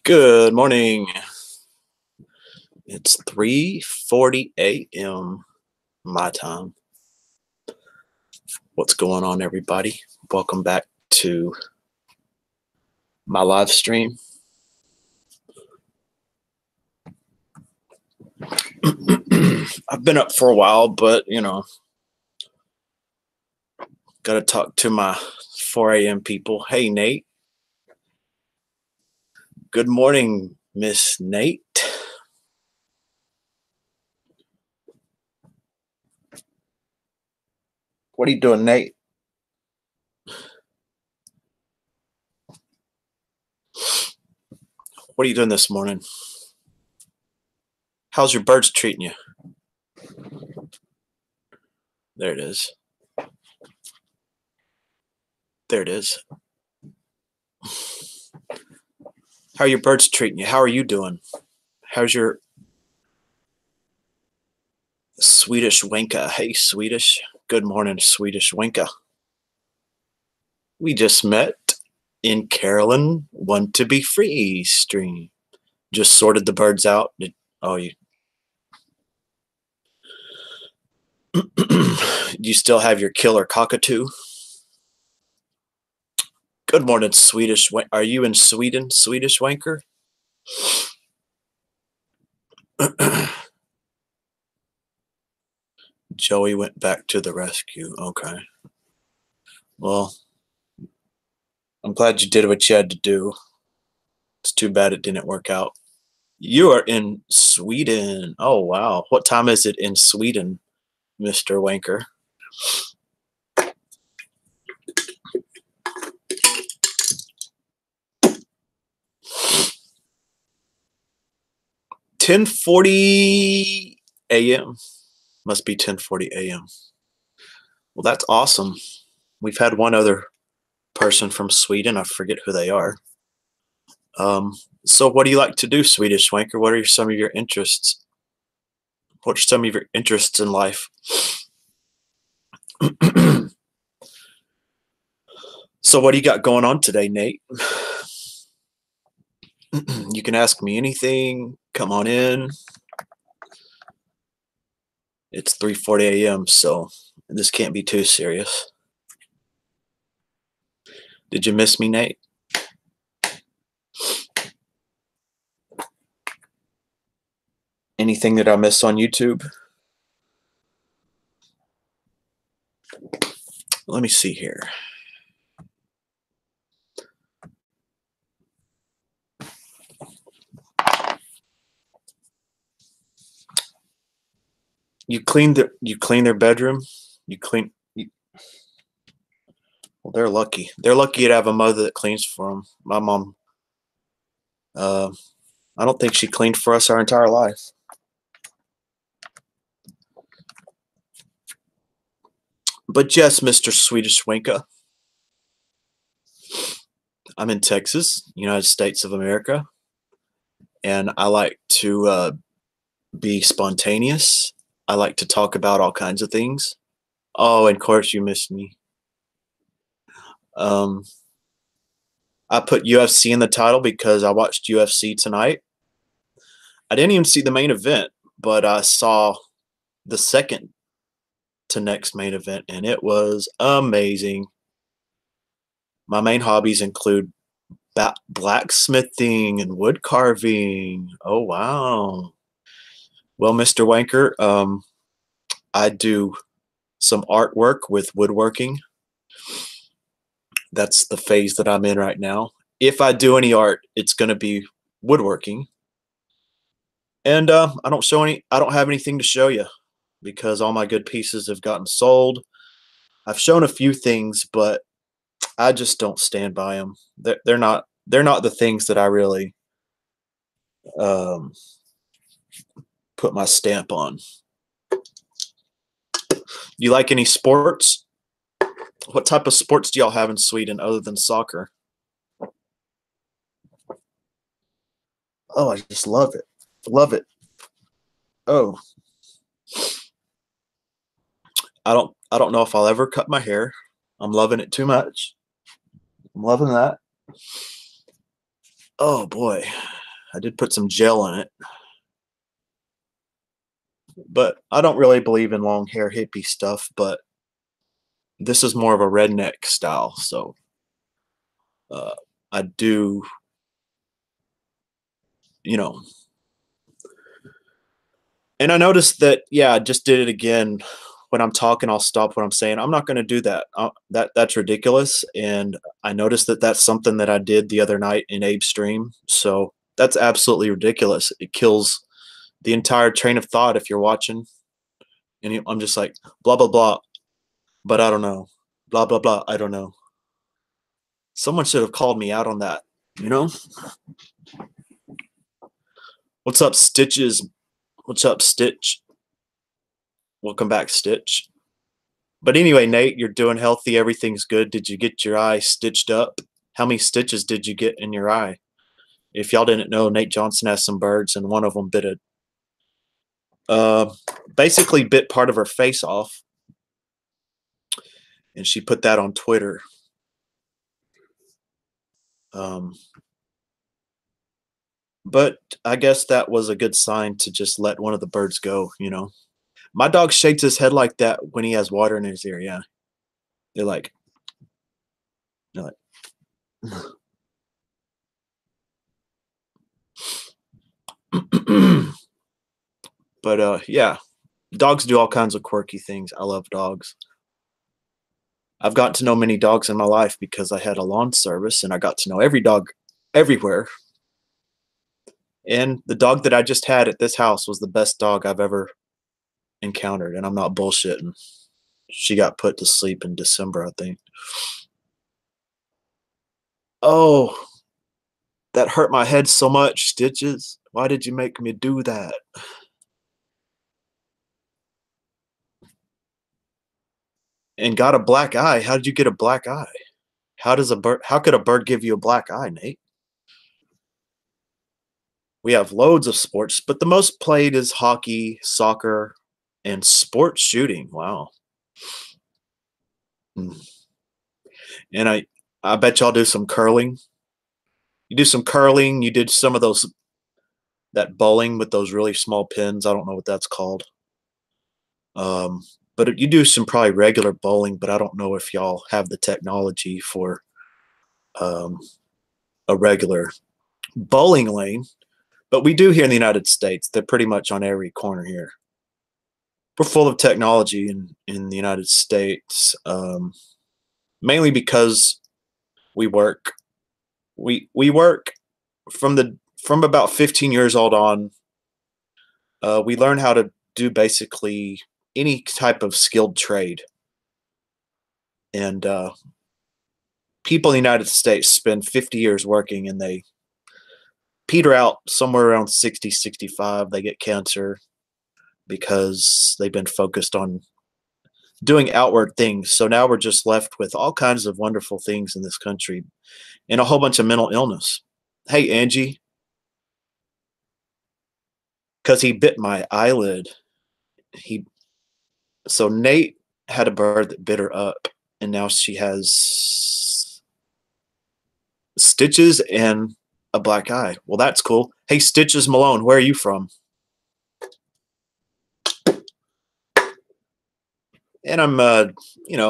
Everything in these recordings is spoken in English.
Good morning. It's 3:40 a.m. my time. What's going on, everybody? Welcome back to my live stream. I've been up for a while, but got to talk to my 4 a.m. people. Hey, Nate. Good morning, Miss Nate. What are you doing, Nate? What are you doing this morning? How's your birds treating you? There it is. There it is. How are your birds treating you? How are you doing? How's your Swedish Winka? Hey, Swedish. Good morning, Swedish Winka. We just met in Carolyn Want to Be Free stream. Just sorted the birds out. You you still have your killer cockatoo? Good morning, Swedish. Are you in Sweden, Swedish wanker? Joey went back to the rescue. Okay. Well, I'm glad you did what you had to do. It's too bad it didn't work out. You are in Sweden. Oh, wow. What time is it in Sweden, Mr. Wanker? $10:40 a.m. Must be 10:40 a.m. Well, that's awesome. We've had one other person from Sweden. I forget who they are. So what do you like to do, Swedish Wanker? What are some of your interests? What are some of your interests in life? So what do you got going on today, Nate? You can ask me anything. Come on in. It's 3:40 a.m., so this can't be too serious. Did you miss me, Nate? Anything that I missed on YouTube? Let me see here. You clean their bedroom? Well, they're lucky. They're lucky to have a mother that cleans for them. My mom, I don't think she cleaned for us our entire life. But yes, Mr. Swedish Winka, I'm in Texas, United States of America, and I like to be spontaneous. I like to talk about all kinds of things. Oh, and of course you missed me. I put UFC in the title because I watched UFC tonight. I didn't even see the main event, but I saw the second to next main event, and it was amazing. My main hobbies include blacksmithing and wood carving. Oh, wow. Well, Mr. Wanker, I do some artwork with woodworking. That's the phase that I'm in right now. If I do any art, it's going to be woodworking. And I don't have anything to show you because all my good pieces have gotten sold. I've shown a few things, but I just don't stand by them. They're not the things that I really put my stamp on. You like any sports? What type of sports do y'all have in Sweden other than soccer? Oh, I just love it. Love it. Oh. I don't know if I'll ever cut my hair. I'm loving it too much. I'm loving that. Oh boy, I did put some gel in it, but I don't really believe in long hair hippie stuff. But this is more of a redneck style, so uh, I do, you know. And I noticed that, yeah, I just did it again. When I'm talking, I'll stop what I'm saying. I'm not going to do that. That's ridiculous. And I noticed that that's something that I did the other night in Abe's stream. So that's absolutely ridiculous. It kills the entire train of thought if you're watching. And I'm just like, blah, blah, blah, but I don't know. Blah, blah, blah, I don't know. Someone should have called me out on that, you know? What's up, Stitches? What's up, Stitch? Welcome back, Stitch. But anyway, Nate, you're doing healthy. Everything's good. Did you get your eye stitched up? How many stitches did you get in your eye? If y'all didn't know, Nate Johnson has some birds, and one of them uh, basically bit part of her face off, and she put that on Twitter. Um, but I guess that was a good sign to just let one of the birds go, you know. My dog shakes his head like that when he has water in his ear. Yeah, they're like, they're like. But yeah, dogs do all kinds of quirky things. I love dogs. I've gotten to know many dogs in my life because I had a lawn service and I got to know every dog everywhere. And the dog that I just had at this house was the best dog I've ever encountered. And I'm not bullshitting. She got put to sleep in December, I think. Oh, that hurt my head so much, Stitches. Why did you make me do that? And got a black eye. How did you get a black eye? How could a bird give you a black eye, Nate? We have loads of sports, but the most played is hockey, soccer, and sports shooting. Wow. Mm. And I bet y'all do some curling. You do some curling, you did some of those that bowling with those really small pins. I don't know what that's called. Um, but you do some probably regular bowling, but I don't know if y'all have the technology for um, a regular bowling lane. But we do here in the United States. They're pretty much on every corner here. We're full of technology in the United States, mainly because we work. We work from about 15 years old on. We learn how to do basically any type of skilled trade, and people in the United States spend 50 years working, and they peter out somewhere around 60, 65. They get cancer because they've been focused on doing outward things. So now we're just left with all kinds of wonderful things in this country and a whole bunch of mental illness. Hey, Angie, because he bit my eyelid. He So Nate had a bird that bit her up, and now she has stitches and a black eye. Well, that's cool. Hey, Stitches Malone, where are you from? And I'm, I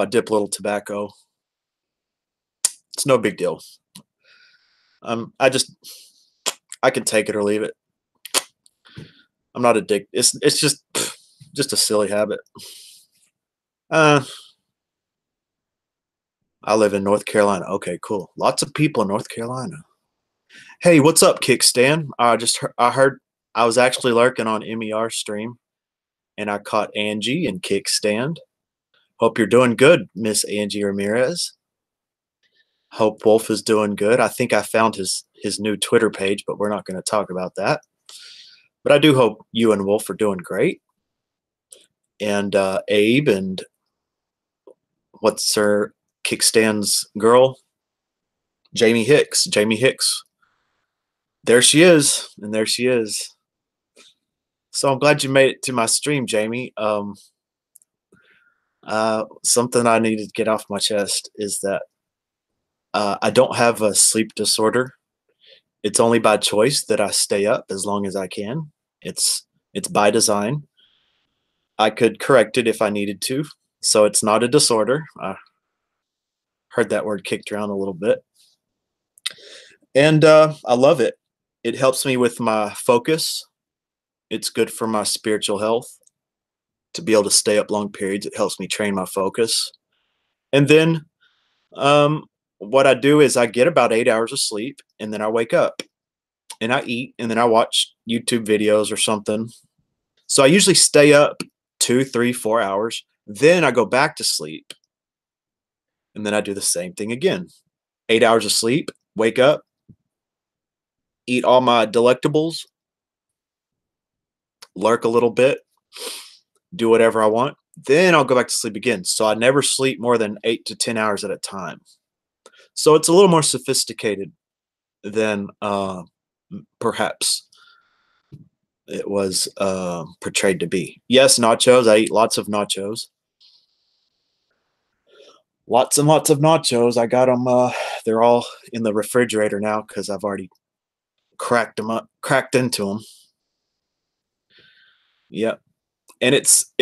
dip a little tobacco. It's no big deal. I just, I can take it or leave it. I'm not addicted. It's just a silly habit. Uh, I live in North Carolina. Okay, cool. Lots of people in North Carolina. Hey, what's up, Kickstand? I heard I was actually lurking on MER stream, and I caught Angie and Kickstand. Hope you're doing good, Miss Angie Ramirez. Hope Wolf is doing good. I think I found his new Twitter page, but we're not going to talk about that. But I do hope you and Wolf are doing great. And Abe and what's her Kickstand's girl, Jamie Hicks. Jamie Hicks. There she is, and there she is. So I'm glad you made it to my stream, Jamie. Something I needed to get off my chest is that I don't have a sleep disorder, It's only by choice that I stay up as long as I can. It's by design. I could correct it if I needed to, so it's not a disorder. I heard that word kicked around a little bit, and I love it. It helps me with my focus. It's good for my spiritual health to be able to stay up long periods. It helps me train my focus, and then um, what I do is I get about 8 hours of sleep, and then I wake up and I eat, and then I watch YouTube videos or something. So I usually stay up 2, 3, 4 hours. Then I go back to sleep, and then I do the same thing again. 8 hours of sleep, wake up, eat all my delectables, lurk a little bit, do whatever I want. Then I'll go back to sleep again. So I never sleep more than 8 to 10 hours at a time. So it's a little more sophisticated than perhaps it was portrayed to be. Yes, nachos. I eat lots of nachos. Lots and lots of nachos. I got them. They're all in the refrigerator now because I've already cracked into them. Yep. And it's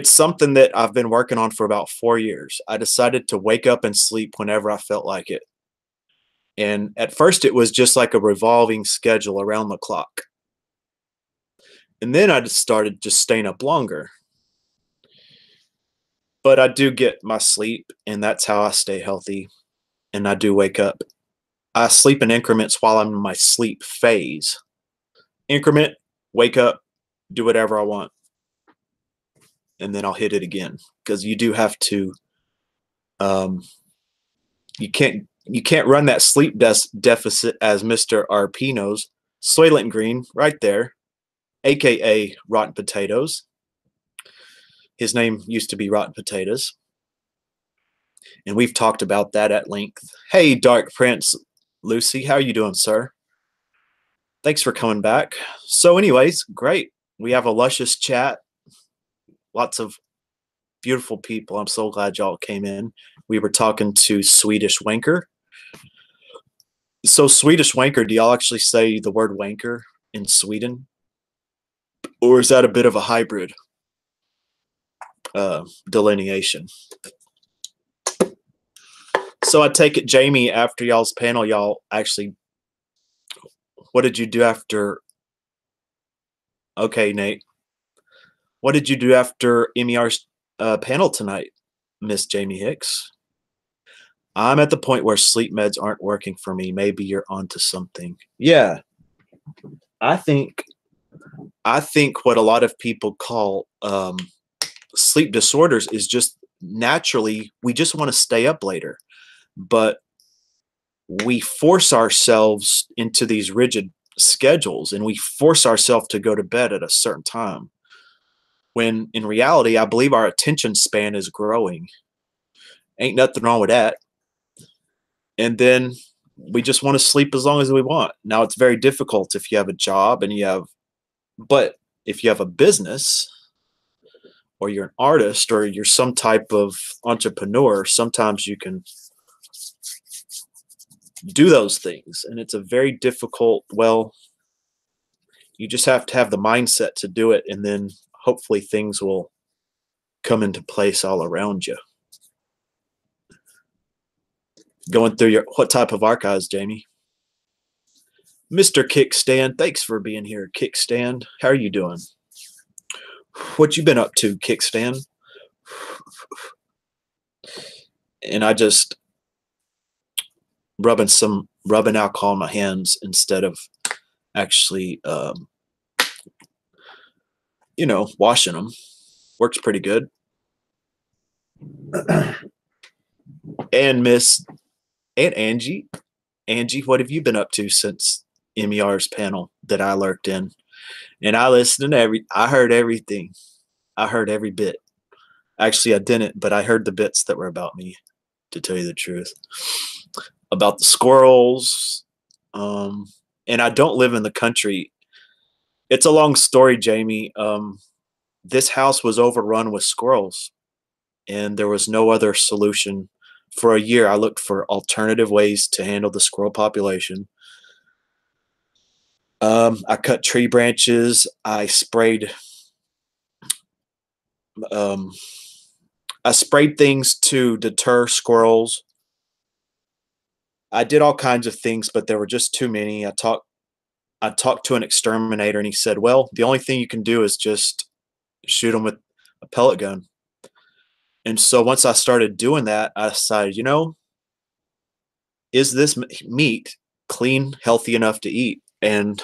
something that I've been working on for about 4 years. I decided to wake up and sleep whenever I felt like it. And at first, it was just like a revolving schedule around the clock. And then I just started just staying up longer. But I do get my sleep, and that's how I stay healthy. And I do wake up. I sleep in increments while I'm in my sleep phase. Increment, wake up, do whatever I want, and then I'll hit it again. Because you do have to, um, you can't run that sleep deficit as Mr. RP knows. Soylent Green, right there, aka Rotten Potatoes. His name used to be Rotten Potatoes, and we've talked about that at length. Hey, Dark Prince Lucy, how are you doing, sir? Thanks for coming back. So, anyways, great. We have a luscious chat. Lots of beautiful people. I'm so glad y'all came in. We were talking to Swedish Wanker. So, Swedish Wanker, do y'all actually say the word wanker in Sweden? Or is that a bit of a hybrid delineation? So, I take it, Jamie, after y'all's panel, y'all actually, what did you do after? Okay, Nate. What did you do after MER's panel tonight, Miss Jamie Hicks? I'm at the point where sleep meds aren't working for me. Maybe you're onto something. Yeah, I think what a lot of people call sleep disorders is just naturally we just want to stay up later, but we force ourselves into these rigid schedules, and we force ourselves to go to bed at a certain time. When in reality, I believe our attention span is growing. Ain't nothing wrong with that. And then we just want to sleep as long as we want. Now, it's very difficult if you have a job but if you have a business or you're an artist or you're some type of entrepreneur, sometimes you can do those things. And it's a very difficult, well, you just have to have the mindset to do it. And then hopefully things will come into place all around you. Going through what type of archives, Jamie? Mr. Kickstand, thanks for being here, Kickstand. How are you doing? What you been up to, Kickstand? And I just rubbing alcohol on my hands instead of actually, washing them. Works pretty good. And Angie, what have you been up to since MER's panel that I lurked in? And I listened to I heard everything. I heard every bit. Actually, I didn't, but I heard the bits that were about me, to tell you the truth. About the squirrels. And I don't live in the country. It's a long story, Jamie. This house was overrun with squirrels, and there was no other solution. For a year, I looked for alternative ways to handle the squirrel population. I cut tree branches. Um, I sprayed things to deter squirrels. I did all kinds of things, but there were just too many. I talked to an exterminator, and he said, "Well, the only thing you can do is just shoot them with a pellet gun." And so once I started doing that, I decided, is this meat clean, healthy enough to eat? And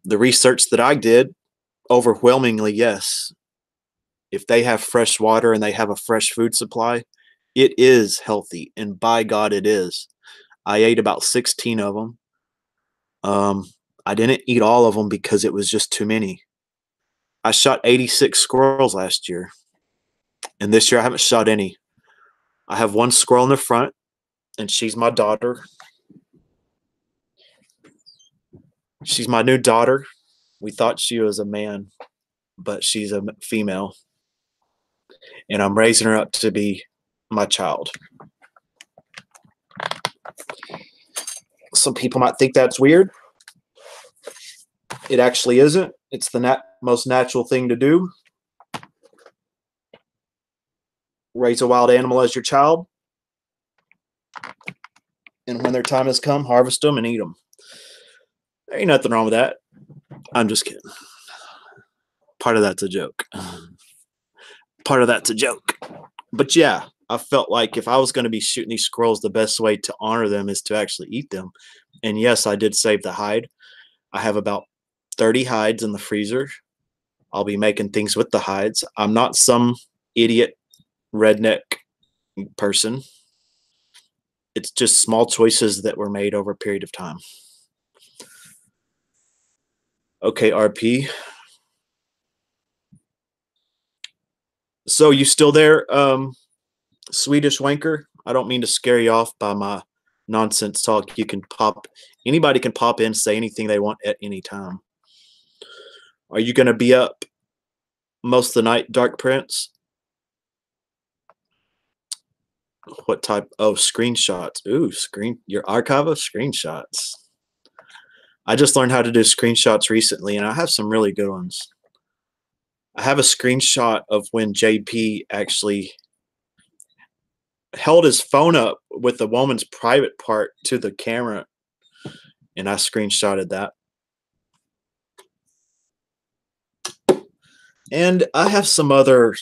the research that I did, overwhelmingly, yes. If they have fresh water and they have a fresh food supply, it is healthy. And by God, it is. I ate about 16 of them. I didn't eat all of them because it was just too many. I shot 86 squirrels last year. And this year I haven't shot any. I have one squirrel in the front, and she's my daughter. She's my new daughter. We thought she was a man, but she's a female. And I'm raising her up to be my child. Some people might think that's weird. It actually isn't. It's the most natural thing to do. Raise a wild animal as your child. And when their time has come, harvest them and eat them. There ain't nothing wrong with that. I'm just kidding. Part of that's a joke. Part of that's a joke. But yeah, I felt like if I was going to be shooting these squirrels, the best way to honor them is to actually eat them. And yes, I did save the hide. I have about 30 hides in the freezer. I'll be making things with the hides. I'm not some idiot redneck person. It's just small choices that were made over a period of time. Okay, RP. So you still there, Swedish wanker? I don't mean to scare you off by my nonsense talk. Anybody can pop in, say anything they want at any time. Are you going to be up most of the night, Dark Prince? What type? Oh, screenshots. Ooh, your archive of screenshots. I just learned how to do screenshots recently, and I have some really good ones. I have a screenshot of when JP actually held his phone up with a woman's private part to the camera, and I screenshotted that. And I have some other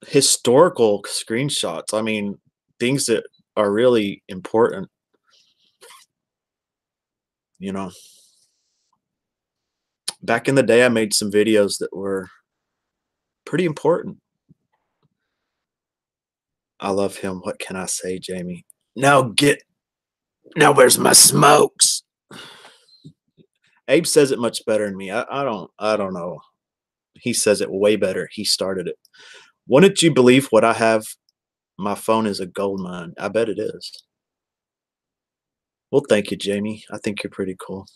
historical screenshots. I mean, things that are really important. Back in the day, I made some videos that were pretty important. I love him. What can I say, Jamie? Now where's my smokes? Abe says it much better than me. I don't know. He says it way better. He started it. Wouldn't you believe what I have? My phone is a gold mine. I bet it is. Well, thank you, Jamie. I think you're pretty cool.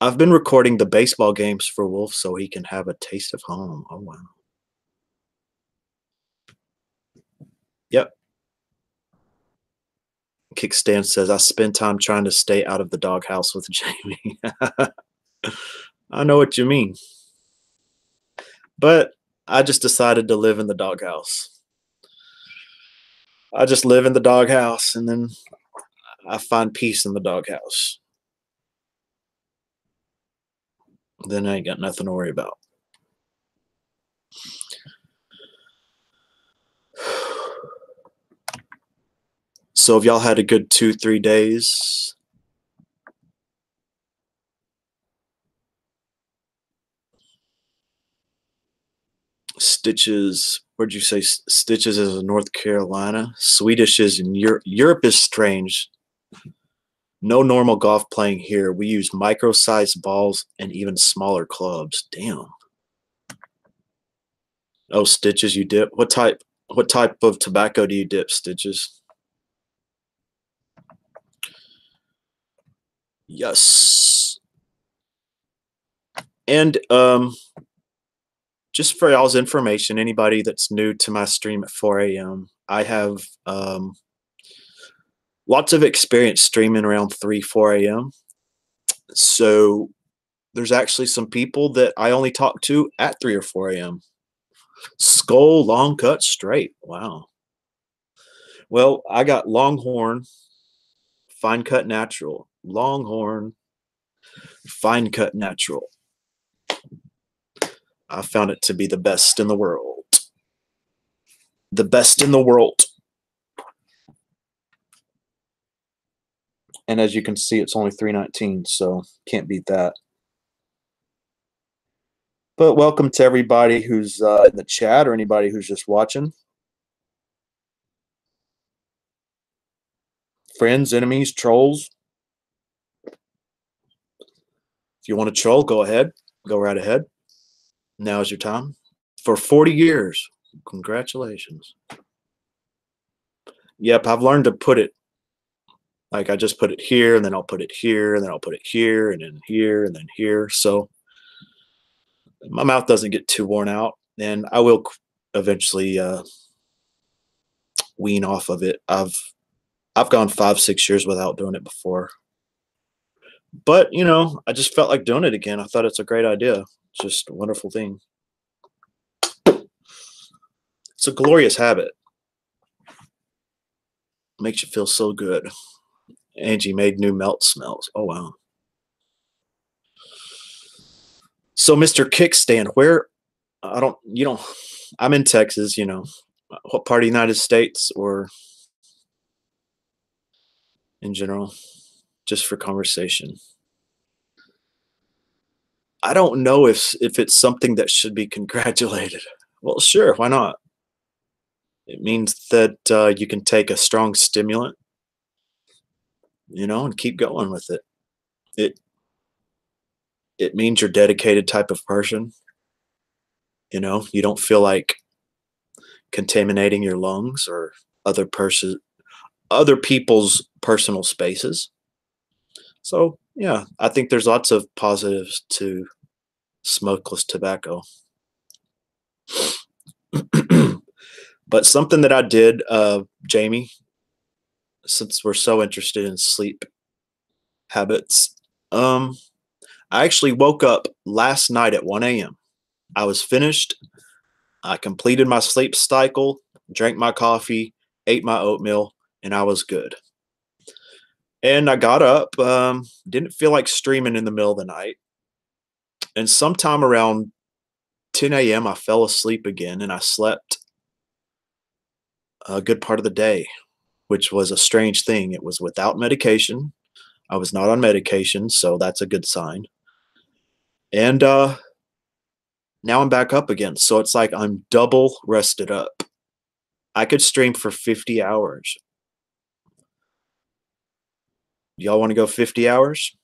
I've been recording the baseball games for Wolf so he can have a taste of home. Oh, wow. Yep. Kickstand says, I spend time trying to stay out of the doghouse with Jamie. I know what you mean. But I just decided to live in the doghouse. I just live in the doghouse, and then I find peace in the doghouse. Then I ain't got nothing to worry about. So have y'all had a good 2-3 days? Stitches, where'd you say Stitches is in North Carolina? Swedish is in Europe. Europe is strange. No normal golf playing here. We use micro-sized balls and even smaller clubs. Damn. Oh, Stitches, you dip. What type of tobacco do you dip, Stitches? Yes. And just for y'all's information, anybody that's new to my stream at 4 a.m., I have lots of experience streaming around 3, 4 a.m. So there's actually some people that I only talk to at 3 or 4 a.m. Skull long cut straight. Wow. Well, I got Longhorn fine cut natural. Longhorn fine cut natural. I found it to be the best in the world. The best in the world. And as you can see, it's only $3.19, so can't beat that. But welcome to everybody who's in the chat or anybody who's just watching. Friends, enemies, trolls. If you want to troll, go ahead. Go right ahead. Now is your time. For 40 years. Congratulations. Yep, I've learned to put it like I just put it here, and then I'll put it here, and then I'll put it here, and then here, and then here. So my mouth doesn't get too worn out, and I will eventually wean off of it. I've gone 5-6 years without doing it before, but you know, I just felt like doing it again. I thought it's a great idea. It's just a wonderful thing. It's a glorious habit. Makes you feel so good. Angie made new melt smells. Oh wow. So Mr. Kickstand, where I'm in Texas, you know. What part of the United States or in general? Just for conversation. I don't know if it's something that should be congratulated. Well, sure, why not? It means that you can take a strong stimulant, you know, and keep going with it. It it means you're a dedicated type of person. You know, you don't feel like contaminating your lungs or other people's personal spaces. So yeah, I think there's lots of positives to smokeless tobacco. But something that I did, Jamie, since we're so interested in sleep habits, I actually woke up last night at 1 a.m. I was finished. I completed my sleep cycle, drank my coffee, ate my oatmeal, and I was good. And I got up, didn't feel like streaming in the middle of the night. And sometime around 10 a.m., I fell asleep again and I slept a good part of the day, which was a strange thing. It was without medication. I was not on medication, so that's a good sign. And now I'm back up again. So it's like I'm double rested up. I could stream for 50 hours. Y'all want to go 50 hours?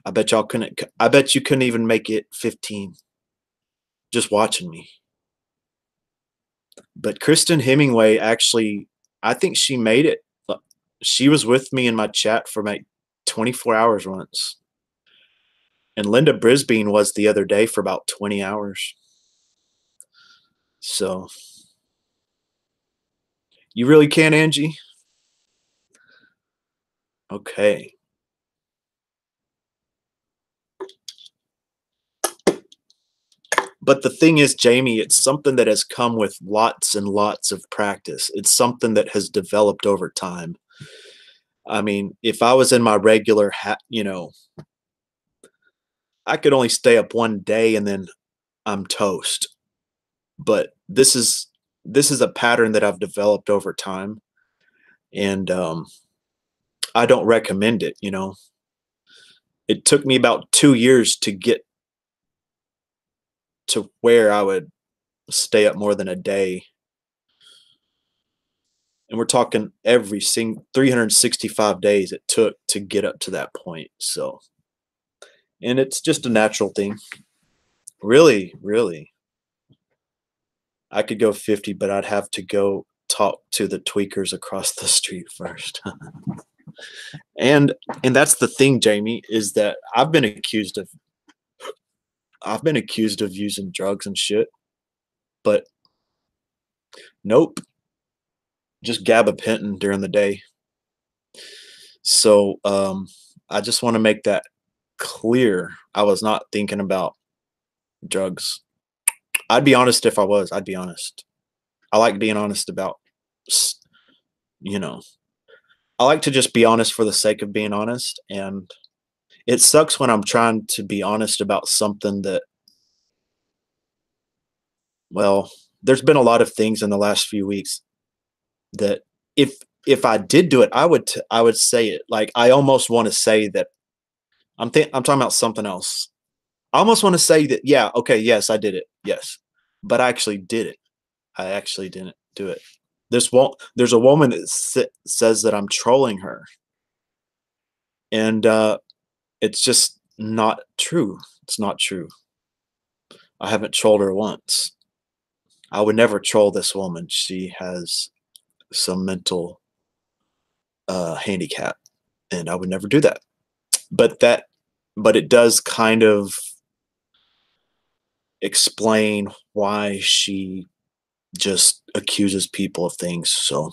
I bet y'all couldn't. I bet you couldn't even make it 15 just watching me. But Kristen Hemingway actually, I think she made it. She was with me in my chat for like 24 hours once. And Linda Brisbane was the other day for about 20 hours. So you really can, Angie? Okay. But the thing is, Jamie, it's something that has come with lots and lots of practice. It's something that has developed over time. I mean, if I was in my regular, you know, I could only stay up one day and then I'm toast. But this is a pattern that I've developed over time, and I don't recommend it. You know, it took me about 2 years to get to where I would stay up more than a day. And we're talking every single 365 days it took to get up to that point. So, and it's just a natural thing. Really, really. I could go 50, but I'd have to go talk to the tweakers across the street first. and and that's the thing, Jamie, is that I've been accused of using drugs and shit, but nope, just gabapentin during the day. So I just want to make that clear. I was not thinking about drugs. I'd be honest if I was. I'd be honest. I like being honest about, s- you know, I like to just be honest for the sake of being honest. And it sucks when I'm trying to be honest about something that, well, there's been a lot of things in the last few weeks that if I did do it, I would say it. Like I almost want to say that I'm talking about something else. I almost want to say that, yeah, okay, yes, I did it. Yes. But I actually did it. I actually didn't do it. There's a woman that says that I'm trolling her, and it's just not true. It's not true. I haven't trolled her once. I would never troll this woman. She has some mental handicap, and I would never do that. But that, but it does kind of explain why she just accuses people of things. So,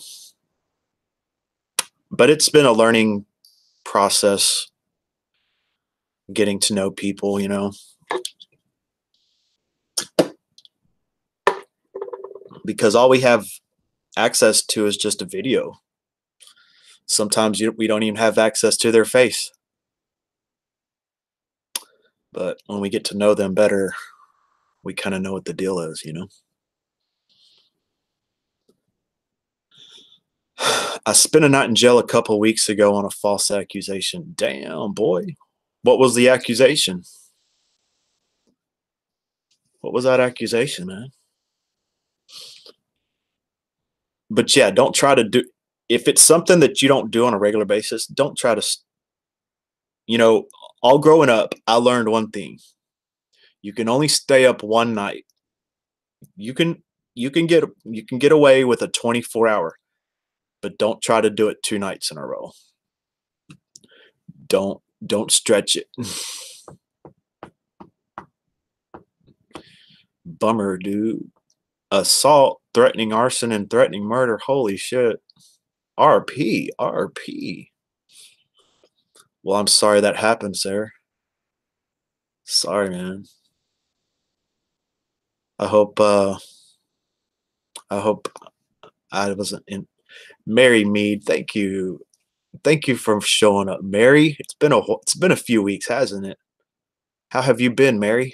but it's been a learning process, getting to know people, because all we have access to is just a video. Sometimes we don't even have access to their face. But when we get to know them better, we kind of know what the deal is. I spent a night in jail a couple weeks ago on a false accusation. Damn, boy. What was the accusation? What was that accusation, man? But yeah, don't try to do, if it's something that you don't do on a regular basis, don't try to, you know, all growing up, I learned one thing. You can only stay up one night. You can you can get away with a 24-hour, but don't try to do it 2 nights in a row. Don't stretch it. Bummer, dude. Assault, threatening arson, and threatening murder. Holy shit. RP. Well, I'm sorry that happened, sir. Sorry, man. I hope I hope I wasn't in. Mary Mead, thank you. Thank you for showing up, Mary. It's been a few weeks, hasn't it? How have you been, Mary?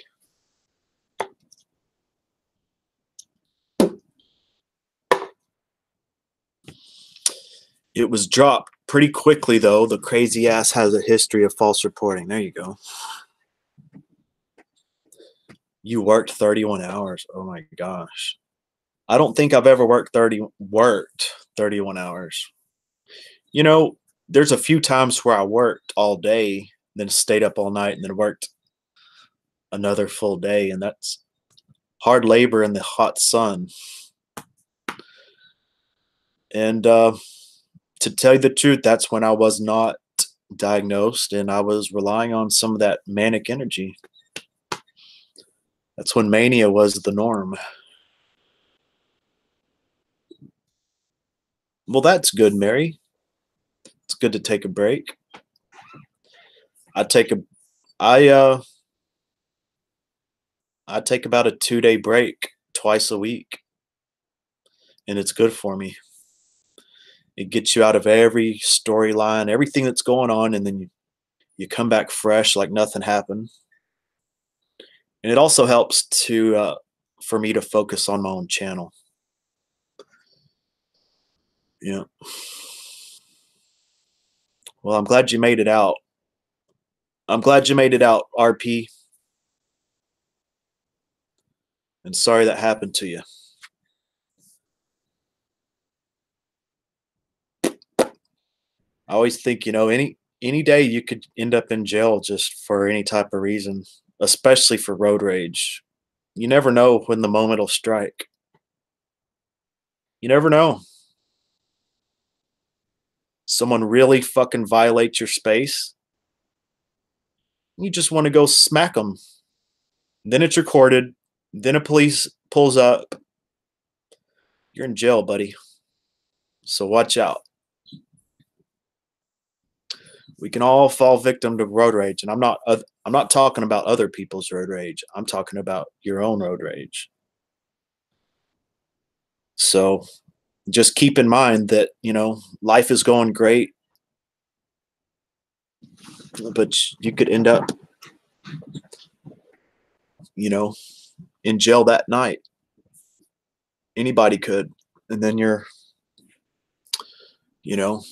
It was dropped pretty quickly though. The crazy ass has a history of false reporting. There you go. You worked 31 hours. Oh my gosh. I don't think I've ever worked 31 hours. You know, there's a few times where I worked all day, then stayed up all night and then worked another full day, and that's hard labor in the hot sun. And to tell you the truth, that's when I was not diagnosed and I was relying on some of that manic energy. That's when mania was the norm. Well, that's good, Mary. It's good to take a break. I take a I I take about a 2-day break twice a week, and it's good for me. It gets you out of every storyline, everything that's going on, and then you come back fresh like nothing happened. And it also helps to for me to focus on my own channel. Yeah. Well, I'm glad you made it out. I'm glad you made it out, RP, and sorry that happened to you. I always think, any day you could end up in jail just for any type of reason, especially for road rage. You never know when the moment will strike. You never know. Someone really fucking violates your space. You just want to go smack them. Then it's recorded. Then a police pulls up. You're in jail, buddy. So watch out. We can all fall victim to road rage, and I'm not talking about other people's road rage. I'm talking about your own road rage. So just keep in mind that, life is going great, but you could end up, you know, in jail that night. Anybody could. And then you're, you know,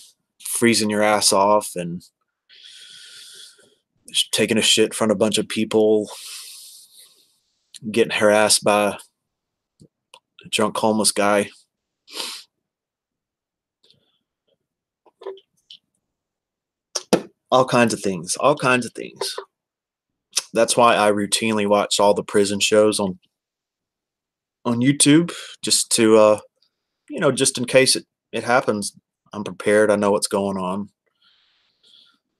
freezing your ass off and taking a shit in front of a bunch of people, getting harassed by a drunk homeless guy. All kinds of things. All kinds of things. That's why I routinely watch all the prison shows on YouTube, just to just in case it happens, I'm prepared. I know what's going on.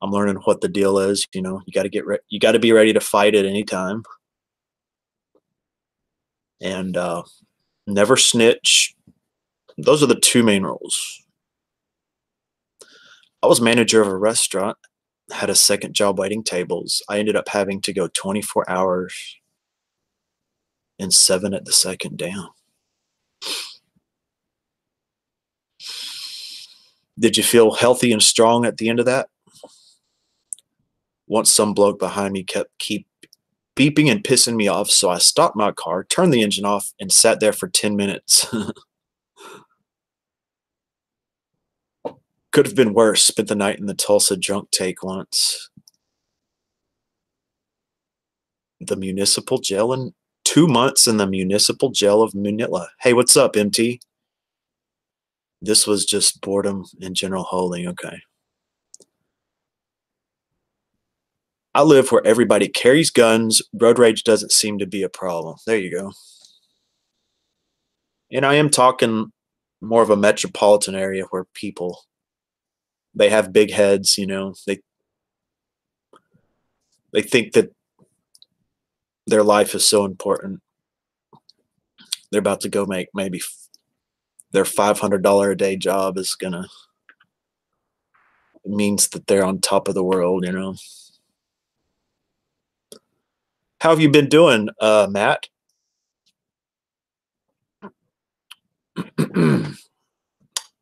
I'm learning what the deal is. You got to you got to be ready to fight at any time, and never snitch. Those are the two main rules. I was manager of a restaurant, had a second job waiting tables. I ended up having to go 24 hours and 7 at the second down. Did you feel healthy and strong at the end of that? Once some bloke behind me keep beeping and pissing me off, so I stopped my car, turned the engine off, and sat there for 10 minutes. Could have been worse. Spent the night in the Tulsa drunk take once. The municipal jail in 2 months in the municipal jail of Manila. Hey, what's up, MT? This was just boredom and general holding. Okay. I live where everybody carries guns. Road rage doesn't seem to be a problem. There you go. And I am talking more of a metropolitan area where people, they have big heads, they think that their life is so important. They're about to go make maybe their $500 a day job is gonna means that they're on top of the world. How have you been doing, Matt?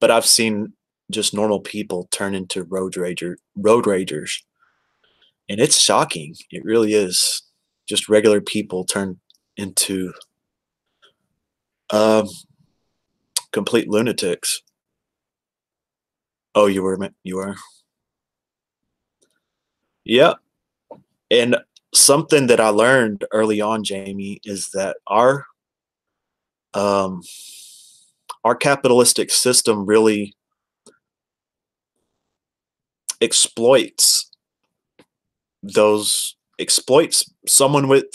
But I've seen just normal people turn into road ragers, and it's shocking. It really is. Just regular people turn into complete lunatics. Oh, you were. Yeah. And something that I learned early on, Jamie, is that um, our capitalistic system really exploits someone with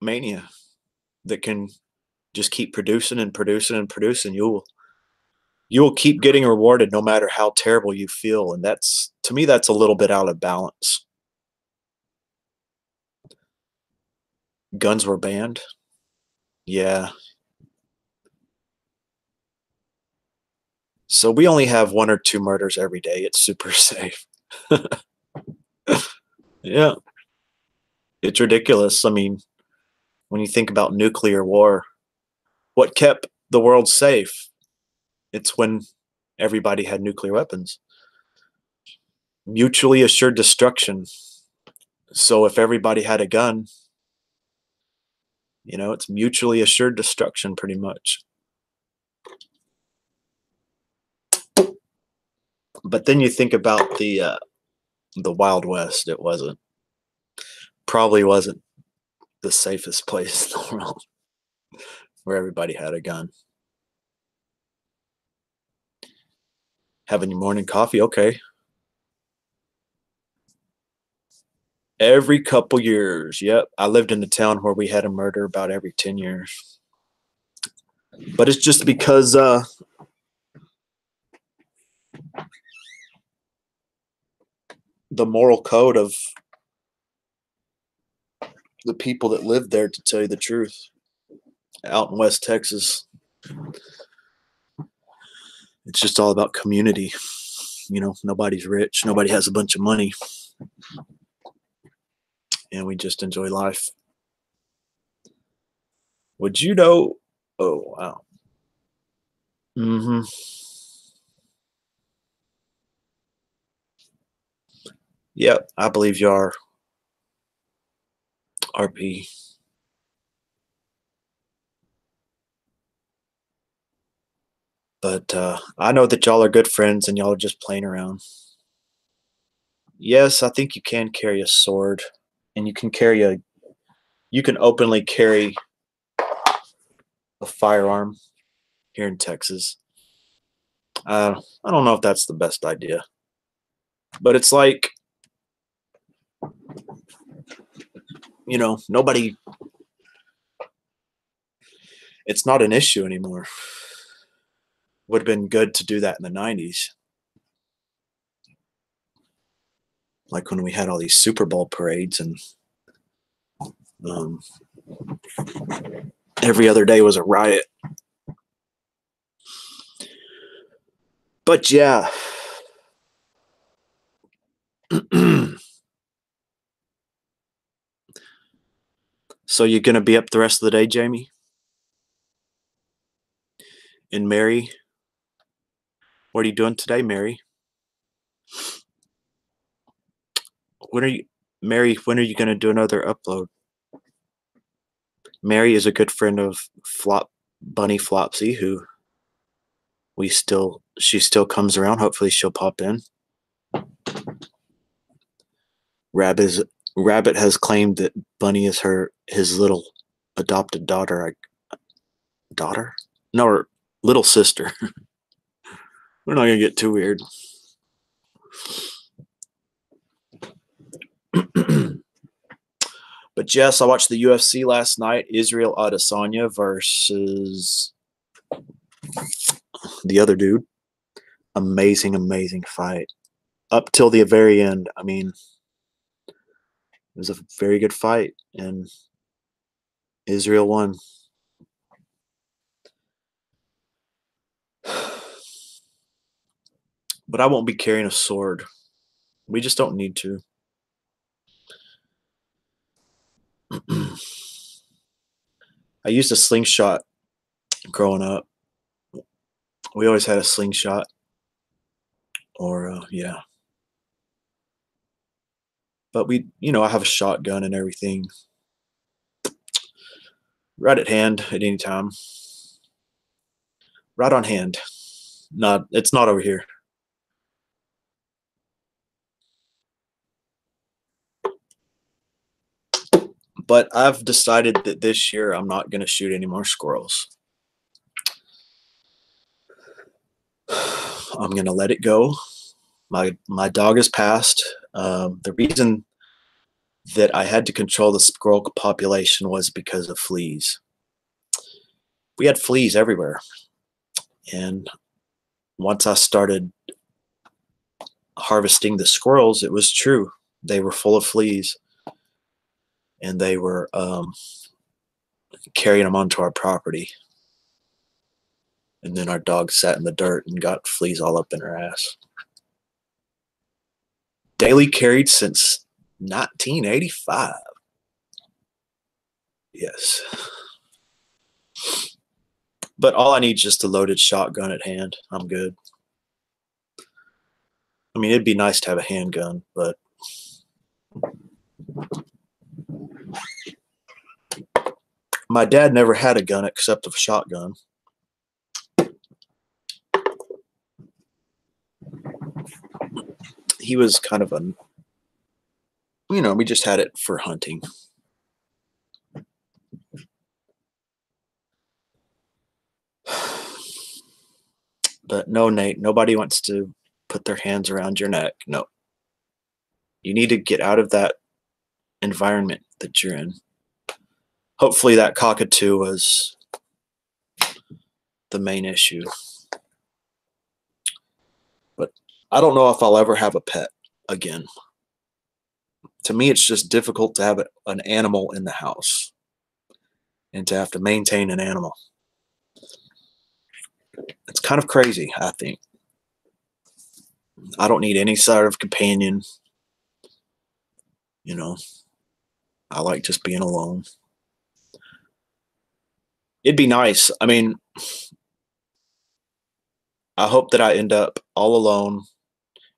mania that can just keep producing and producing and producing. You will keep getting rewarded no matter how terrible you feel, and to me that's a little bit out of balance. Guns were banned. Yeah. So we only have 1 or 2 murders every day. It's super safe. Yeah. It's ridiculous. I mean, when you think about nuclear war, what kept the world safe? It's when everybody had nuclear weapons. Mutually assured destruction. So if everybody had a gun, it's mutually assured destruction pretty much. But then you think about the Wild West. It probably wasn't the safest place in the world where everybody had a gun. Having your morning coffee, okay. Every couple years, yep. I lived in a town where we had a murder about every 10 years. But it's just because the moral code of the people that lived there, to tell you the truth. Out in West Texas, it's just all about community. nobody's rich. Nobody has a bunch of money. And we just enjoy life. Would you know? Oh, wow. Hmm. Yep, I believe you are, RP. But I know that y'all are good friends and y'all are just playing around. Yes, I think you can carry a sword, and you can openly carry a firearm here in Texas. I don't know if that's the best idea, but it's like, nobody. It's not an issue anymore. Would have been good to do that in the '90s, like when we had all these Super Bowl parades and um, every other day was a riot. But yeah. So you're gonna be up the rest of the day, Jamie? And Mary? What are you doing today, Mary? When are you Mary, when are you gonna do another upload? Mary is a good friend of Bunny Flopsy, who she still comes around. Hopefully she'll pop in. Rabbit has claimed that Bunny is his little adopted daughter. Daughter? No, her little sister. We're not gonna get too weird. But yes, I watched the UFC last night. Israel Adesanya versus the other dude. Amazing, amazing fight. Up till the very end. I mean, it was a very good fight, and Israel won. But I won't be carrying a sword. We just don't need to. I used a slingshot growing up. We always had a slingshot. Or, yeah. But I have a shotgun and everything. Right at hand at any time. Right on hand. It's not over here. But I've decided that this year I'm not going to shoot any more squirrels. I'm going to let it go. My dog has passed. The reason that I had to control the squirrel population was because of fleas. We had fleas everywhere. And once I started harvesting the squirrels, it was true. They were full of fleas. And they were carrying them onto our property. And then our dog sat in the dirt and got fleas all up in her ass. Daily carried since 1985. Yes. But all I need is just a loaded shotgun at hand. I'm good. I mean, it'd be nice to have a handgun, but my dad never had a gun except a shotgun. He was kind of we just had it for hunting. But no, Nate, nobody wants to put their hands around your neck. No. You need to get out of that environment that you're in. Hopefully that cockatoo was the main issue. But I don't know if I'll ever have a pet again. To me, it's just difficult to have an animal in the house and to have to maintain an animal. It's kind of crazy, I think. I don't need any sort of companion. You know, I like just being alone. It'd be nice. I mean, I hope that I end up all alone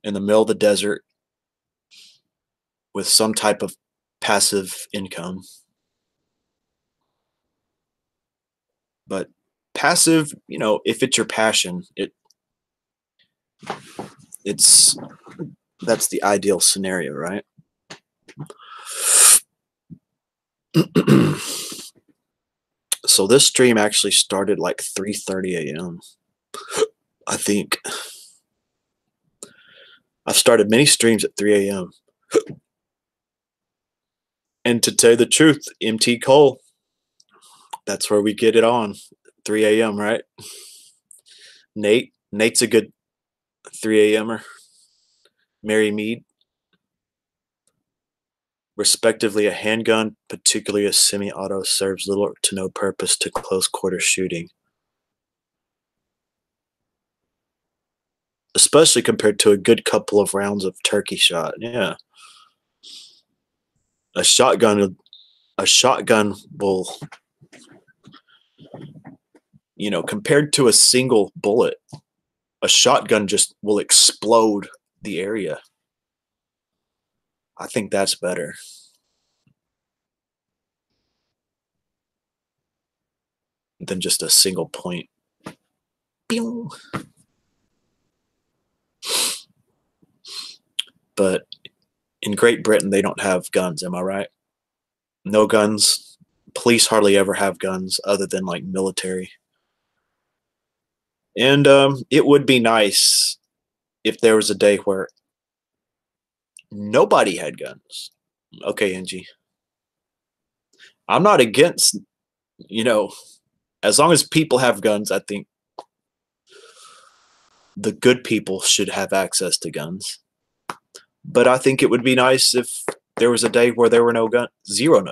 in the middle of the desert with some type of passive income. But passive, if it's your passion, it's that's the ideal scenario, right? So this stream actually started like 3:30 a.m. I think I've started many streams at 3 a.m. And to tell you the truth, MT Cole, that's where we get it on. 3 a.m., right? Nate's a good 3 a.m.er. Mary Mead, respectively, a handgun, particularly a semi-auto, serves little to no purpose to close quarter shooting, especially compared to a good couple of rounds of turkey shot. Yeah, a shotgun will, compared to a single bullet, a shotgun just will explode the area. I think that's better than just a single point. Pew! But in Great Britain, they don't have guns. Am I right? No guns. Police hardly ever have guns other than like military. And it would be nice if there was a day where nobody had guns. Okay, Angie. I'm not against, as long as people have guns, I think the good people should have access to guns. But I think it would be nice if there was a day where there were no guns, zero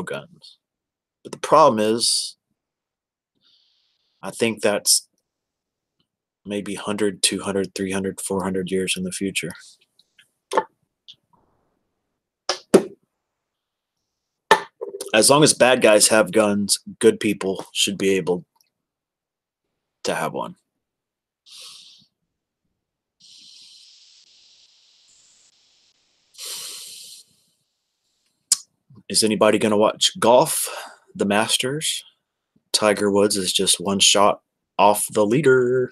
guns. But the problem is, I think that's maybe 100, 200, 300, 400 years in the future. As long as bad guys have guns, good people should be able to have one. Is anybody going to watch golf? The Masters? Tiger Woods is just one shot off the leader.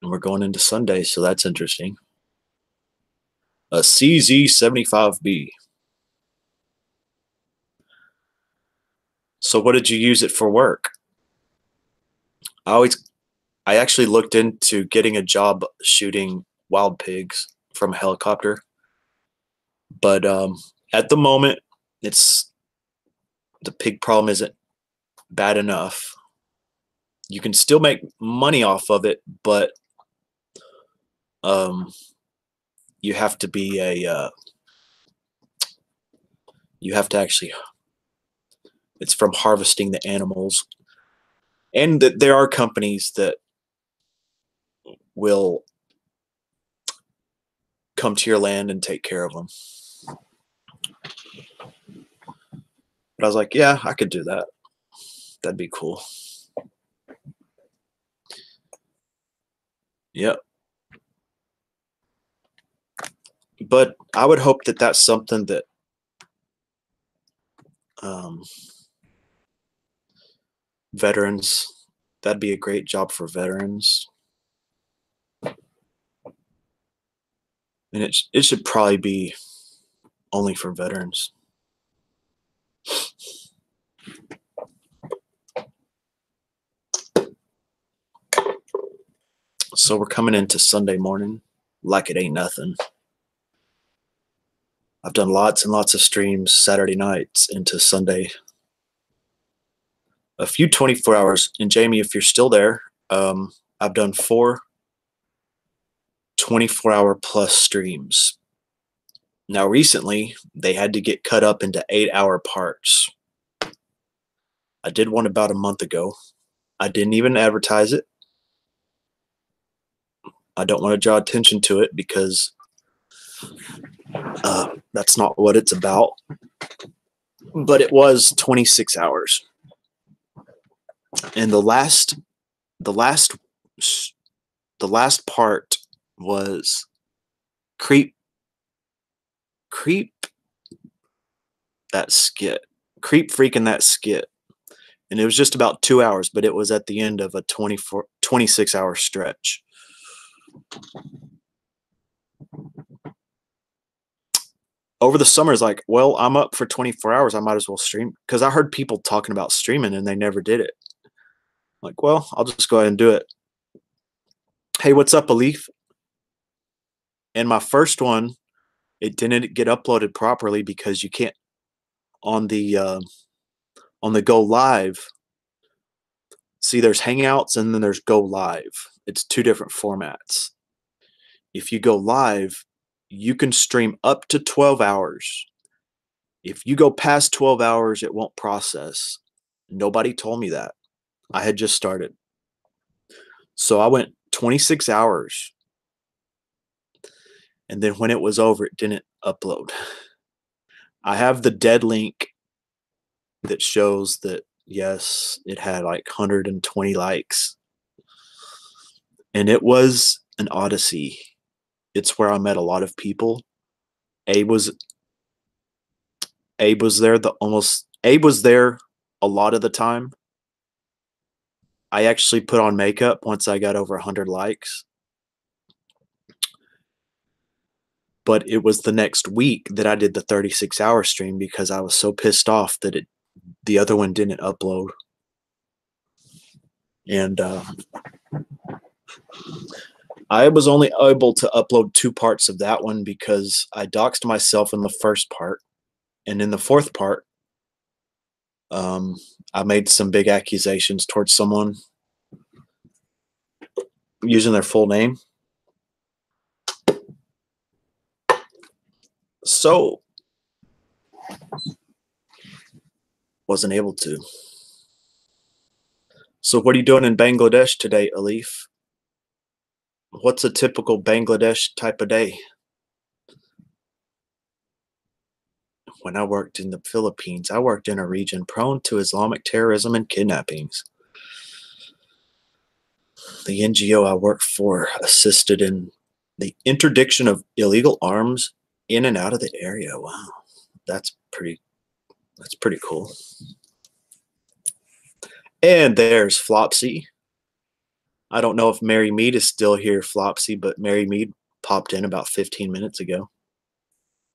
And we're going into Sunday, so that's interesting. A CZ75B. So what did you use it for work? I actually looked into getting a job shooting wild pigs from a helicopter. But at the moment, the pig problem isn't bad enough. You can still make money off of it, but you have to be you have to actually, it's from harvesting the animals. And that there are companies that will come to your land and take care of them. But I was like, yeah, I could do that. That'd be cool. Yep. But I would hope that that's something that veterans, that'd be a great job for veterans. And it should probably be only for veterans. So we're coming into Sunday morning like it ain't nothing. I've done lots and lots of streams Saturday nights into Sunday. A few 24 hours. And Jamie, if you're still there, I've done 4 24-hour plus streams. Now, recently, they had to get cut up into 8-hour parts. I did one about a month ago. I didn't even advertise it. I don't want to draw attention to it because that's not what it's about. But it was 26 hours. And the last part was creep that skit. Creep freaking that skit. And it was just about 2 hours, but it was at the end of a 26-hour stretch. Over the summer, it's like, well, I'm up for 24 hours. I might as well stream. Because I heard people talking about streaming and they never did it. Like, well, I'll just go ahead and do it. Hey, what's up, Alif? And my first one, it didn't get uploaded properly because you can't on the go live. See, there's Hangouts and then there's go live. It's two different formats. If you go live, you can stream up to 12 hours. If you go past 12 hours, it won't process. Nobody told me that. I had just started. So I went 26 hours. And then when it was over, it didn't upload. I have the dead link that shows that, yes, it had like 120 likes. And it was an odyssey. It's where I met a lot of people. Abe was there Abe was there a lot of the time. I actually put on makeup once I got over 100 likes. But it was the next week that I did the 36-hour stream because I was so pissed off that the other one didn't upload. And I was only able to upload 2 parts of that one because I doxed myself in the first part. And in the fourth part, I made some big accusations towards someone using their full name. So, wasn't able to. So what are you doing in Bangladesh today, Alif? What's a typical Bangladesh type of day? When I worked in the Philippines, I worked in a region prone to Islamic terrorism and kidnappings. The NGO I worked for assisted in the interdiction of illegal arms in and out of the area. Wow, that's pretty cool. And there's Flopsy. I don't know if Mary Mead is still here, Flopsy, but Mary Mead popped in about 15 minutes ago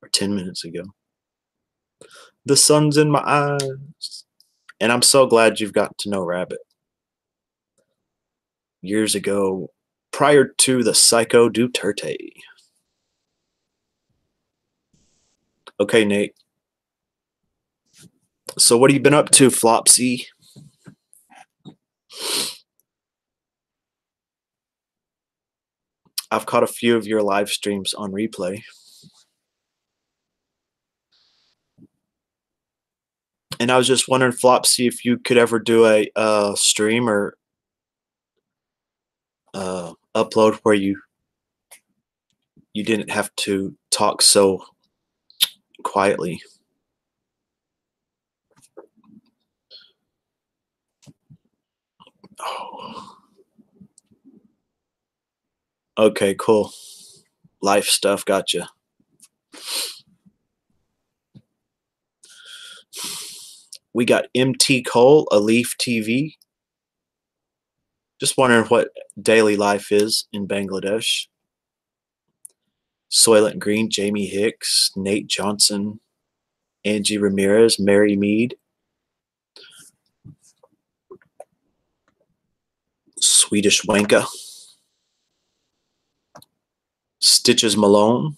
or 10 minutes ago. The sun's in my eyes. And I'm so glad you've gotten to know Rabbit. Years ago, prior to the Psycho Duterte. Okay, Nate. So what have you been up to, Flopsy? I've caught a few of your live streams on replay. And I was just wondering, Flopsy, if you could ever do a stream or upload where you didn't have to talk so quietly. Oh. Okay, cool. Life stuff, gotcha. We got MT Cole, Alif TV. Just wondering what daily life is in Bangladesh. Soylent Green, Jamie Hicks, Nate Johnson, Angie Ramirez, Mary Mead, Swedish Wanka, Stitches Malone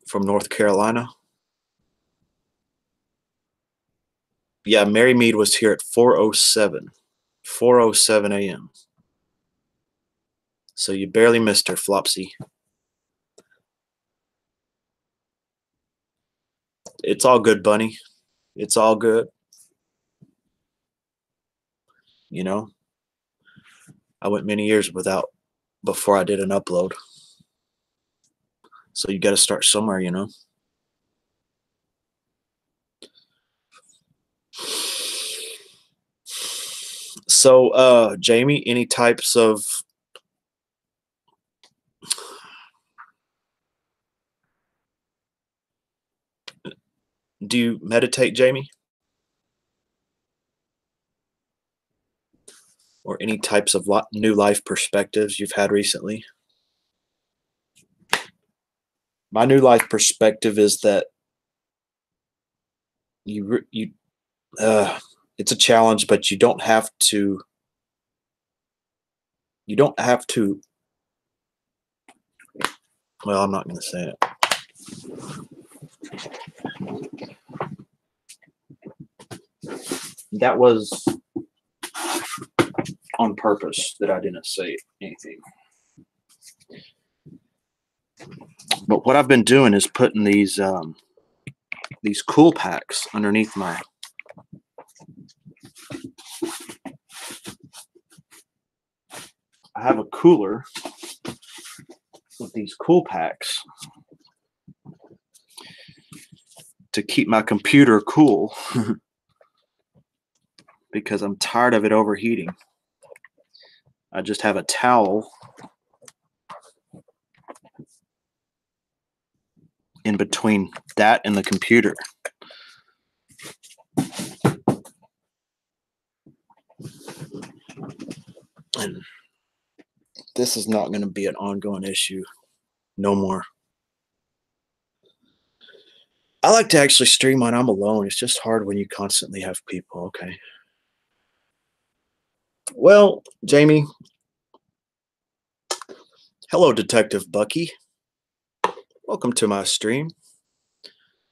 from North Carolina. Yeah, Mary Mead was here at 4:07 a.m. So you barely missed her, Flopsy. It's all good, Bunny. It's all good. You know? I went many years without before I did an upload. So you got to start somewhere, you know. So, Jamie, any types of do you meditate, Jamie? Or any types of new life perspectives you've had recently? My new life perspective is that you it's a challenge, but you don't have to. You don't have to. Well, I'm not going to say it. That was on purpose that I didn't say anything. But what I've been doing is putting these cool packs underneath my. I have a cooler with these cool packs to keep my computer cool because I'm tired of it overheating. I just have a towel in between that and the computer. And this is not going to be an ongoing issue no more. I like to actually stream when I'm alone. It's just hard when you constantly have people. Okay. Well, Jamie. Hello, Detective Bucky. Welcome to my stream.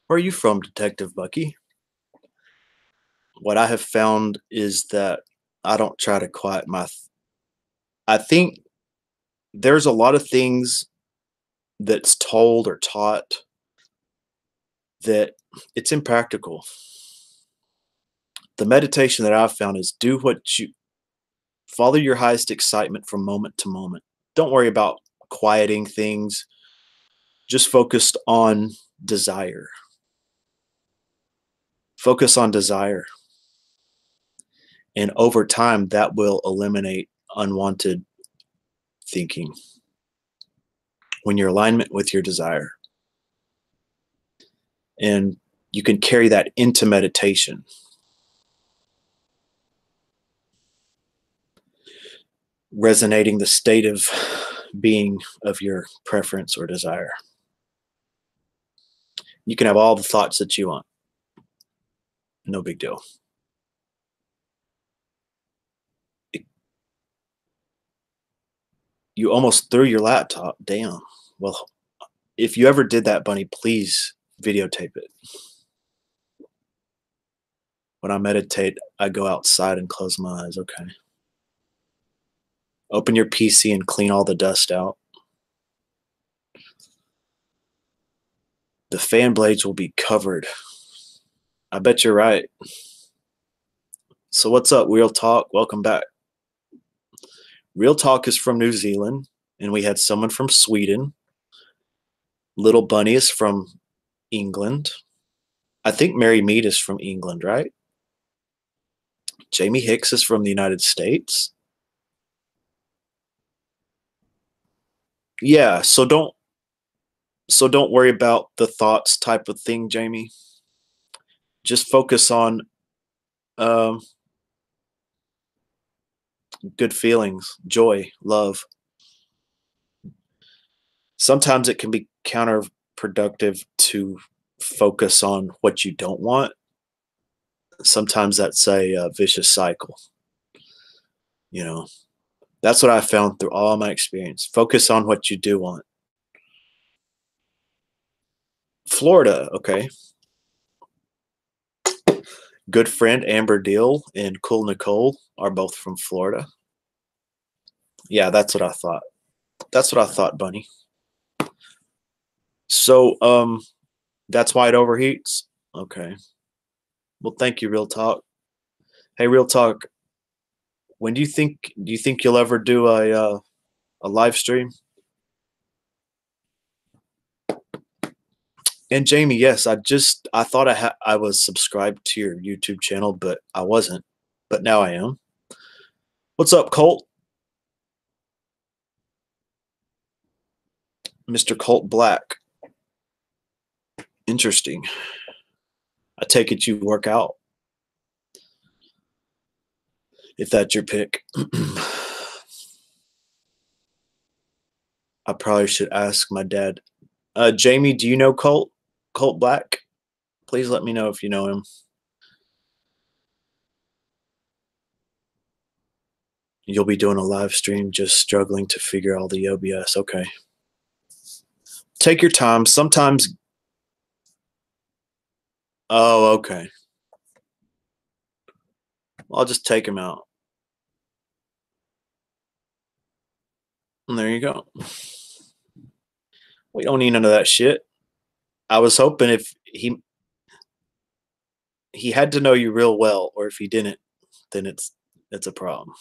Where are you from, Detective Bucky? What I have found is that I don't try to quiet my. I think there's a lot of things that's told or taught that it's impractical. The meditation that I've found is follow your highest excitement from moment to moment. Don't worry about quieting things. Just focused on desire. Focus on desire. And over time, that will eliminate unwanted thinking when you're in alignment with your desire. And you can carry that into meditation. Resonating the state of being of your preference or desire. You can have all the thoughts that you want. No big deal. You almost threw your laptop down. Well, if you ever did that, Bunny, please videotape it. When I meditate, I go outside and close my eyes. Okay. Open your PC and clean all the dust out. The fan blades will be covered. I bet you're right. So what's up, Real Talk? Welcome back. Real Talk is from New Zealand, and we had someone from Sweden. Little Bunny is from England. I think Mary Mead is from England, right? Jamie Hicks is from the United States. Yeah, so don't worry about the thoughts type of thing, Jamie. Just focus on good feelings, joy, love. Sometimes it can be counterproductive to focus on what you don't want. Sometimes that's a vicious cycle. You know, that's what I found through all my experience. Focus on what you do want. Florida, okay. Good friend Amber Deal and Cool Nicole are both from Florida. Yeah, that's what I thought. That's what I thought, Bunny. So, that's why it overheats? Okay. Well, thank you, Real Talk. Hey, Real Talk, When do you think you'll ever do a live stream? And Jamie, yes, I thought I was subscribed to your YouTube channel, but I wasn't. But now I am. What's up, Colt? Mr. Colt Black. Interesting. I take it you work out. If that's your pick. I probably should ask my dad. Jamie, do you know Colt Black? Please let me know if you know him. You'll be doing a live stream, just struggling to figure all the OBS. Okay. Take your time. Sometimes. Oh, okay. I'll just take him out. And there you go. We don't need none of that shit. I was hoping if he had to know you real well, or if he didn't, then it's a problem.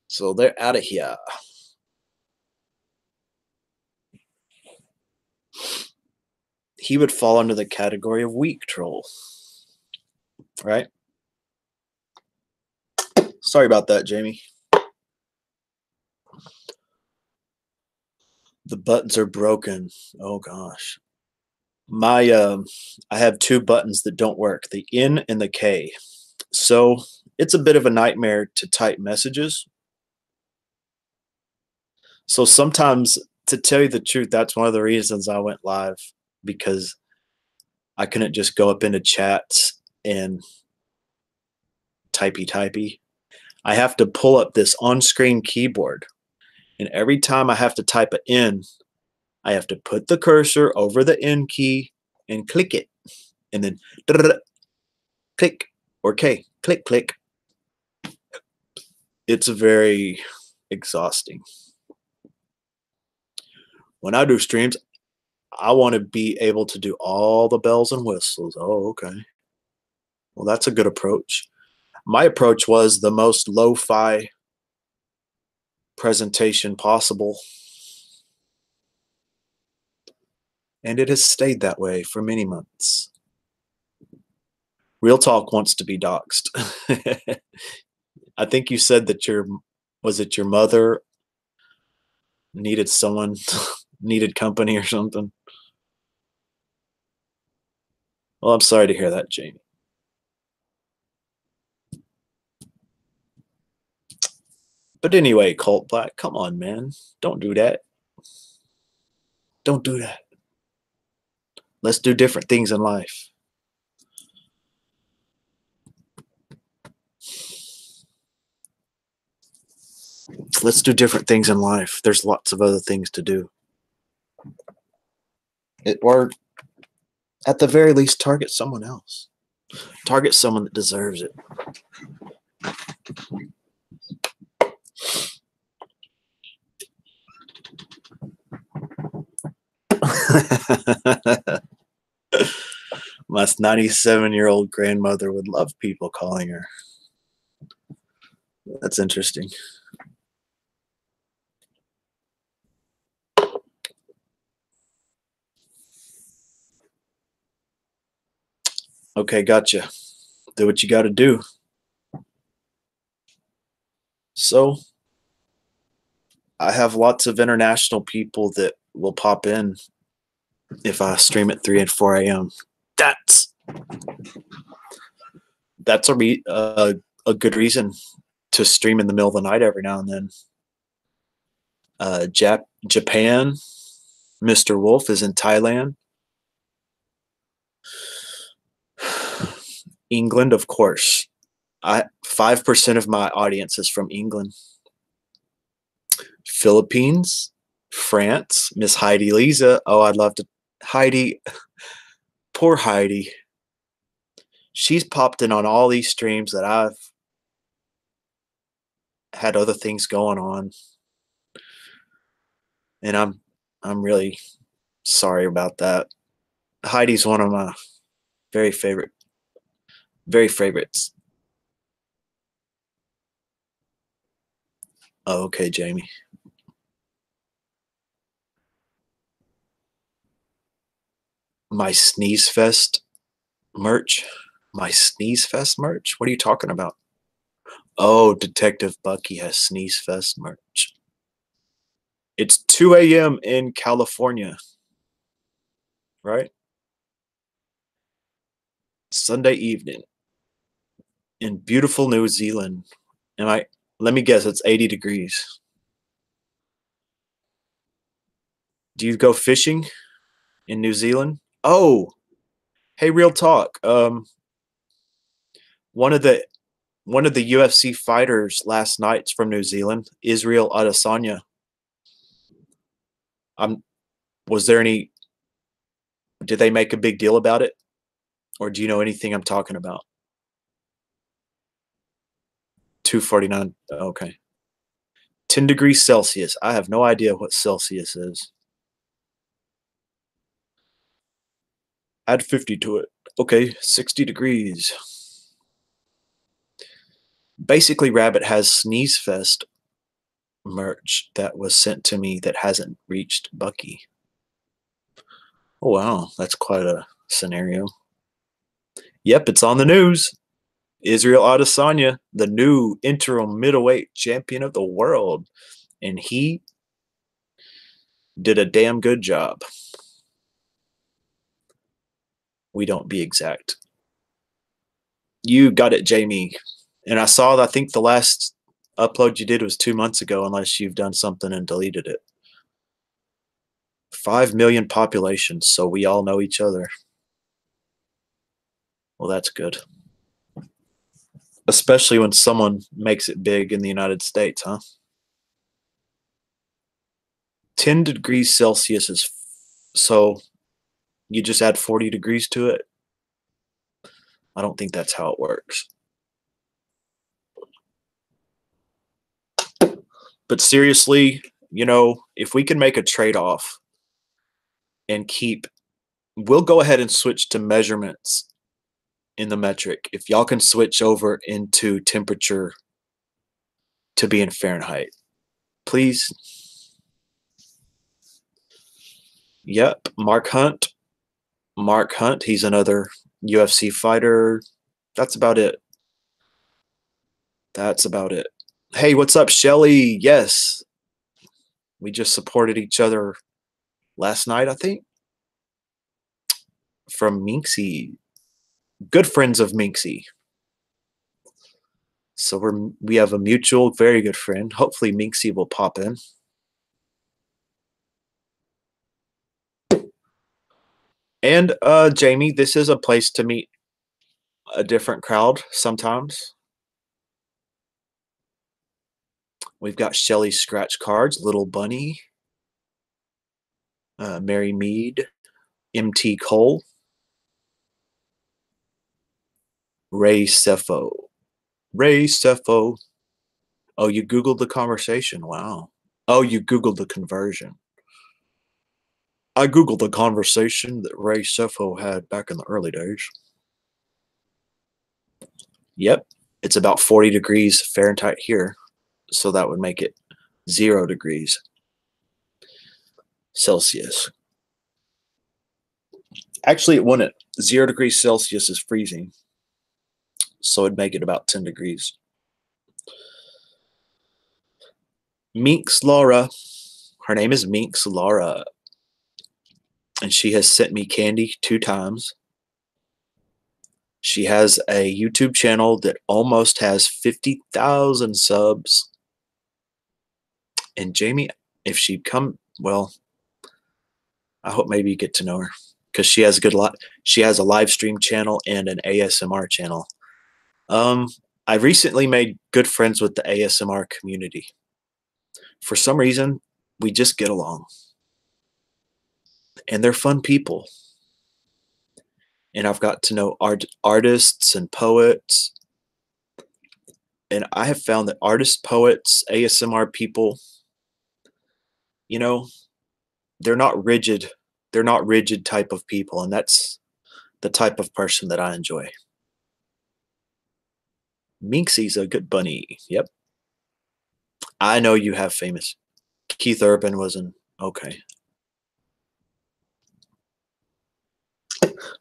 So they're out of here. He would fall under the category of weak troll. Right? Sorry about that, Jamie. The buttons are broken. Oh gosh. My I have two buttons that don't work, the N and the K. So it's a bit of a nightmare to type messages. So sometimes, to tell you the truth, that's one of the reasons I went live, because I couldn't just go up into chats and typey. I have to pull up this on-screen keyboard. And every time I have to type an N, I have to put the cursor over the N key and click it. And then click, or K, click. It's very exhausting. When I do streams, I want to be able to do all the bells and whistles. Oh, okay. Well, that's a good approach. My approach was the most lo-fi presentation possible. And it has stayed that way for many months. Real Talk wants to be doxxed. I think you said that was it your mother needed someone, needed company or something? Well, I'm sorry to hear that, Jamie. But anyway, Colt Black, come on, man. Don't do that. Don't do that. Let's do different things in life. Let's do different things in life. There's lots of other things to do. Or at the very least, target someone else. Target someone that deserves it. My 97-year-old grandmother would love people calling her. That's interesting. Okay, gotcha. Do what you got to do. So, I have lots of international people that will pop in if I stream at 3 and 4 a.m. That's a good reason to stream in the middle of the night every now and then. Japan, Mr. Wolf is in Thailand. England, of course. 5% of my audience is from England. Philippines, France, Miss Heidi Lisa. Oh, I'd love to. Heidi, poor Heidi. She's popped in on all these streams that I've had other things going on. And I'm really sorry about that. Heidi's one of my very favorite Very favorites. Oh, okay, Jamie. My Sneeze Fest merch. My Sneeze Fest merch? What are you talking about? Oh, Detective Bucky has Sneeze Fest merch. It's 2 a.m. in California, right? Sunday evening in beautiful New Zealand. Am I? Let me guess, it's 80 degrees. Do you go fishing in New Zealand? Oh, hey, real talk. One of the one of the UFC fighters last night's from New Zealand, Israel Adesanya. Um, was there any? Did they make a big deal about it, or do you know anything I'm talking about? 249. Okay. 10 degrees Celsius. I have no idea what Celsius is. Add 50 to it. Okay, 60 degrees. Basically, Rabbit has Sneeze Fest merch that was sent to me that hasn't reached Bucky. Oh, wow, that's quite a scenario. Yep, it's on the news. Israel Adesanya, the new interim middleweight champion of the world, and he did a damn good job. We don't be exact. You got it, Jamie. And I saw, I think the last upload you did was 2 months ago, unless you've done something and deleted it. 5 million population, so we all know each other. Well, that's good. Especially when someone makes it big in the United States, huh? 10 degrees Celsius is so you just add 40 degrees to it. I don't think that's how it works. But seriously, if we can make a trade off and we'll go ahead and switch to measurements in the metric. If y'all can switch over into temperature to be in Fahrenheit, please. Yep, Mark Hunt. Mark Hunt, he's another UFC fighter. That's about it. That's about it. Hey, what's up, Shelly? Yes. We just supported each other last night, I think. From Minxie. Good friends of Minxie. So we have a mutual, very good friend. Hopefully Minxie will pop in. And Jamie, this is a place to meet a different crowd sometimes. We've got Shelly Scratch Cards, Little Bunny, Mary Mead, MT Cole, Ray Cepho. Ray Cepho. Oh, you Googled the conversation. Wow. Oh, you Googled the conversion. I Googled the conversation that Ray Cepho had back in the early days. Yep. It's about 40 degrees Fahrenheit here. So that would make it 0 degrees Celsius. Actually, it wouldn't. 0 degrees Celsius is freezing. So it'd make it about 10 degrees. Minx Laura. Her name is Minx Laura. And she has sent me candy 2 times. She has a YouTube channel that almost has 50,000 subs. And Jamie, if she'd come, well, I hope maybe you get to know her because she has she has a live stream channel and an ASMR channel. I recently made good friends with the ASMR community. For some reason, we just get along. And they're fun people. And I've got to know artists and poets. And I have found that artists, poets, ASMR people, they're not rigid. They're not rigid type of people. And that's the type of person that I enjoy. Minxie's a good bunny. Yep. I know you have famous. Keith Urban was an okay.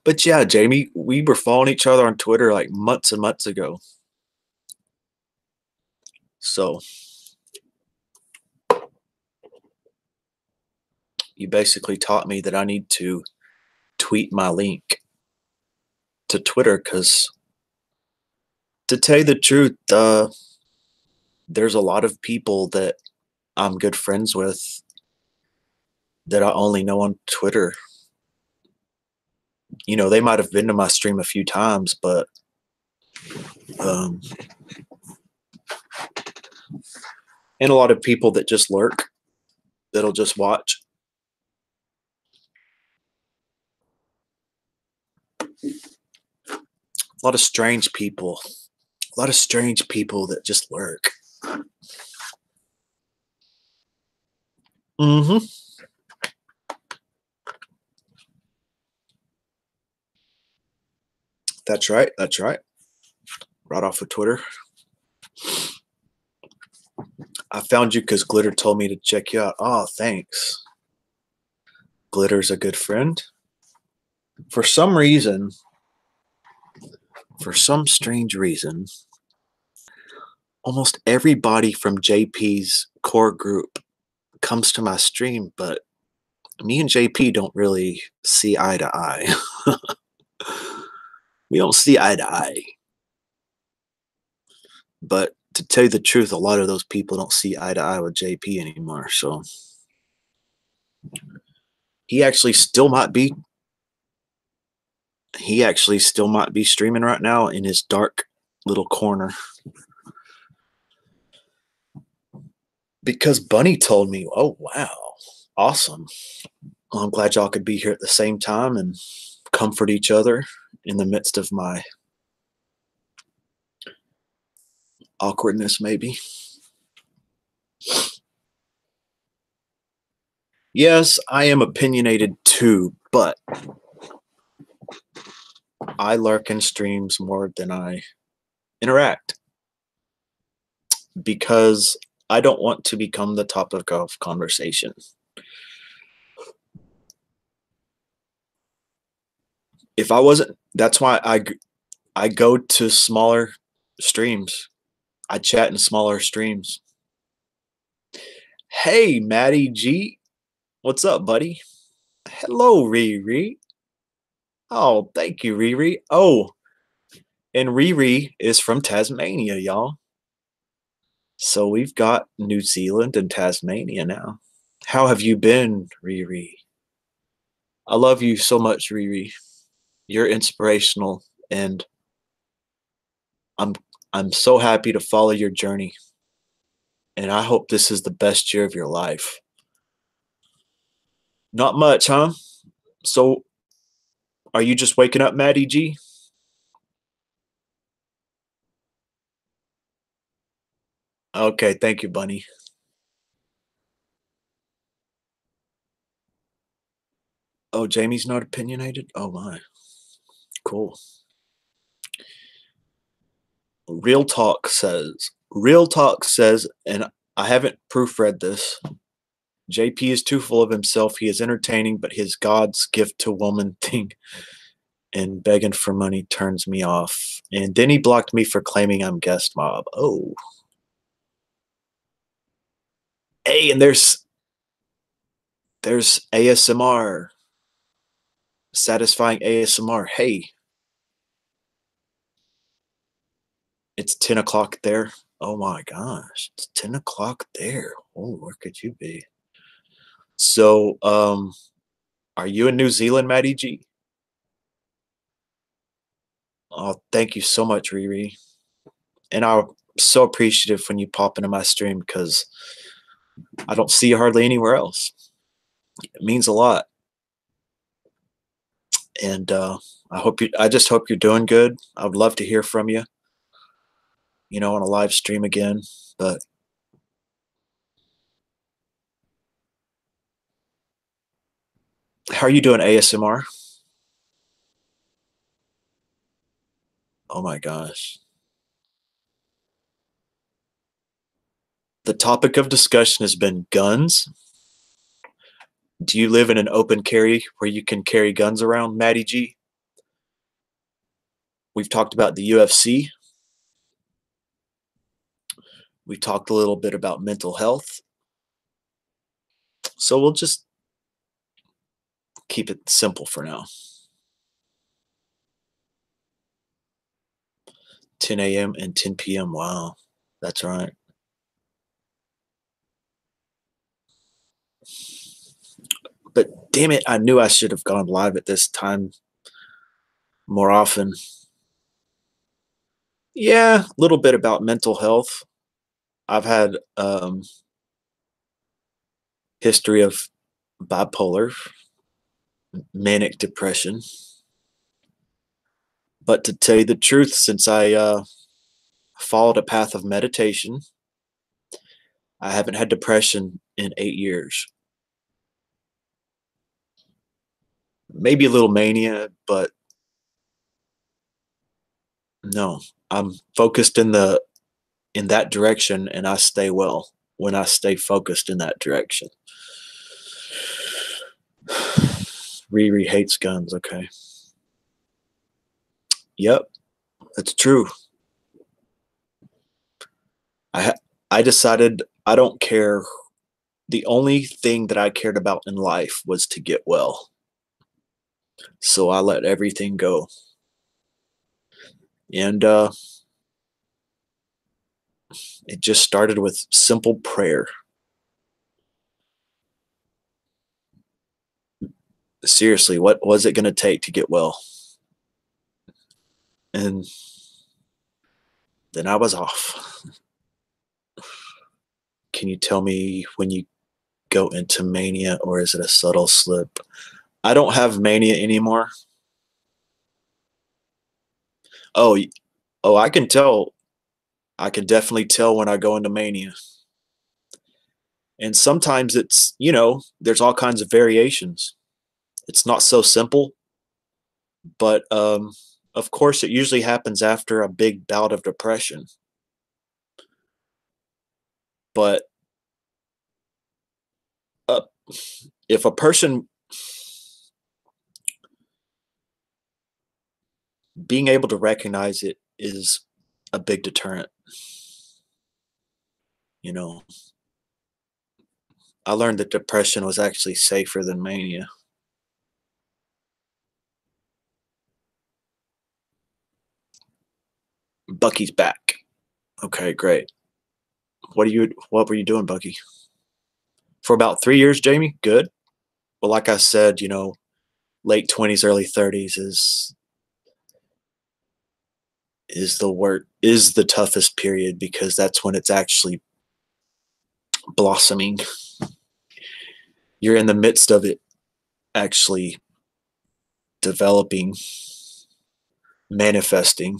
But yeah, Jamie, we were following each other on Twitter like months and months ago. So you basically taught me that I need to tweet my link to Twitter because, to tell you the truth, there's a lot of people that I'm good friends with that I only know on Twitter. You know, they might have been to my stream a few times, but um, and a lot of people that just lurk, that'll just watch. A lot of strange people. A lot of strange people that just lurk. Mm-hmm. That's right. That's right. Right off of Twitter. I found you because Glitter told me to check you out. Oh, thanks. Glitter's a good friend. For some reason, for some strange reason, almost everybody from JP's core group comes to my stream, but me and JP don't really see eye to eye. We don't see eye to eye. But to tell you the truth, a lot of those people don't see eye to eye with JP anymore. So he actually still might be streaming right now in his dark little corner. Because Bunny told me, oh wow, awesome. Well, I'm glad y'all could be here at the same time and comfort each other in the midst of my awkwardness, maybe. Yes, I am opinionated too, but I lurk in streams more than I interact because I don't want to become the topic of conversation. If I wasn't, that's why I go to smaller streams. I chat in smaller streams. Hey, Maddie G, what's up, buddy? Hello, Riri. Oh, thank you, Riri. Oh, and Riri is from Tasmania, y'all. So we've got New Zealand and Tasmania now. How have you been, Riri? I love you so much, Riri. You're inspirational, and I'm I'm so happy to follow your journey. And I hope this is the best year of your life. Not much, huh? So are you just waking up, Maddie G? Okay, thank you, Bunny. Oh, Jamie's not opinionated? Oh my. Cool. Real Talk says, and I haven't proofread this. JP is too full of himself. He is entertaining, but his God's gift to woman thing and begging for money turns me off. And then he blocked me for claiming I'm guest mob. Oh. Hey, and there's ASMR. Satisfying ASMR. Hey, it's 10 o'clock there. Oh my gosh. It's 10 o'clock there. Oh, where could you be? So, are you in New Zealand, Maddie G? Oh, thank you so much, Riri. And I'm so appreciative when you pop into my stream because I don't see you hardly anywhere else. It means a lot. And I just hope you're doing good. I would love to hear from you, on a live stream again. But how are you doing, ASMR? Oh my gosh. The topic of discussion has been guns. Do you live in an open carry where you can carry guns around, Matty G? We've talked about the UFC. We talked a little bit about mental health. So we'll just keep it simple for now. 10 a.m. and 10 p.m. Wow, that's right. But damn it, I knew I should have gone live at this time more often. Yeah, a little bit about mental health. I've had history of bipolar, manic depression. But to tell you the truth, since I followed a path of meditation, I haven't had depression in 8 years. Maybe a little mania, but no, I'm focused in that direction, and I stay well when I stay focused in that direction. Riri hates guns. Okay. Yep, that's true. I decided I don't care. The only thing that I cared about in life was to get well. So I let everything go. And it just started with simple prayer. Seriously, what was it going to take to get well? And then I was off. Can you tell me when you go into mania, or is it a subtle slip? I don't have mania anymore. Oh, oh, I can tell. I can definitely tell when I go into mania. And sometimes it's, there's all kinds of variations. It's not so simple, but of course, it usually happens after a big bout of depression. But uh, if a person being able to recognize it is a big deterrent. I learned that depression was actually safer than mania. Bucky's back. Okay, great. What were you doing, Bucky? For about 3 years, Jamie? Good. Well, like I said, late 20s, early 30s is the toughest period, because that's when it's actually blossoming. You're in the midst of it actually developing, manifesting.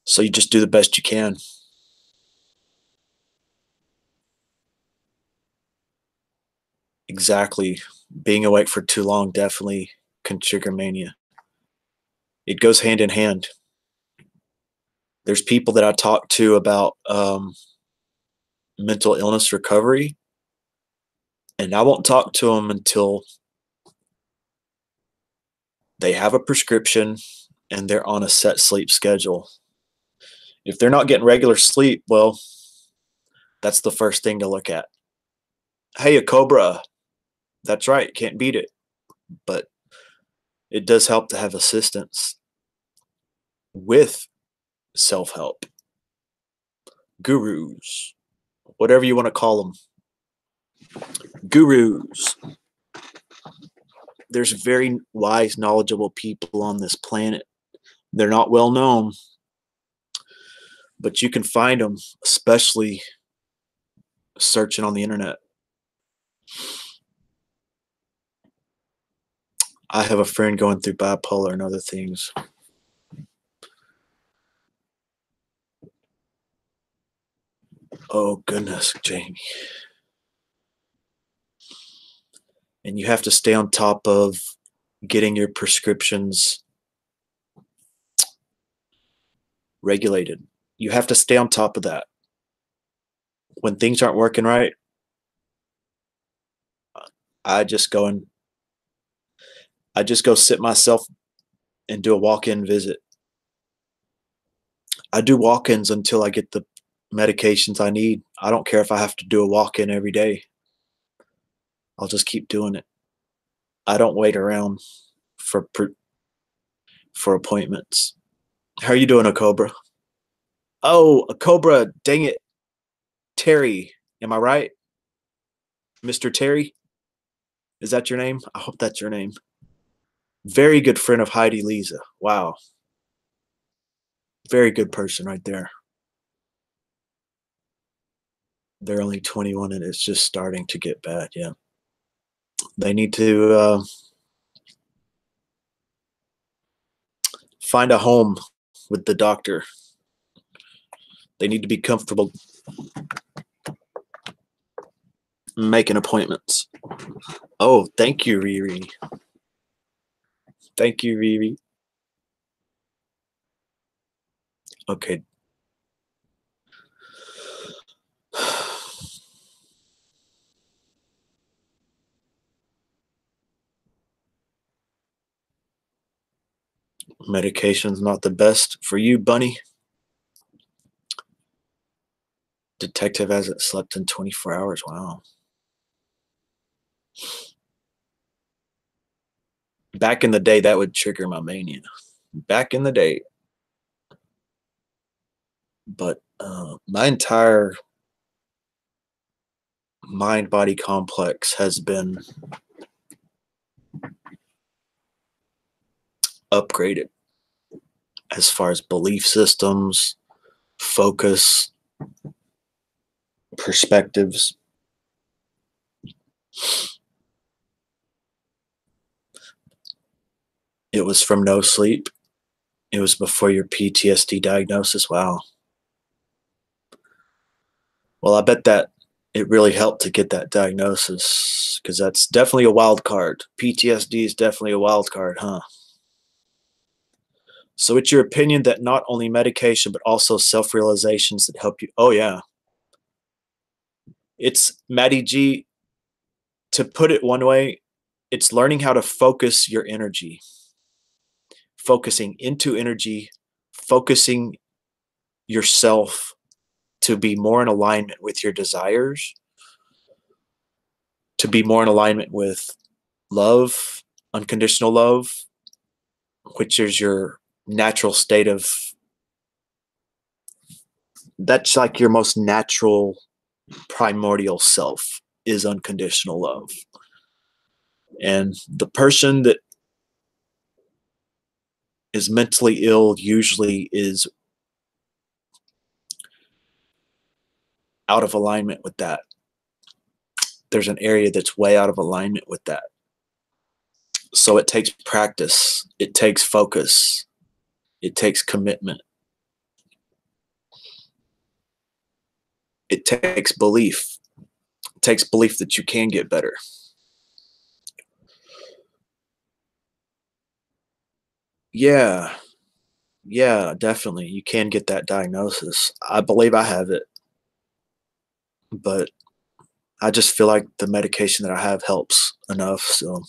So you just do the best you can. Exactly. Being awake for too long definitely can trigger mania. It goes hand in hand. There's people that I talk to about mental illness recovery, and I won't talk to them until they have a prescription and they're on a set sleep schedule. If they're not getting regular sleep, well, that's the first thing to look at. Hey, a cobra. That's right. Can't beat it. But it does help to have assistance with self-help. Gurus. Whatever you want to call them. Gurus. There's very wise, knowledgeable people on this planet. They're not well known, but you can find them, especially searching on the internet. I have a friend going through bipolar and other things. Oh, goodness, Jamie. And you have to stay on top of getting your prescriptions regulated. You have to stay on top of that. when things aren't working right, I just go and I just go sit myself and do a walk-in visit. I do walk-ins until I get the medications I need. I don't care if I have to do a walk-in every day. I'll just keep doing it. I don't wait around for for appointments. How are you doing, a Cobra? Oh, a Cobra, dang it. Terry, am I right? Mr. Terry? Is that your name? I hope that's your name. Very good friend of Heidi Lisa. Wow. Very good person right there. They're only 21 and it's just starting to get bad. Yeah. They need to find a home with the doctor. They need to be comfortable making appointments. Oh, thank you, Riri. Thank you, Riri. Okay. Medication's not the best for you, Bunny. Detective hasn't slept in 24 hours. Wow. Back in the day, that would trigger my mania. Back in the day. But my entire mind body complex has been upgraded as far as belief systems, focus, perspectives. It was from no sleep. It was before your PTSD diagnosis. Wow. Well, I bet that it really helped to get that diagnosis because that's definitely a wild card. PTSD is definitely a wild card, huh? So it's your opinion that not only medication, but also self-realizations that help you. Oh, yeah. It's Maddie G, to put it one way, it's learning how to focus your energy, focusing into energy, focusing yourself to be more in alignment with your desires, to be more in alignment with love, unconditional love, which is your natural state of, that's like your most natural primordial self is unconditional love. And the person that is mentally ill usually is out of alignment with that. There's an area that's way out of alignment with that. So it takes practice, it takes focus, it takes commitment, it takes belief. It takes belief that you can get better. Yeah, yeah, definitely. You can get that diagnosis. I believe I have it, but I just feel like the medication that I have helps enough. So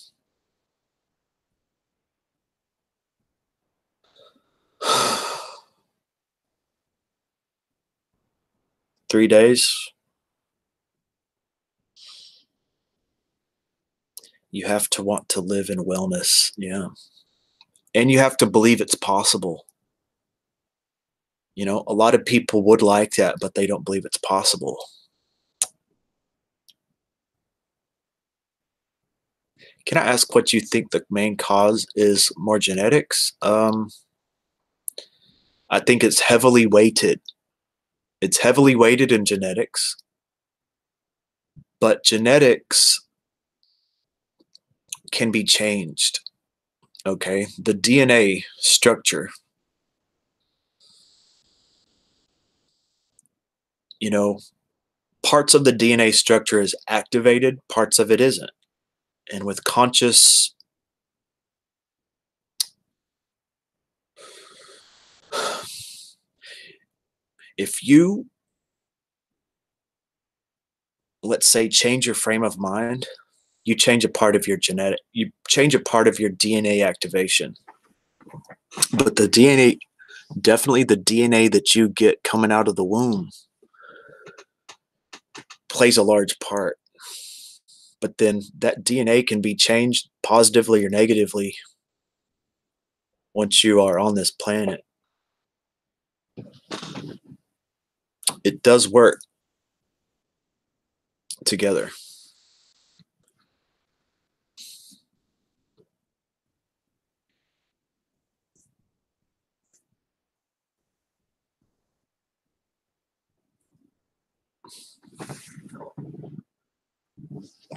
3 days, you have to want to live in wellness. Yeah. And you have to believe it's possible. You know, a lot of people would like that, but they don't believe it's possible. Can I ask what you think the main cause is? More genetics? I think it's heavily weighted. It's heavily weighted in genetics, but genetics can be changed. Okay. The DNA structure, you know, parts of the DNA structure is activated, parts of it isn't. And with conscious, if you let's say, change your frame of mind, you change a part of your you change a part of your DNA activation. But the DNA, definitely the DNA that you get coming out of the womb, plays a large part. But then that DNA can be changed positively or negatively once you are on this planet. It does work together.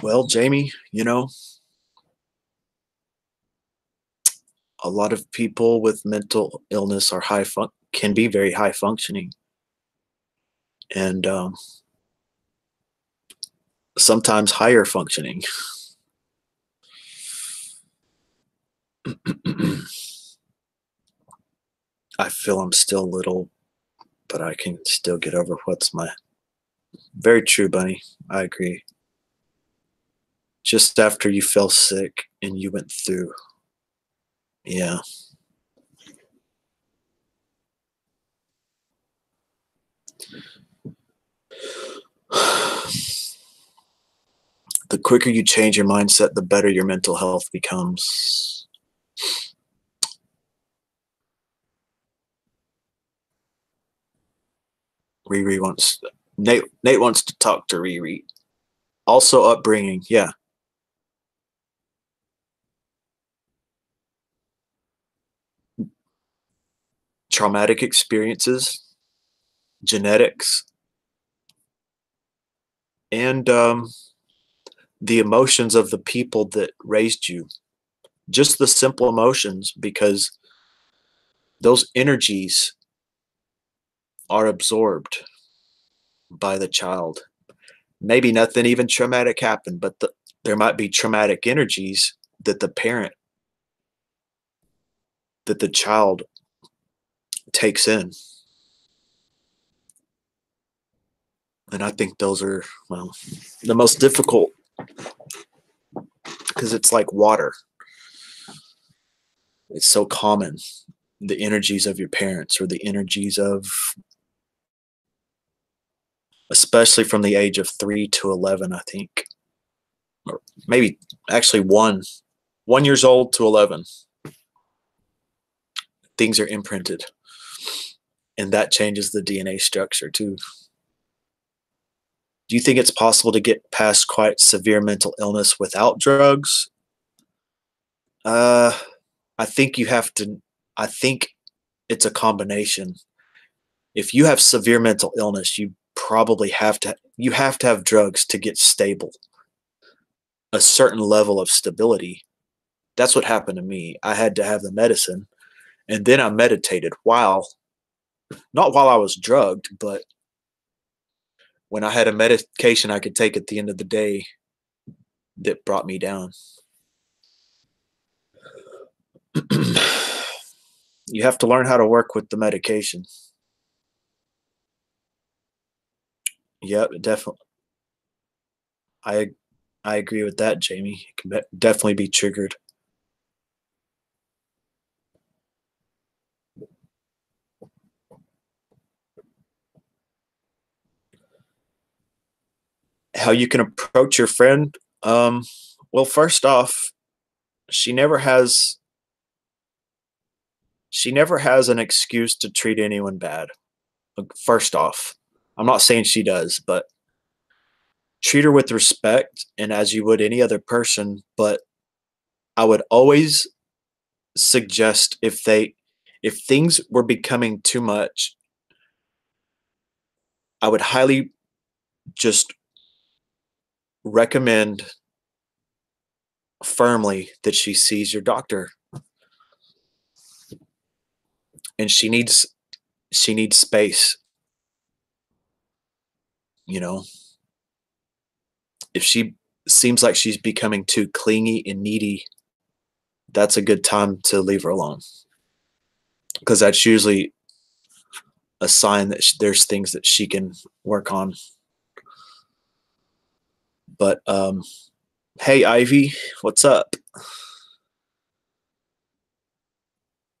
Well, Jamie, a lot of people with mental illness are can be very high functioning, and sometimes higher functioning. I feel I'm still little, but I can still get over what's my very true, Bunny. I agree. Just after you fell sick and you went through, yeah. The quicker you change your mindset, the better your mental health becomes. Riri wants Nate wants to talk to Riri. Also upbringing, yeah. Traumatic experiences, genetics, and the emotions of the people that raised you. Just the simple emotions, because those energies are absorbed by the child. Maybe nothing even traumatic happened, but there might be traumatic energies that the child takes in. And I think those are, well, the most difficult, because it's like water. It's so common. The energies of your parents, or the energies of, especially from the age of 3 to 11, I think, or maybe actually 1 years old to 11, things are imprinted, and that changes the DNA structure too. Do you think it's possible to get past quite severe mental illness without drugs? Uh, I think you have to. I think it's a combination. If you have severe mental illness, you probably have to. You have to have drugs to get stable, a certain level of stability. That's what happened to me. I had to have the medicine, and then I meditated not while I was drugged, but when I had a medication I could take at the end of the day that brought me down. You have to learn how to work with the medication. Yep, definitely. I I agree with that, Jamie. It can definitely be triggered. How you can approach your friend? Well, first off, she never has she never has an excuse to treat anyone bad. First off, I'm not saying she does, but treat her with respect and as you would any other person. But I would always suggest, if things were becoming too much, I would highly just recommend firmly that she sees your doctor. And she needs space, you know. If she seems like she's becoming too clingy and needy, that's a good time to leave her alone, because that's usually a sign that there's things that she can work on. But hey, Ivy, what's up?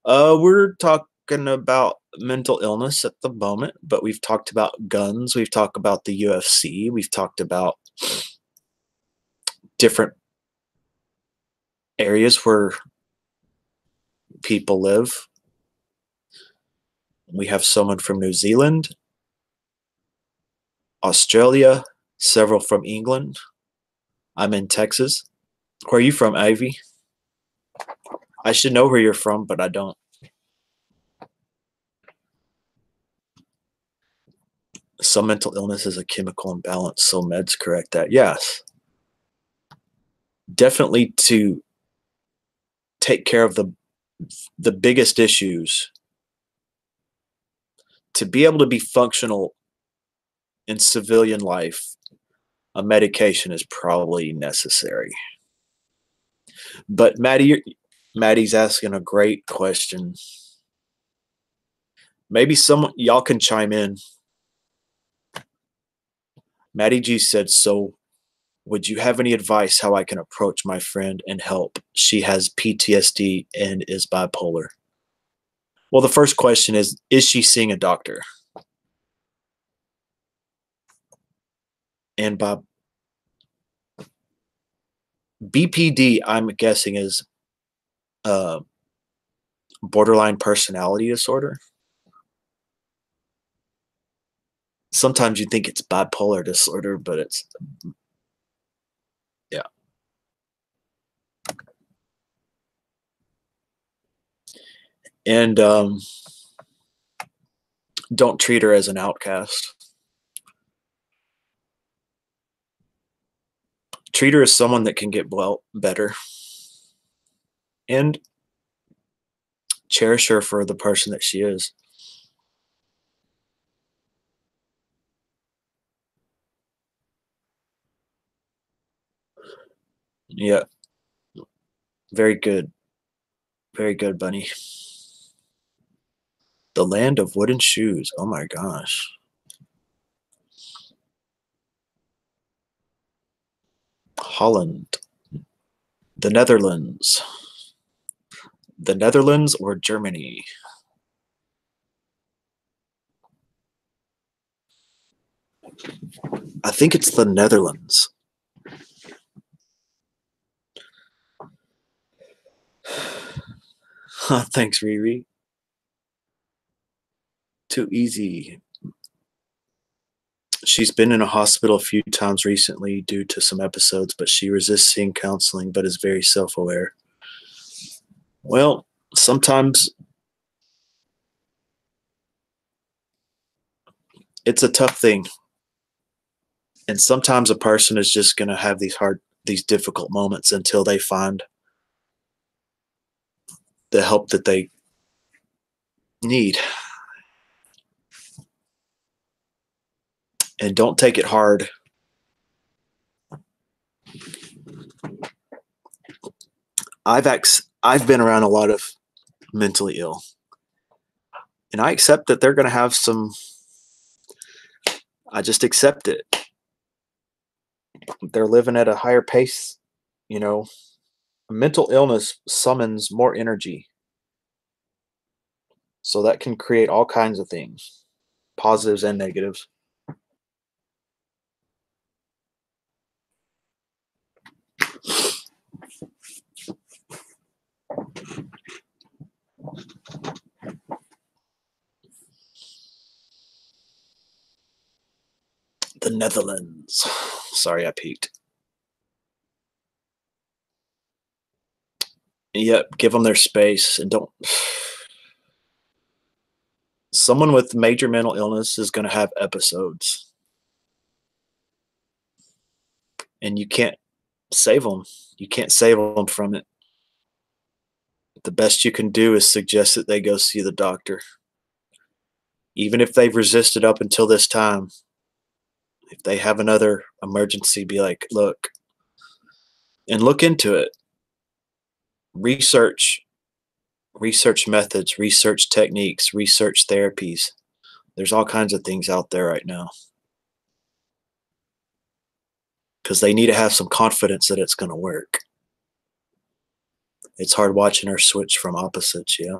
We're talking about mental illness at the moment, but we've talked about guns, we've talked about the UFC, we've talked about different areas where people live. We have someone from New Zealand, Australia, several from England. I'm in Texas. Where are you from, Ivy? I should know where you're from, but I don't. Some mental illness is a chemical imbalance, so meds correct that. Yes. Definitely to take care of the biggest issues, to be able to be functional in civilian life, a medication is probably necessary. But Maddie's asking a great question. Maybe someone y'all can chime in. Maddie G said, "So, would you have any advice how I can approach my friend and help? She has PTSD and is bipolar." Well, the first question is she seeing a doctor? And by BPD, I'm guessing is uh, borderline personality disorder. Sometimes you think it's bipolar disorder, but it's, yeah. And don't treat her as an outcast. Treat her as someone that can get well better, and cherish her for the person that she is. Yeah, very good. Very good, Bunny. The land of wooden shoes. Oh my gosh. Holland. The Netherlands. The Netherlands or Germany? I think it's the Netherlands. Thanks, Riri. Too easy. She's been in a hospital a few times recently due to some episodes, but she resists seeing counseling but is very self aware. Well, sometimes it's a tough thing. And sometimes a person is just going to have these difficult moments until they find the help that they need. And don't take it hard. I've been around a lot of mentally ill, and I accept that they're going to have some. I just accept it. They're living at a higher pace, you know. Mental illness summons more energy, so that can create all kinds of things, positives and negatives. The Netherlands. Sorry, I peeked. Yep, give them their space and don't. Someone with major mental illness is going to have episodes, and you can't save them. You can't save them from it. The best you can do is suggest that they go see the doctor. Even if they've resisted up until this time, if they have another emergency, be like, look, and look into it. Research methods, research techniques, research therapies. There's all kinds of things out there right now. because they need to have some confidence that it's going to work. It's hard watching her switch from opposites. Yeah.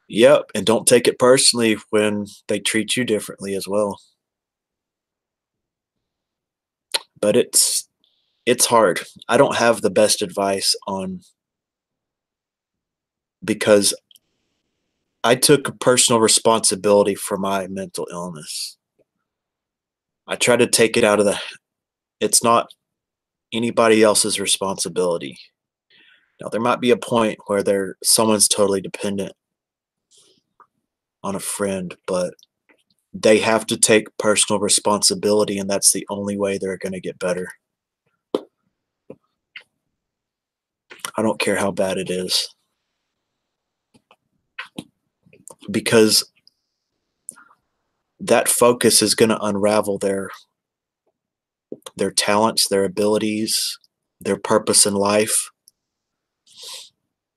Yep. And don't take it personally when they treat you differently as well. But it's hard. I don't have the best advice on, because I took personal responsibility for my mental illness. I try to take it out of it's not anybody else's responsibility. Now there might be a point where someone's totally dependent on a friend, but they have to take personal responsibility, and that's the only way they're going to get better. I don't care how bad it is, because that focus is going to unravel their talents, their abilities, their purpose in life.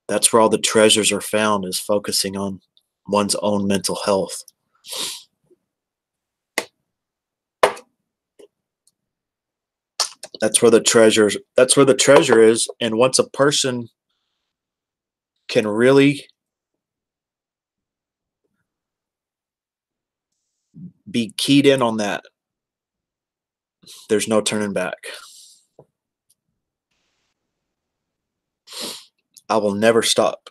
That's where all the treasures are found, is focusing on one's own mental health. That's where the treasure is. And once a person can really be keyed in on that, there's no turning back. I will never stop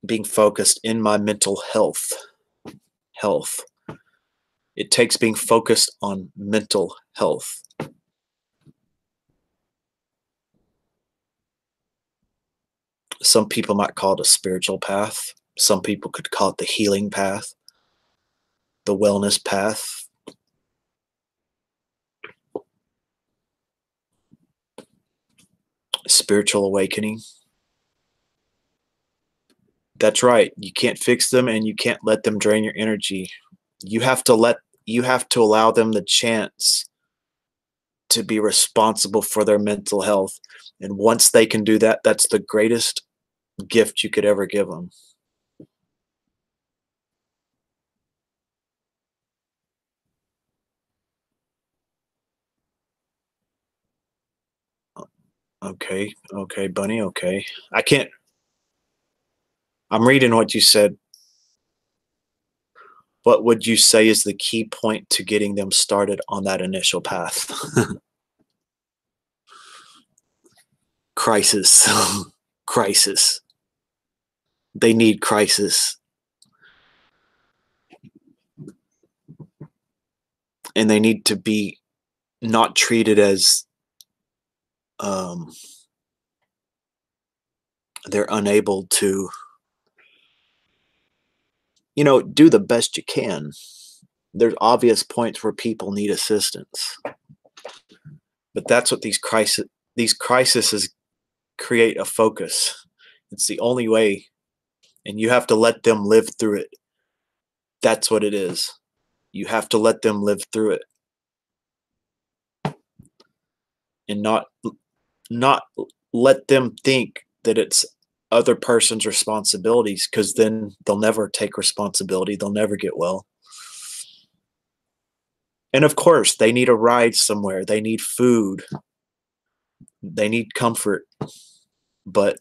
being focused in my mental health. It takes being focused on mental health. Some people might call it a spiritual path. Some people could call it the healing path, the wellness path. Spiritual awakening. That's right. You can't fix them, and you can't let them drain your energy. You have to allow them the chance to be responsible for their mental health. And once they can do that, that's the greatest gift you could ever give them. Okay, Bunny, okay. I'm reading what you said. What would you say is the key point to getting them started on that initial path? Crisis. Crisis. They need crisis. And they need to be not treated as they're unable to, do the best you can. There's obvious points where people need assistance. But that's what these crises create, a focus. It's the only way. And you have to let them live through it. That's what it is. You have to let them live through it. And not let them think that it's other person's responsibilities, because then they'll never take responsibility. They'll never get well. And of course, they need a ride somewhere. They need food. They need comfort. But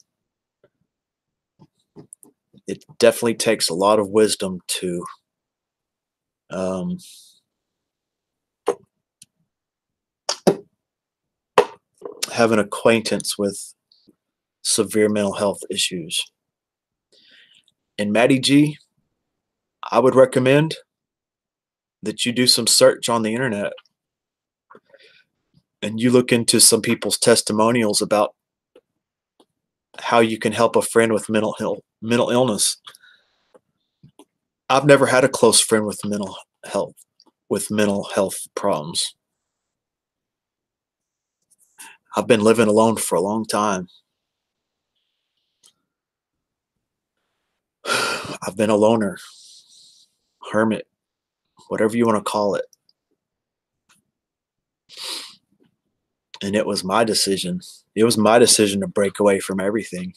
it definitely takes a lot of wisdom to have an acquaintance with severe mental health issues. And Maddie G, I would recommend that you do some search on the internet and you look into some people's testimonials about how you can help a friend with mental illness. I've never had a close friend with mental health problems. I've been living alone for a long time. I've been a loner, hermit, whatever you want to call it. And it was my decision. It was my decision to break away from everything.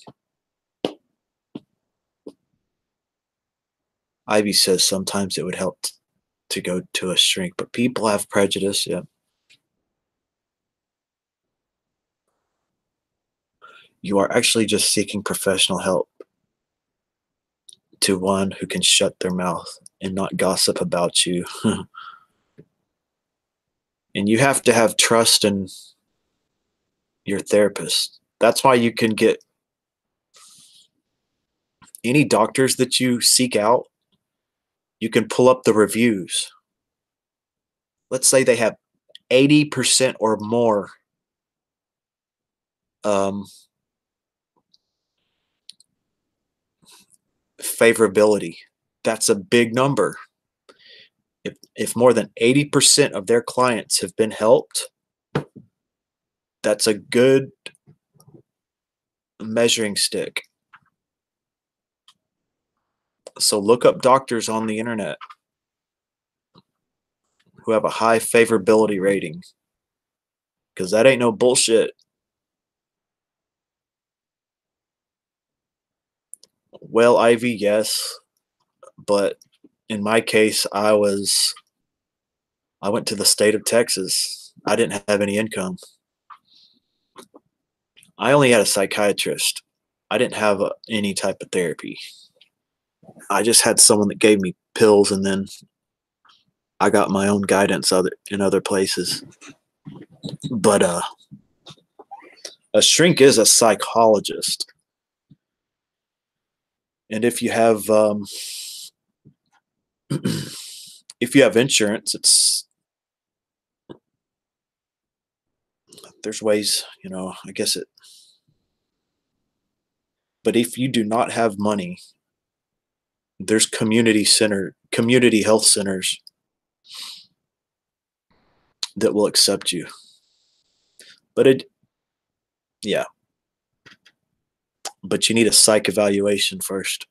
Ivy says sometimes it would help to go to a shrink, but people have prejudice. Yeah. You are actually just seeking professional help to one who can shut their mouth and not gossip about you. And you have to have trust in your therapist. That's why you can get any doctors that you seek out, you can pull up the reviews. Let's say they have 80% or more um, favorability. That's a big number. If more than 80% of their clients have been helped, that's a good measuring stick. So look up doctors on the internet who have a high favorability rating, because that ain't no bullshit. Well, Ivy, yes, but in my case, I went to the state of Texas. I didn't have any income. I only had a psychiatrist. I didn't have any type of therapy. I just had someone that gave me pills, and then I got my own guidance in other places. But a shrink is a psychologist, and if you have if you have insurance, there's ways, I guess it. But if you do not have money, there's community health centers that will accept you. But yeah, but you need a psych evaluation first.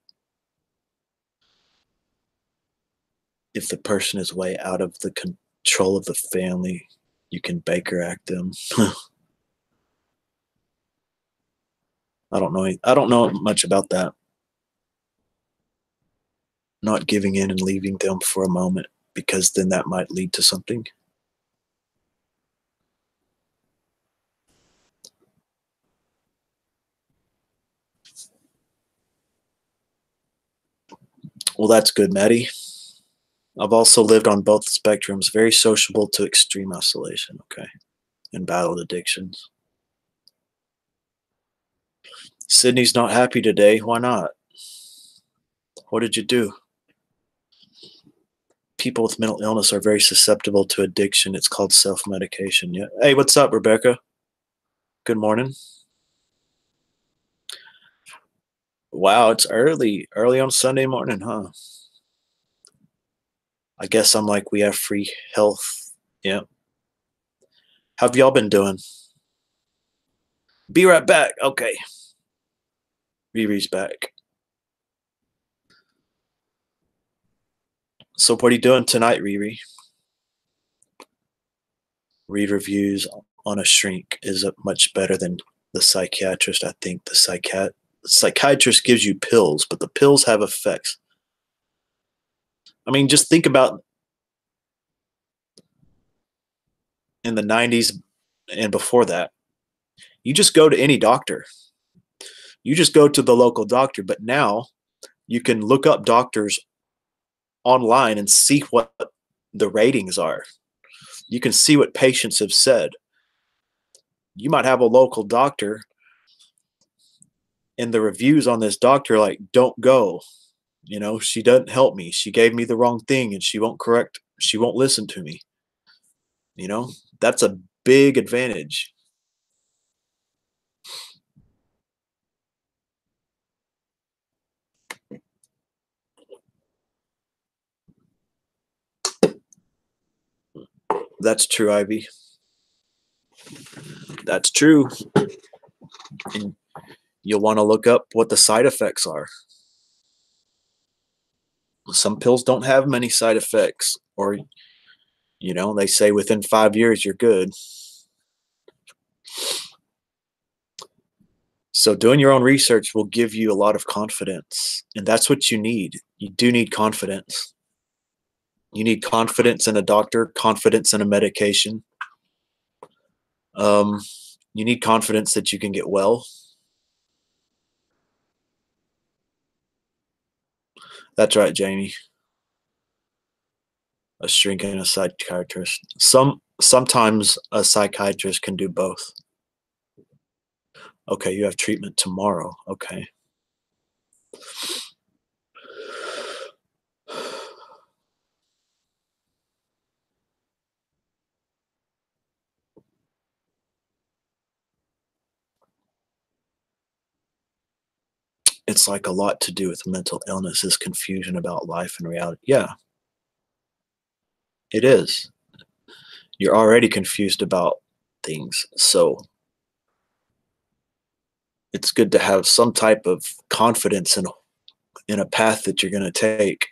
If the person is way out of the control of the family, you can Baker Act them. I don't know much about that. Not giving in and leaving them for a moment, because then that might lead to something. Well, that's good, Maddie. I've also lived on both spectrums, very sociable to extreme isolation, okay, and battled addictions. Sydney's not happy today. Why not? What did you do? People with mental illness are very susceptible to addiction. It's called self-medication. Yeah. Hey, what's up, Rebecca? Good morning. Wow, it's early on Sunday morning, huh? I guess I'm like, we have free health. Yeah. How have y'all been doing? Be right back. Okay. Riri's back. So what are you doing tonight, Riri? Read reviews on a shrink is much better than the psychiatrist. I think the psychiatrist gives you pills, but the pills have effects. I mean, just think about in the 90s and before that. You just go to any doctor. You just go to the local doctor, but now you can look up doctors online and see what the ratings are. You can see what patients have said. You might have a local doctor, and the reviews on this doctor like, don't go. She doesn't help me. She gave me the wrong thing, and she won't listen to me. That's a big advantage. That's true, Ivy. That's true. And you'll want to look up what the side effects are. Some pills don't have many side effects, or they say within 5 years you're good. So doing your own research will give you a lot of confidence, and that's what you need. You do need confidence. You need confidence in a doctor, confidence in a medication. Um, you need confidence that you can get well. That's right, Jamie. A shrink and a psychiatrist. Sometimes a psychiatrist can do both. Okay, you have treatment tomorrow. Okay. It's like a lot to do with mental illness is confusion about life and reality. Yeah, it is. You're already confused about things. So it's good to have some type of confidence in a path that you're going to take,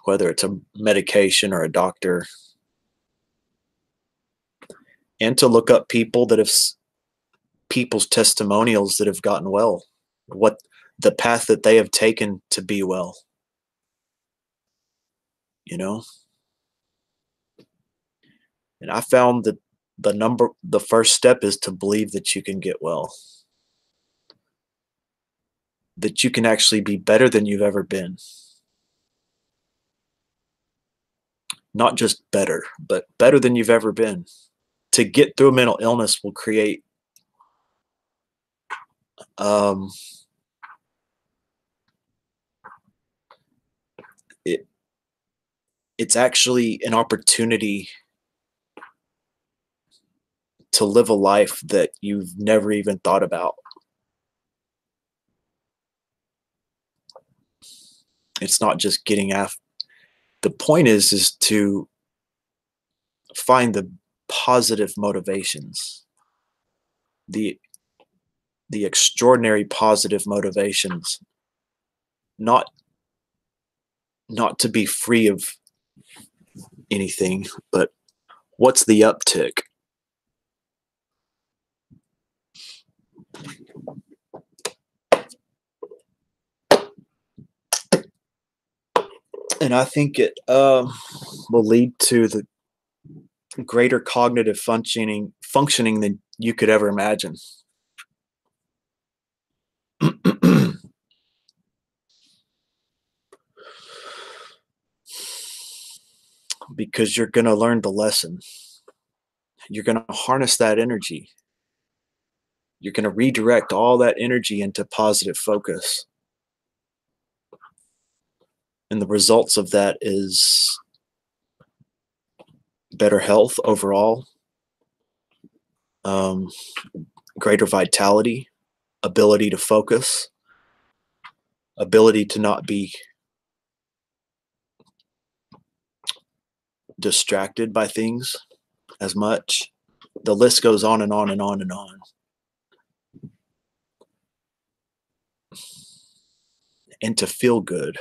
whether it's a medication or a doctor, and to look up people that have people's testimonials that have gotten well, what the path that they have taken to be well, you know? And I found that the first step is to believe that you can get well, that you can actually be better than you've ever been. Not just better, but better than you've ever been. To get through a mental illness will create um, it, it's actually an opportunity to live a life that you've never even thought about. It's not just getting after. The point is to find the positive motivations, the the extraordinary positive motivations, not not to be free of anything, but what's the uptick? And I think it will lead to the greater cognitive functioning than you could ever imagine. Because you're going to learn the lesson. You're going to harness that energy. You're going to redirect all that energy into positive focus. And the results of that is better health overall, um, greater vitality, ability to focus, ability to not be distracted by things as much. The list goes on and on and on and on. And to feel good,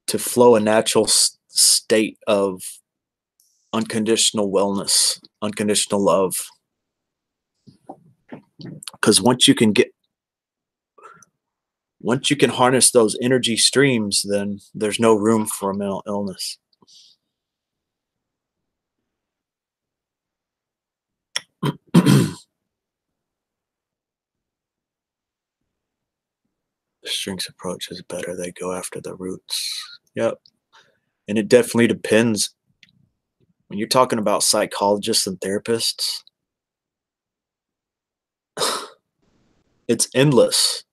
to flow a natural state of unconditional wellness, unconditional love. Because once you can harness those energy streams, then there's no room for a mental illness. The strengths approach is better. They go after the roots. Yep. And it definitely depends. When you're talking about psychologists and therapists, it's endless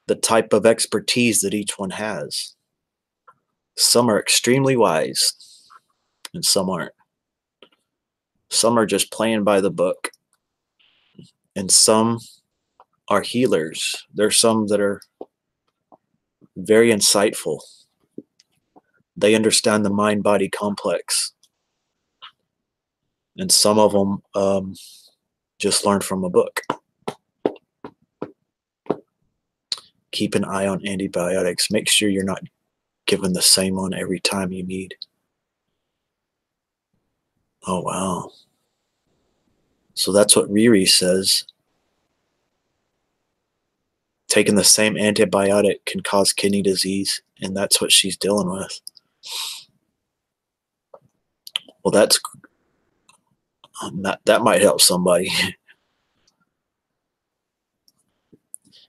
the type of expertise that each one has. Some are extremely wise, and some aren't. Some are just playing by the book, and some are healers. There's some that are very insightful. They understand the mind body complex. And some of them just learn from a book. Keep an eye on antibiotics. Make sure you're not given the same one every time you need. Oh, wow. So that's what Riri says. taking the same antibiotic can cause kidney disease, and that's what she's dealing with. Well, that might help somebody.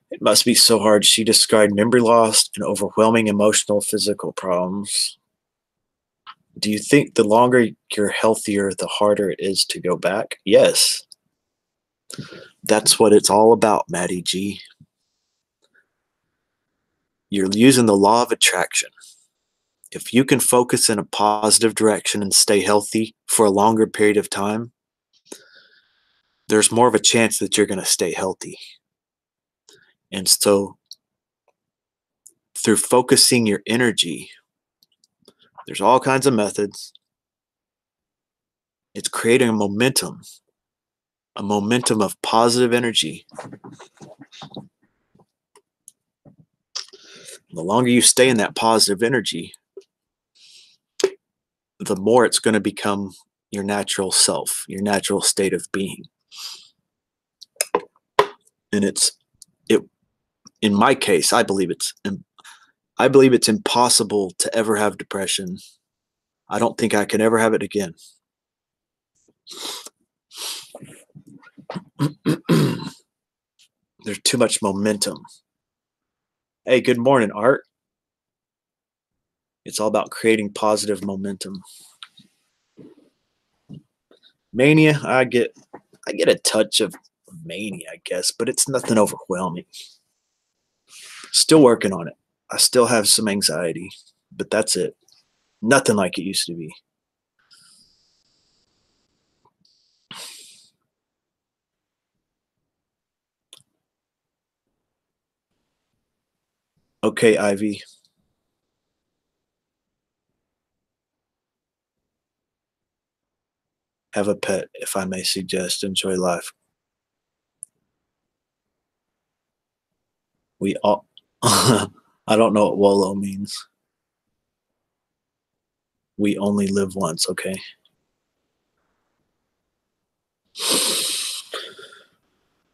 It must be so hard. She described memory loss and overwhelming emotional physical problems. Do you think the longer you're healthier, the harder it is to go back? Yes. That's what it's all about, Maddie G. You're using the law of attraction. If you can focus in a positive direction and stay healthy for a longer period of time, there's more of a chance that you're going to stay healthy. And so, through focusing your energy, there's all kinds of methods. It's creating a momentum of positive energy. The longer you stay in that positive energy, the more it's going to become your natural self, your natural state of being. And it in my case, I believe it's impossible to ever have depression. I don't think I can ever have it again. There's too much momentum. Hey, good morning, Art. It's all about creating positive momentum. Mania, I get a touch of mania, I guess, but it's nothing overwhelming. Still working on it. I still have some anxiety, but that's it. Nothing like it used to be. Okay, Ivy. Have a pet, if I may suggest. Enjoy life. We all. I don't know what WOLO means. We only live once, okay?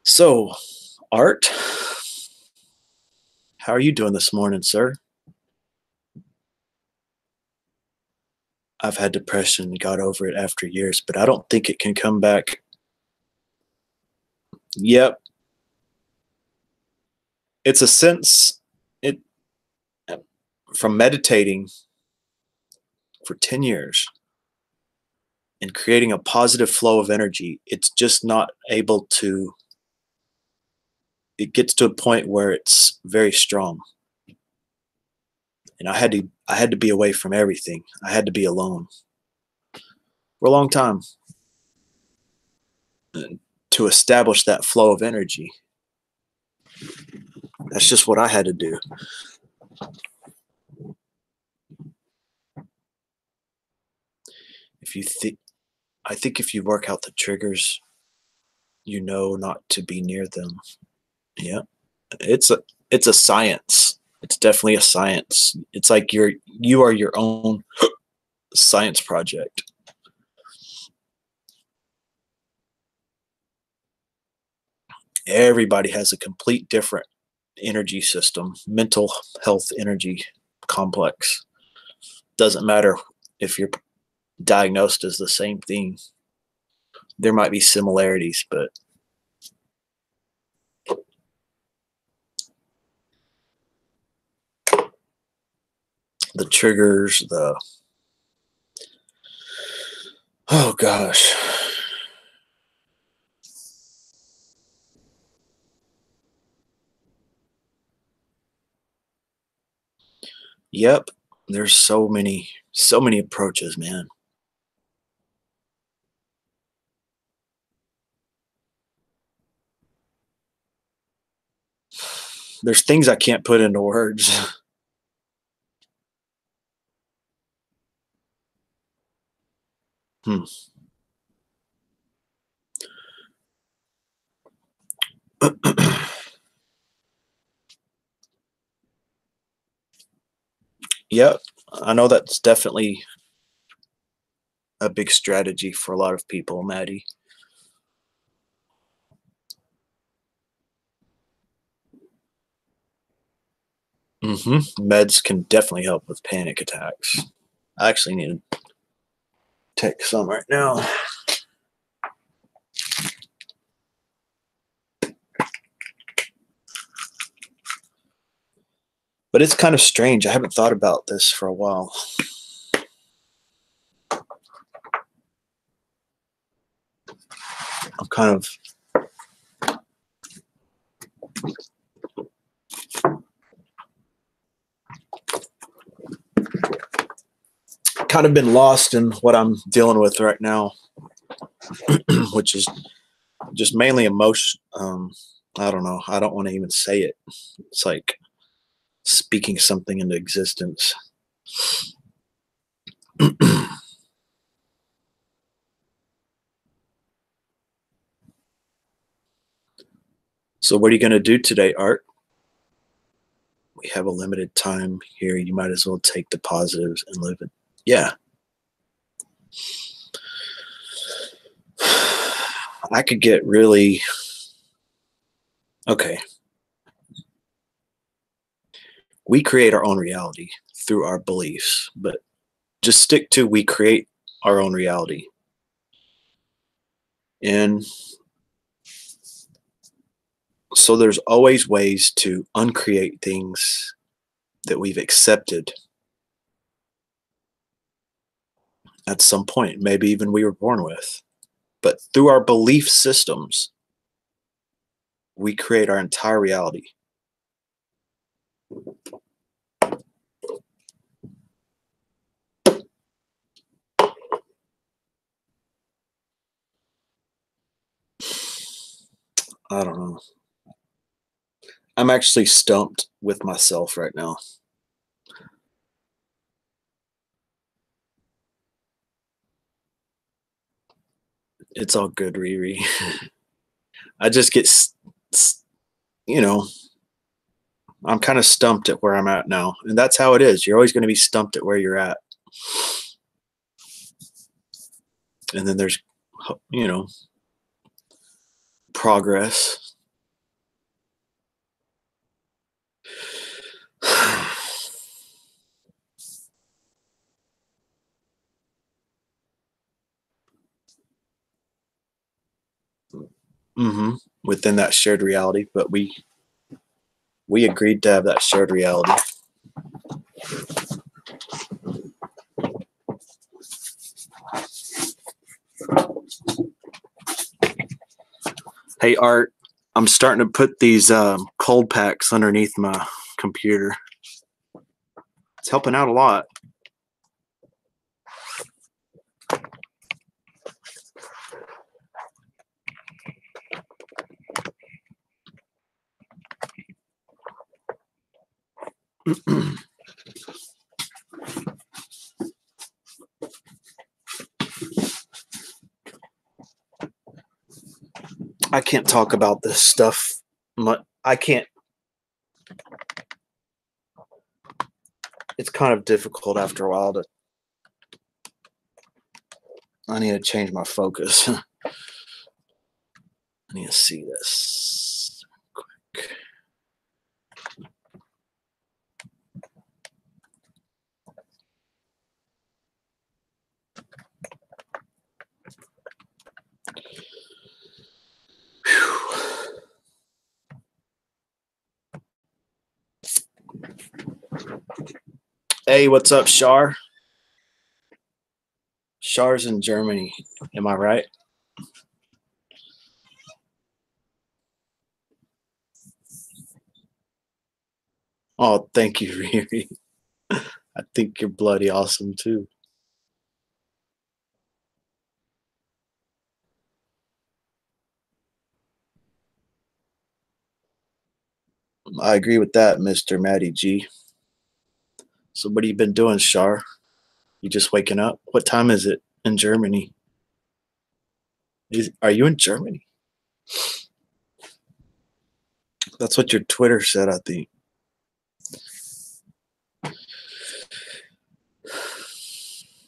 So, Art, how are you doing this morning, sir? I've had depression and got over it after years, but I don't think it can come back. Yep. It's a sense it from meditating for 10 years and creating a positive flow of energy, it's just not able to it gets to a point where it's very strong. And I had to be away from everything. I had to be alone for a long time to establish that flow of energy. That's just what I had to do. I think if you work out the triggers, you know not to be near them. Yeah. It's a science. It's definitely a science. It's like you are your own science project. Everybody has a complete different energy system, mental health energy complex. Doesn't matter if you're diagnosed as the same thing. There might be similarities, but the triggers, oh gosh. Yep. There's so many approaches, man. There's things I can't put into words. Hmm. Yep. I know that's definitely a big strategy for a lot of people, Maddie. Meds can definitely help with panic attacks. I actually need to take some right now. But it's kind of strange. I haven't thought about this for a while. I'm kind of been lost in what I'm dealing with right now, which is just mainly emotion. I don't know. I don't want to even say it. It's like speaking something into existence. So what are you going to do today, Art? We have a limited time here. You might as well take the positives and live it. Yeah. I could get really... Okay. We create our own reality through our beliefs, but just stick to we create our own reality. And so there's always ways to uncreate things that we've accepted at some point, maybe even we were born with. But through our belief systems, we create our entire reality. I don't know. I'm actually stumped with myself right now. It's all good, Riri. I just get, you know, I'm kind of stumped at where I'm at now. And that's how it is. You're always going to be stumped at where you're at. And then there's, progress. Within that shared reality, but we agreed to have that shared reality. Hey, Art, I'm starting to put these cold packs underneath my computer. It's helping out a lot. I can't talk about this stuff. I can't. It's kind of difficult after a while to. I need to change my focus. I need to see this quick. Hey, what's up, Shar? Shar's in Germany. Am I right? Oh, thank you, Riri. I think you're bloody awesome, too. I agree with that, Mr. Matty G. So what have you been doing, Shar? You just waking up? What time is it in Germany? Are you in Germany? That's what your Twitter said, I think.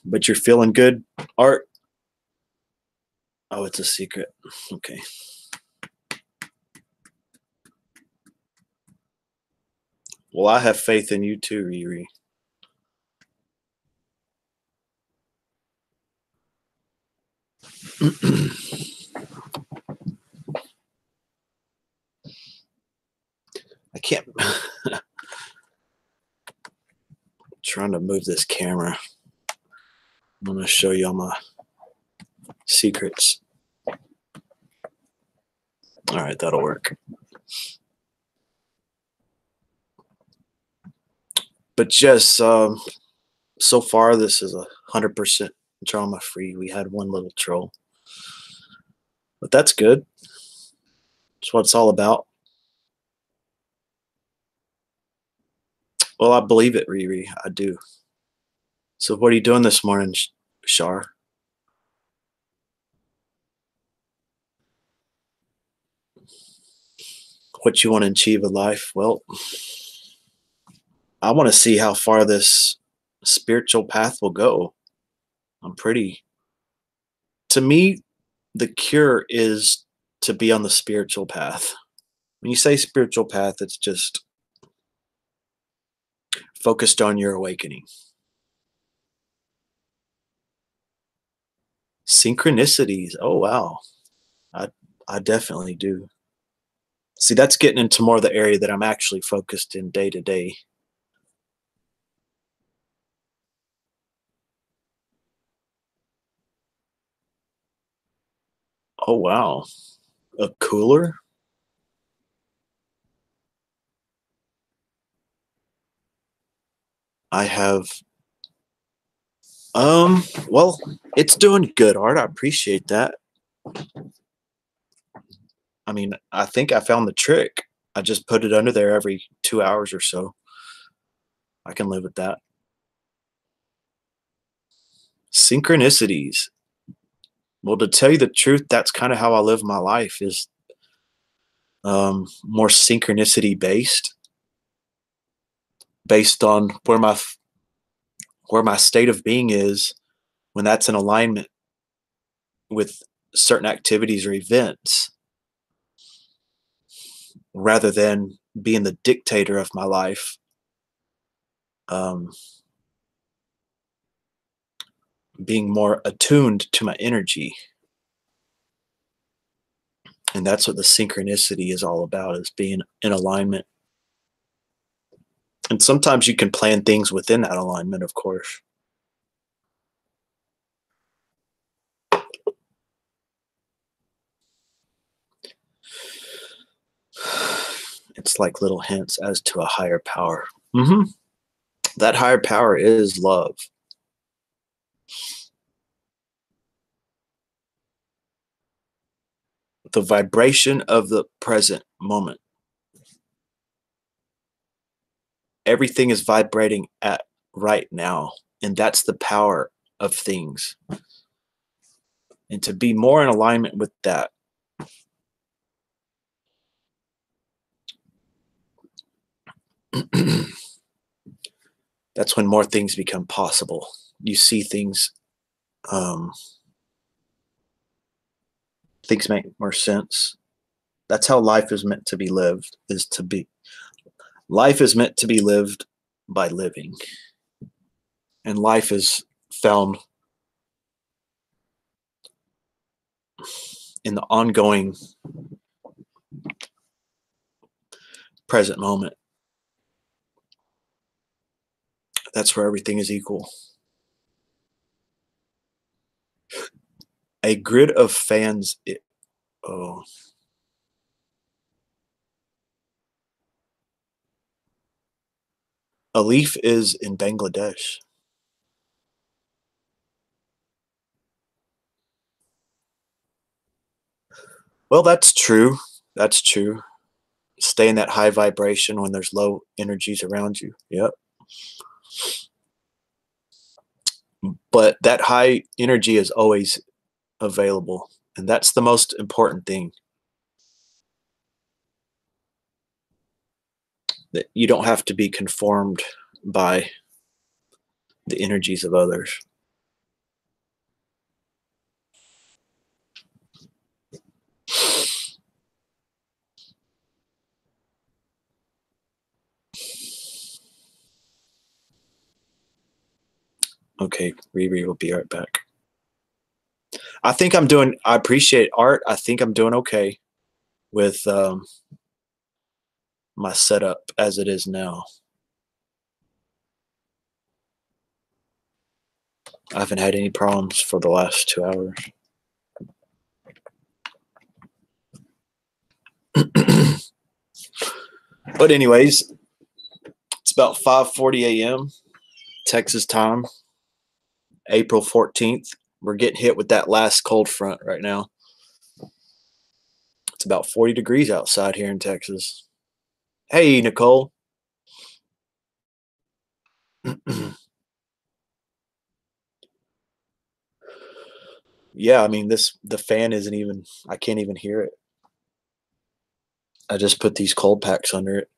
But you're feeling good, Art? Oh, it's a secret. Okay. Well, I have faith in you too, Riri. I can't. Trying to move this camera. I'm going to show you all my secrets. All right, that'll work. But just so far, this is 100% drama free. We had one little troll, but that's good. That's what it's all about. Well, I believe it, Riri. I do. So, what are you doing this morning, Shar? What you want to achieve in life? Well, I want to see how far this spiritual path will go. To me, the cure is to be on the spiritual path. When you say spiritual path, it's just focused on your awakening. Synchronicities. Oh, wow. I, I definitely do. See, that's getting into more of the area that I'm actually focused in day to day. Oh, wow. A cooler? I have, well, it's doing good, Art. I appreciate that. I mean, I think I found the trick. I just put it under there every 2 hours or so. I can live with that. Synchronicities. Well, to tell you the truth, that's kind of how I live my life is more synchronicity based on where my state of being is when that's in alignment with certain activities or events rather than being the dictator of my life. Um, being more attuned to my energy. And that's what the synchronicity is all about, is being in alignment. And sometimes you can plan things within that alignment, of course. It's like little hints as to a higher power. That higher power is love. The vibration of the present moment. Everything is vibrating at right now. And that's the power of things. And to be more in alignment with that, that's when more things become possible. You see um, things make more sense. That's how life is meant to be lived, life is meant to be lived by living. And life is found in the ongoing present moment. That's where everything is equal. A grid of fans. Oh, a leaf is in Bangladesh. Well, that's true. That's true. Stay in that high vibration when there's low energies around you. Yep. But that high energy is always available. And that's the most important thing. That you don't have to be conformed by the energies of others. Okay, Riri will be right back. I appreciate art. I think I'm doing okay with my setup as it is now. I haven't had any problems for the last 2 hours. But anyways, it's about 5:40 a.m. Texas time, April 14th. We're getting hit with that last cold front right now. It's about 40 degrees outside here in Texas. Hey, Nicole. Yeah, I mean the fan isn't even, I can't even hear it. I just put these cold packs under it.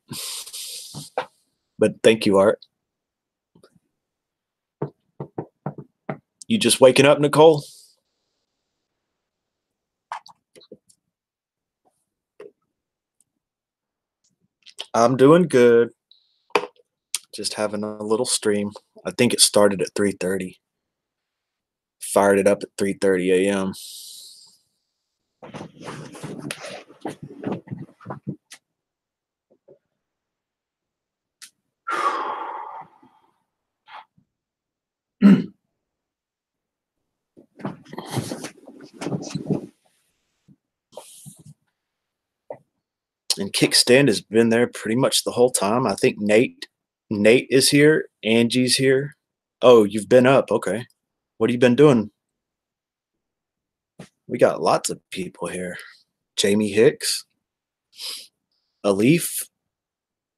But thank you, Art. You just waking up, Nicole? I'm doing good. Just having a little stream. I think it started at 3:30. Fired it up at 3:30 a.m. And Kickstand has been there pretty much the whole time. I think Nate is here. Angie's here. Oh, you've been up. Okay. What have you been doing? We got lots of people here. Jamie Hicks, Alif,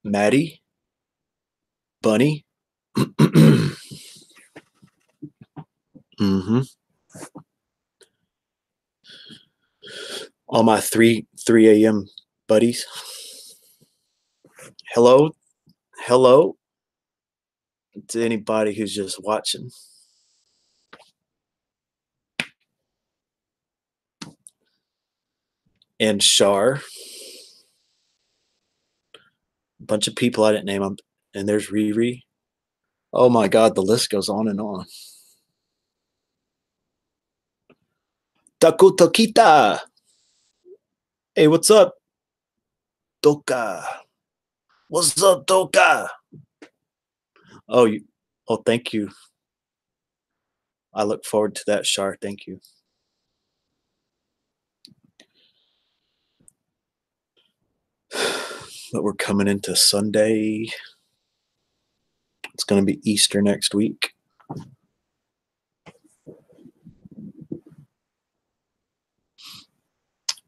Maddie, Bunny. Mm-hmm. All my 3 a.m. buddies. Hello to anybody who's just watching. And Shar. A bunch of people I didn't name them. And there's Riri. Oh my God, the list goes on and on. Taku Tokita. Hey, what's up? Toka. What's up, Toka? Oh, thank you. I look forward to that, Shar. Thank you. But we're coming into Sunday. It's going to be Easter next week.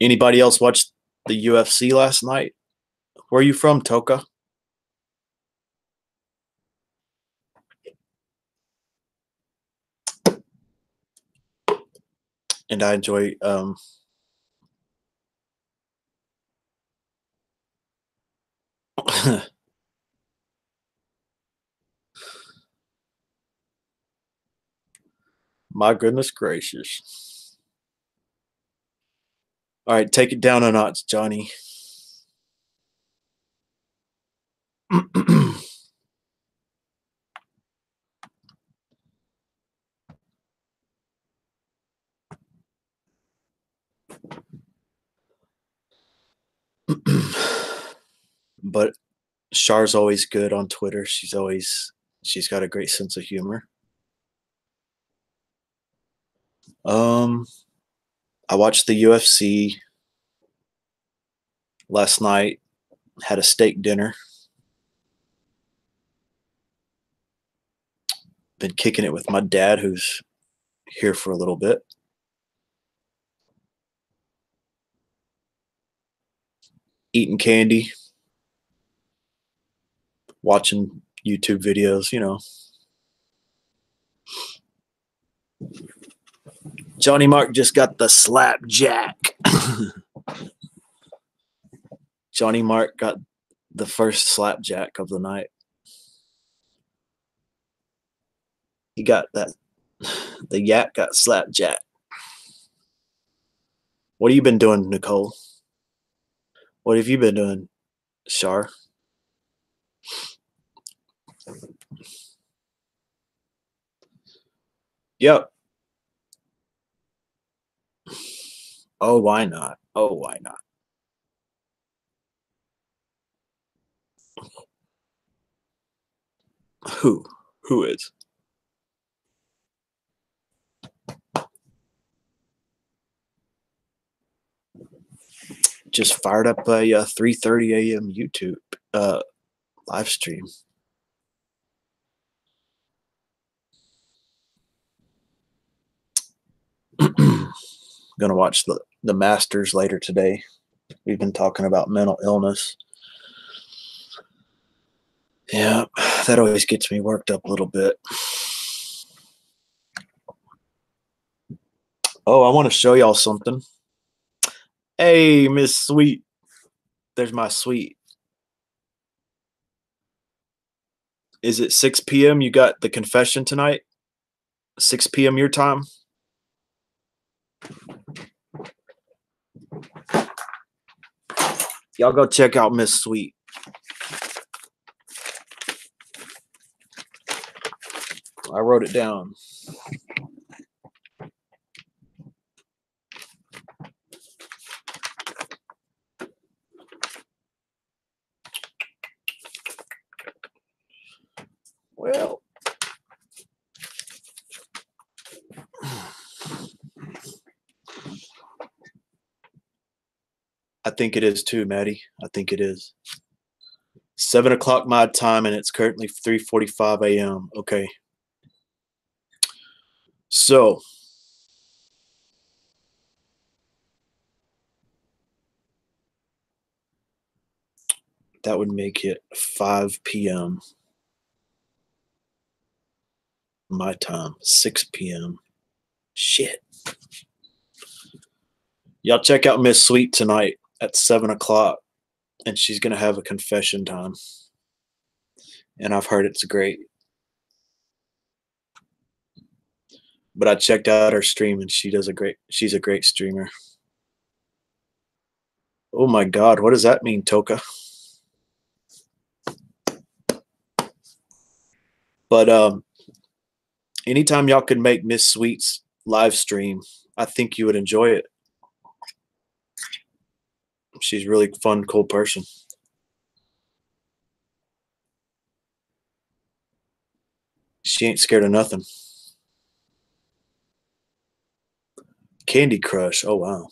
Anybody else watch the UFC last night? Where are you from, Toka? And I enjoy my goodness gracious. All right, take it down a notch, Johnny. But Char's always good on Twitter. She's got a great sense of humor. I watched the UFC last night, had a steak dinner. Been kicking it with my dad, who's here for a little bit. Eating candy, watching YouTube videos, Johnny Mark just got the slapjack. Johnny Mark got the first slapjack of the night. He got that. The yak got slapjack. What have you been doing, Nicole? What have you been doing, Shar? Yep. Oh, why not? Oh, why not? Who? Who is? Just fired up a 3:30 a.m. YouTube uh, live stream. Gonna watch the Masters later today. We've been talking about mental illness. Yeah, that always gets me worked up a little bit. Oh, I want to show y'all something. Hey, Miss Sweet. There's my sweet. Is it 6 p.m.? You got the confession tonight? 6 p.m. your time? Y'all go check out Miss Sweet. I wrote it down. Well, I think it is too, Maddie. I think it is. 7 o'clock my time, and it's currently 3:45 a.m. Okay. So, that would make it 5 p.m. my time, 6 p.m. Shit. Y'all check out Miss Sweet tonight at 7 o'clock, and she's going to have a confession time. And I've heard it's great. But I checked out her stream, and she's a great streamer. Oh my God, what does that mean, Toka? But anytime y'all can make Miss Sweet's live stream, I think you would enjoy it. She's a really fun, cool person. She ain't scared of nothing. Candy Crush. Oh, wow.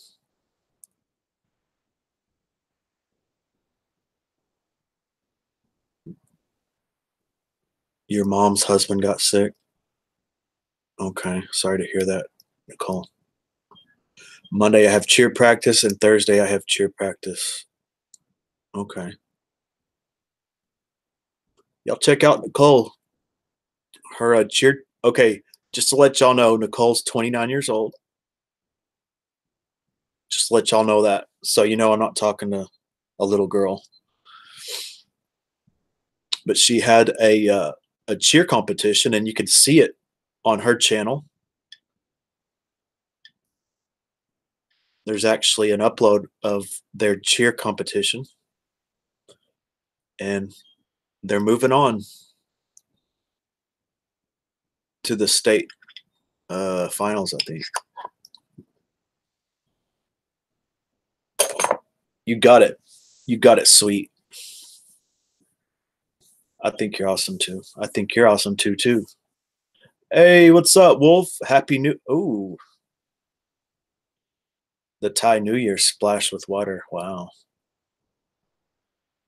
Your mom's husband got sick? Okay. Sorry to hear that, Nicole. Monday I have cheer practice, and Thursday I have cheer practice. Okay. Y'all check out Nicole. Her cheer. Okay. Just to let y'all know, Nicole's 29 years old. Just to let y'all know that. So you know I'm not talking to a little girl. But she had a cheer competition, and you could see it on her channel. There's actually an upload of their cheer competition, and they're moving on to the state finals, I think. You got it. You got it, sweet. I think you're awesome too. I think you're awesome too. Hey, what's up, Wolf? Happy New. Ooh, the Thai New Year splash with water. Wow.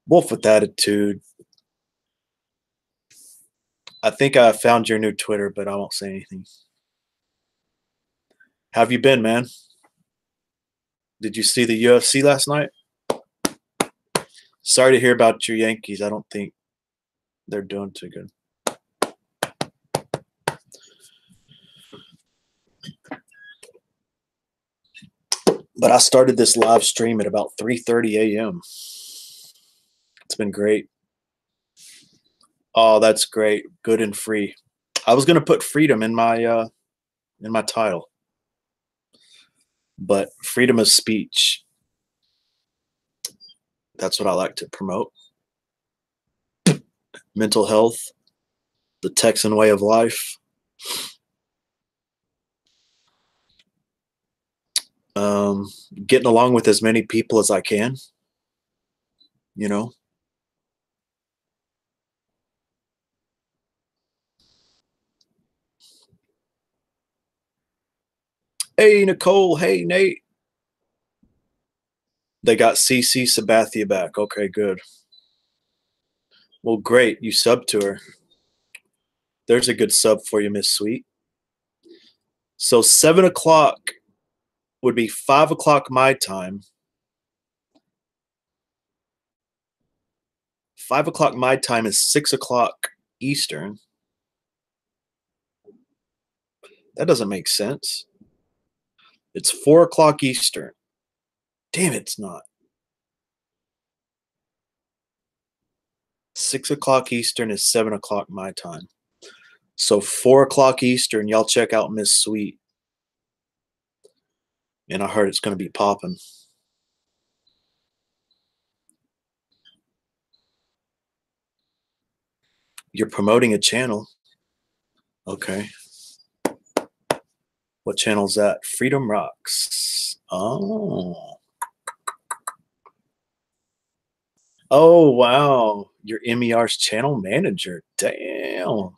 Wolf with attitude. I think I found your new Twitter, but I won't say anything. How have you been, man? Did you see the UFC last night? Sorry to hear about your Yankees. I don't think they're doing too good. But I started this live stream at about 3:30 a.m. It's been great. Oh, that's great. Good and free. I was gonna put freedom in my title, but freedom of speech. That's what I like to promote. Mental health, the Texan way of life. Getting along with as many people as I can, you know. Hey, Nicole. Hey, Nate. They got CC Sabathia back. Okay, good. Well, great. You sub to her. There's a good sub for you, Miss Sweet. So 7 o'clock would be 5 o'clock my time. 5 o'clock my time is 6 o'clock Eastern. That doesn't make sense. It's 4 o'clock Eastern. Damn, it's not. 6 o'clock Eastern is 7 o'clock my time. So 4 o'clock Eastern, y'all check out Miss Sweet. And I heard it's going to be popping. You're promoting a channel. Okay. What channel is that? Freedom Rocks. Oh. Oh, wow. You're MER's channel manager. Damn.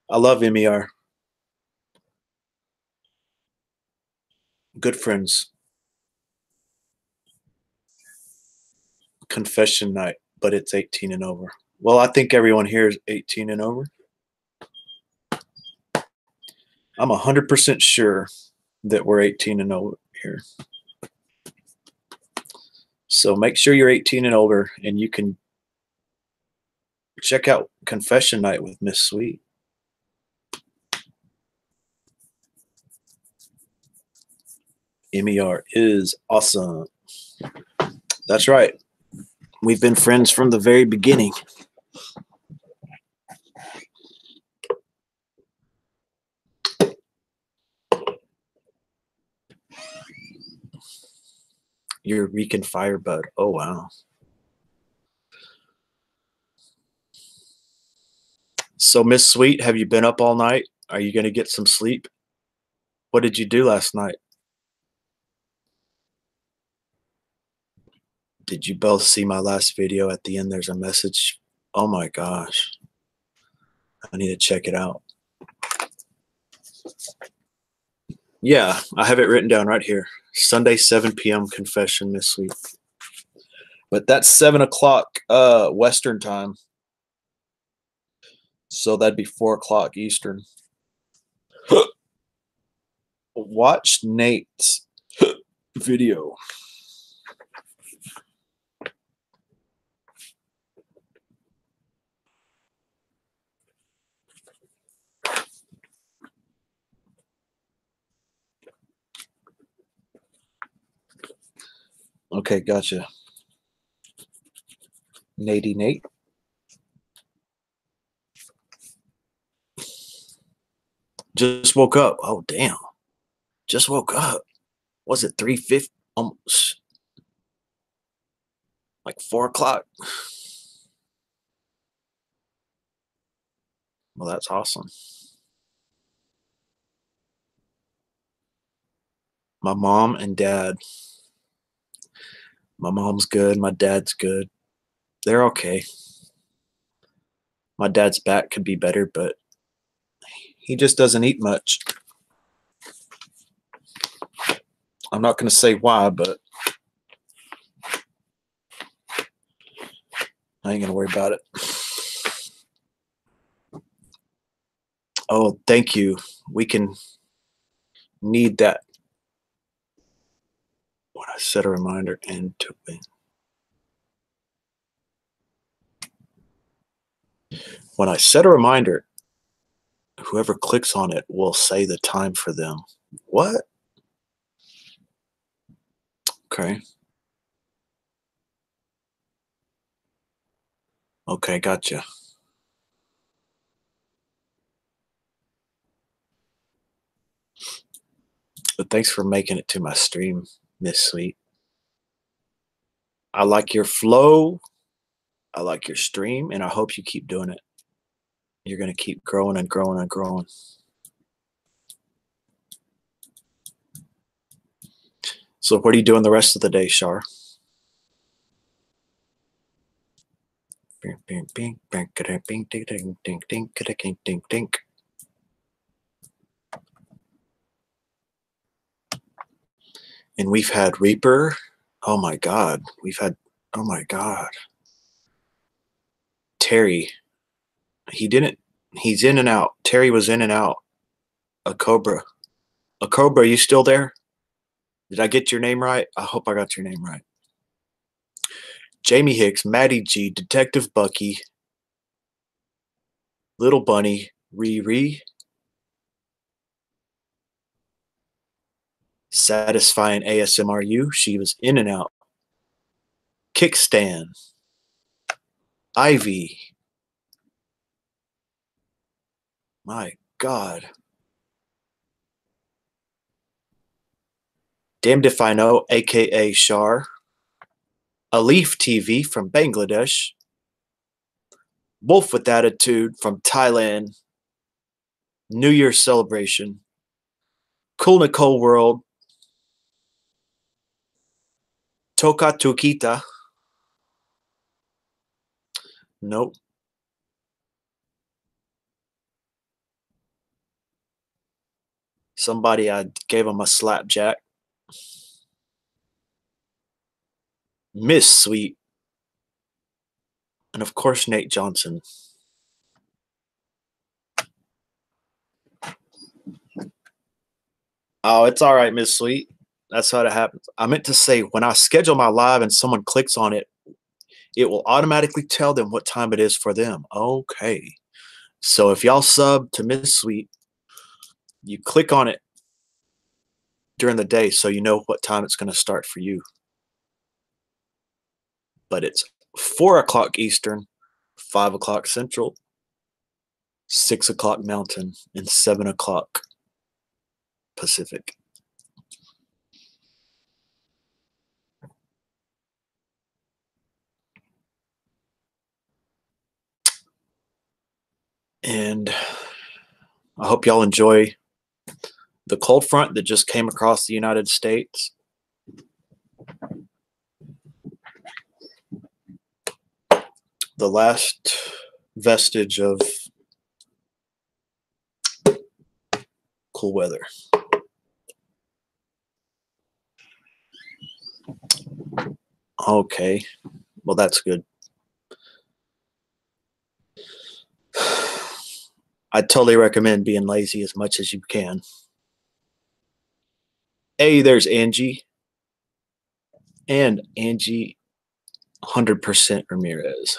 I love MER. Good friends. Confession night, but it's 18 and over. Well, I think everyone here is 18 and over. I'm 100% sure that we're 18 and over here. So make sure you're 18 and older, and you can check out Confession Night with Miss Sweet. MER is awesome. That's right. We've been friends from the very beginning. Eureka Firebud. Oh, wow. So, Miss Sweet, have you been up all night? Are you going to get some sleep? What did you do last night? Did you both see my last video? At the end, there's a message. Oh my gosh. I need to check it out. Yeah, I have it written down right here. Sunday, 7 p.m. confession, Miss Sweet. But that's 7 o'clock Western time. So that'd be 4 o'clock Eastern. Watch Nate's video. Okay, gotcha. Nate. Just woke up. Oh, damn. Just woke up. Was it 3:50? Almost. Like 4 o'clock. Well, that's awesome. My mom and dad. My mom's good. My dad's good. They're okay. My dad's back could be better, but he just doesn't eat much. I'm not going to say why, but I ain't going to worry about it. Oh, thank you. We can need that. When I set a reminder and to win. When I set a reminder, whoever clicks on it will say the time for them. What? Okay. Okay, gotcha. But thanks for making it to my stream, Miss Sweet. I like your flow. I like your stream, and I hope you keep doing it. You're going to keep growing and growing and growing. So what are you doing the rest of the day, Shar? And we've had Reaper. Oh my God. Oh my God. Terry. He's in and out. Terry was in and out. A Cobra. A Cobra, you still there? Did I get your name right? I hope I got your name right. Jamie Hicks, Maddie G, Detective Bucky, Little Bunny, Riri, Satisfying ASMRU, she was in and out. Kickstand, Ivy. My God. Damned If I Know, aka Shar. Alif TV from Bangladesh. Wolf with Attitude from Thailand. New Year's celebration. Cool Nicole World. Toka Tukita. Nope. Somebody I gave him a slapjack. Miss Sweet. And of course, Nate Johnson. Oh, it's all right, Miss Sweet. That's how it happens. I meant to say, when I schedule my live and someone clicks on it, it will automatically tell them what time it is for them. Okay. So if y'all sub to Miss Sweet, you click on it during the day so you know what time it's going to start for you. But it's 4 o'clock Eastern, 5 o'clock Central, 6 o'clock Mountain, and 7 o'clock Pacific. And I hope y'all enjoy the cold front that just came across the United States. The last vestige of cool weather. Okay, well, that's good. I totally recommend being lazy as much as you can. Hey, there's Angie. And Angie 100% Ramirez.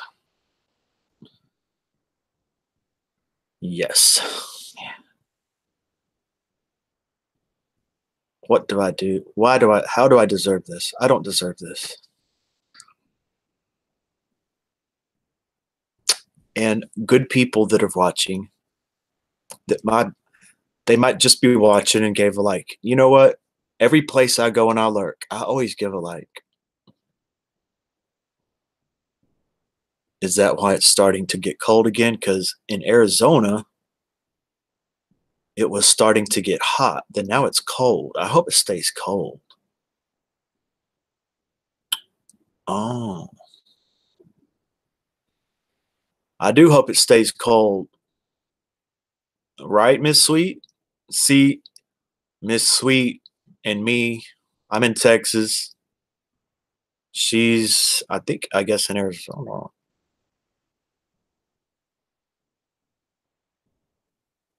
Yes. What do I do? How do I deserve this? I don't deserve this. And good people that are watching, they might just be watching and gave a like. You know what? Every place I go and I lurk, I always give a like. Is that why it's starting to get cold again? Because in Arizona, it was starting to get hot. Then now it's cold. I hope it stays cold. Oh. I do hope it stays cold. Right, Miss Sweet? See, Miss Sweet and me, I'm in Texas. She's, I guess in Arizona.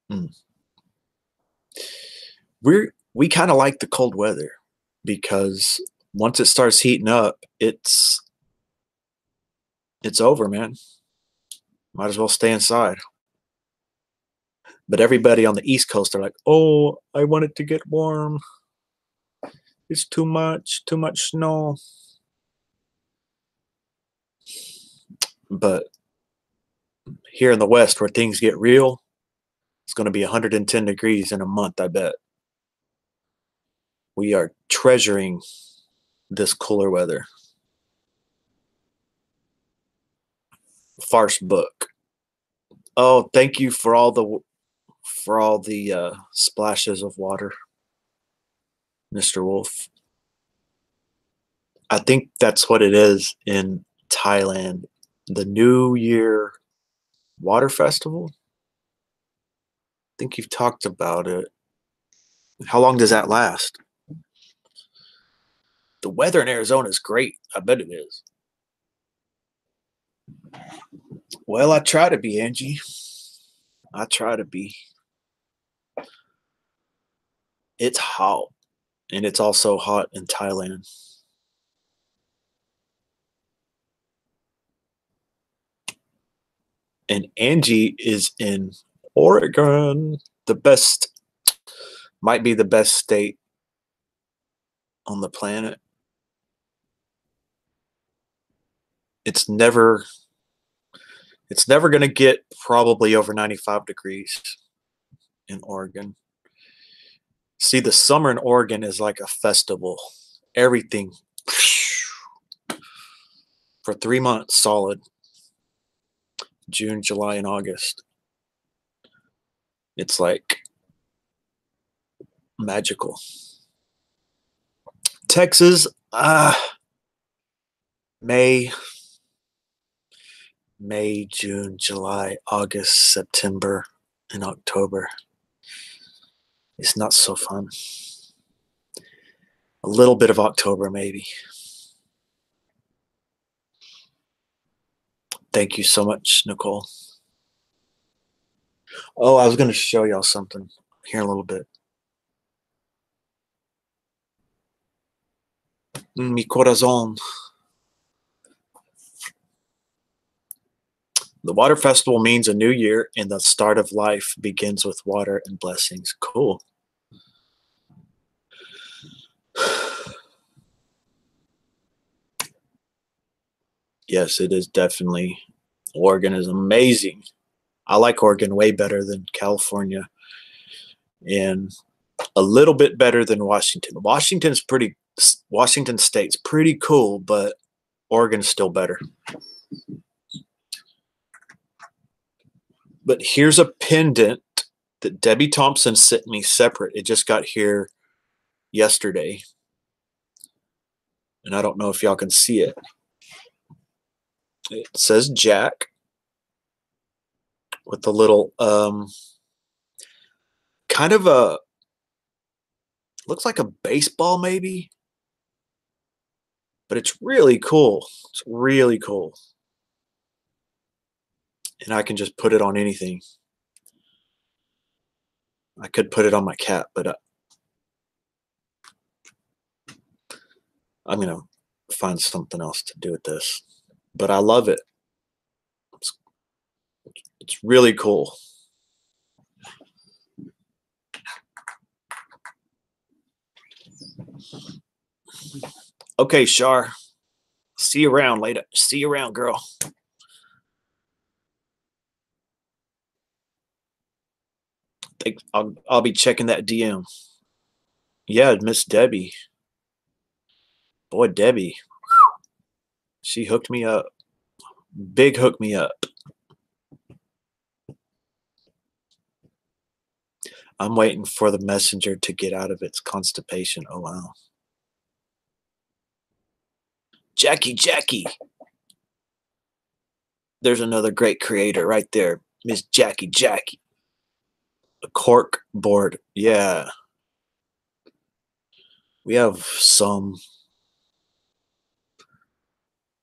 Mm. We kind of like the cold weather because once it starts heating up, it's over, man. Might as well stay inside. But everybody on the East Coast are like, "Oh, I want it to get warm. It's too much snow." But here in the West, where things get real, it's going to be 110 degrees in a month, I bet. We are treasuring this cooler weather. Farce book. Oh, thank you for all the splashes of water, Mr. Wolf. I think that's what it is in Thailand. The New Year Water Festival? I think you've talked about it. How long does that last? The weather in Arizona is great. I bet it is. Well, I try to be, Angie. I try to be. It's hot, and it's also hot in Thailand. And Angie is in Oregon, the best, might be the best state on the planet. It's never it's never going to get probably over 95 degrees in Oregon. See, the summer in Oregon is like a festival. Everything for 3 months solid. June, July, and August. It's like magical. Texas, May, June, July, August, September, and October. It's not so fun. A little bit of October, maybe. Thank you so much, Nicole. Oh, I was going to show y'all something here in a little bit. Mi corazón. The water festival means a new year, and the start of life begins with water and blessings. Cool. Yes, it is definitely. Oregon is amazing. I like Oregon way better than California, and a little bit better than Washington. Washington State's pretty cool, but Oregon's still better. But here's a pendant that Debbie Thompson sent me separate. It just got here yesterday, and I don't know if y'all can see it. It says Jack with a little kind of a, looks like a baseball maybe, but it's really cool. It's really cool. And I can just put it on anything. I could put it on my cat, but I'm going to find something else to do with this. But I love it. It's really cool. Okay, Shar. See you around later. See you around, girl. I'll be checking that DM. Yeah, Miss Debbie. Boy, Debbie. She hooked me up. Big hook me up. I'm waiting for the messenger to get out of its constipation. Oh, wow. Jackie. There's another great creator right there. Miss Jackie. A cork board. Yeah. We have some.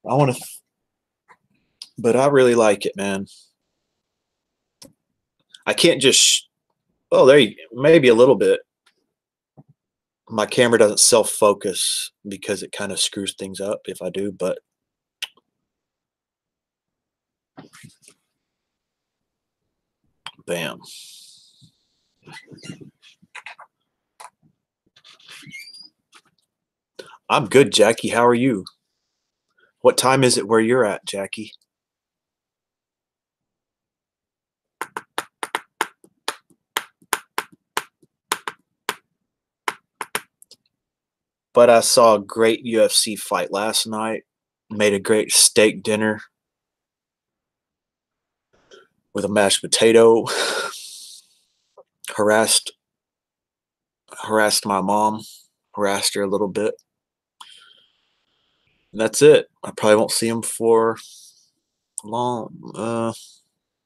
I want to, but I really like it, man. I can't just, oh, there you, maybe a little bit. My camera doesn't self-focus because it kind of screws things up if I do, but bam. I'm good, Jackie. How are you? What time is it where you're at, Jackie? But I saw a great UFC fight last night. Made a great steak dinner with a mashed potato. harassed my mom. Harassed her a little bit. And that's it. I probably won't see him for long. I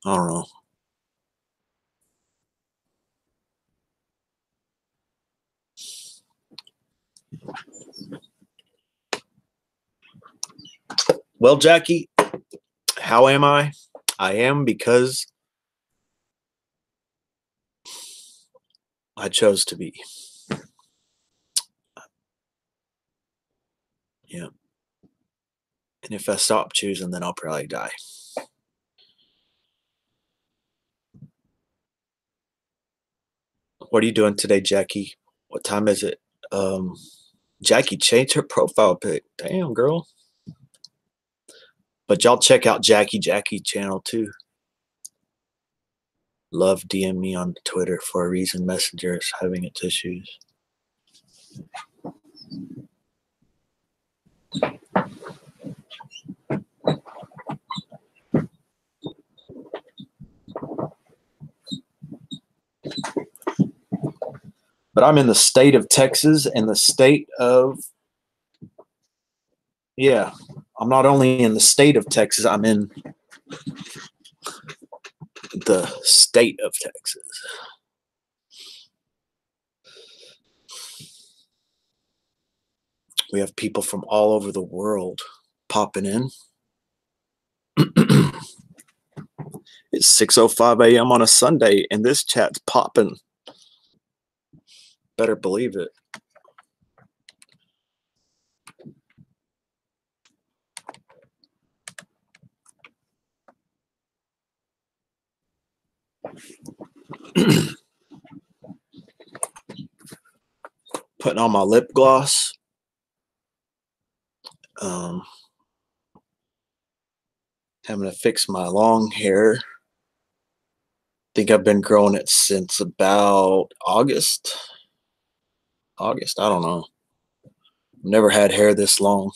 don't know. Well, Jackie, how am I? I am because I chose to be. Yeah. And if I stop choosing, then I'll probably die. What are you doing today, Jackie? What time is it? Jackie changed her profile pic. Damn, girl. But y'all check out Jackie channel too. Love DM me on Twitter for a reason. Messenger is having its issues. But I'm in the state of Texas and the state of, yeah, I'm not only in the state of Texas, I'm in the state of Texas. We have people from all over the world popping in. It's 6:05 a.m. on a Sunday, and this chat's popping. Better believe it. Putting on my lip gloss. Having to fix my long hair. Think I've been growing it since about August. I don't know. Never had hair this long.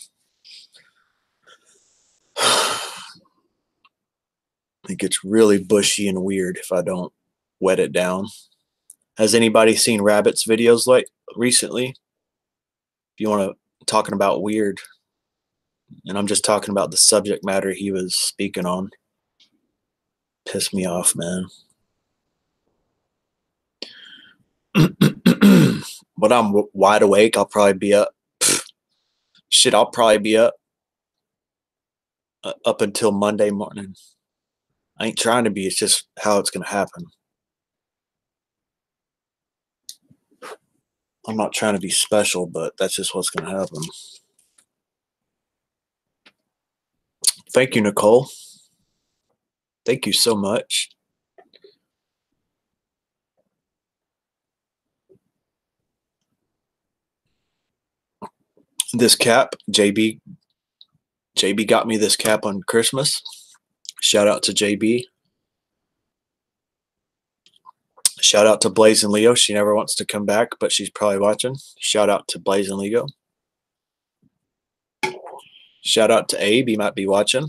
It gets really bushy and weird if I don't wet it down. Has anybody seen Rabbit's videos like recently? If you want to talking about weird, and I'm just talking about the subject matter he was speaking on. Pissed me off, man. But I'm wide awake. I'll probably be up. Shit, I'll probably be up until Monday morning. I ain't trying to be. It's just how it's going to happen. I'm not trying to be special, but that's just what's going to happen. Thank you, Nicole. Thank you so much. This cap, JB got me this cap on Christmas. Shout out to JB. Shout out to Blaze and Leo. She never wants to come back, but she's probably watching. Shout out to Blaze and Leo. Shout out to Abe. He might be watching.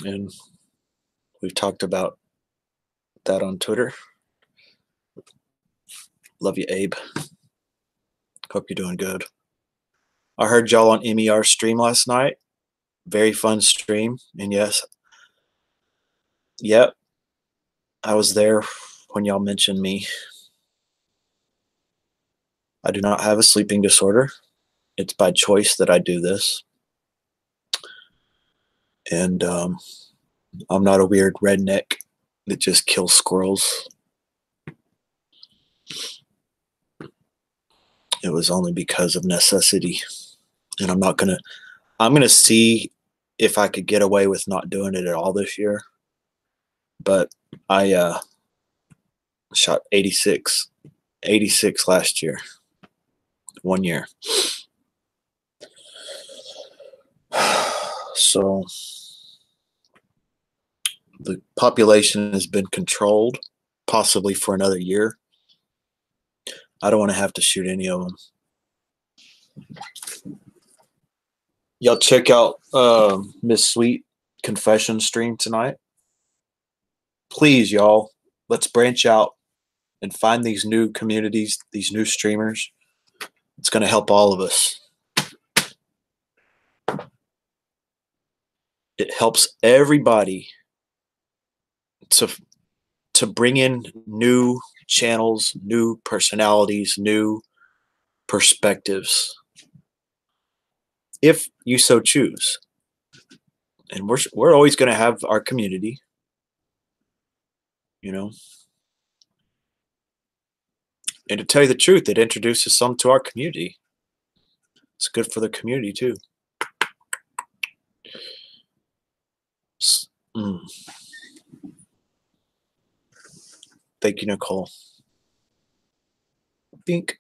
And we've talked about that on Twitter. Love you, Abe. Hope you're doing good. I heard y'all on MER stream last night. Very fun stream. And yes, yep, I was there when y'all mentioned me. I do not have a sleeping disorder. It's by choice that I do this. And I'm not a weird redneck that just kills squirrels. It was only because of necessity. And I'm going to see if I could get away with not doing it at all this year. But I shot 86 last year. 1 year. So the population has been controlled, possibly for another year. I don't want to have to shoot any of them. Y'all check out Miss Sweet confession stream tonight. Please, y'all, let's branch out and find these new communities, these new streamers. It's going to help all of us. It helps everybody to bring in new channels, new personalities, new perspectives, if you so choose. And we're always going to have our community, you know. And to tell you the truth, it introduces some to our community. It's good for the community too. Mm. Thank you, Nicole. Think.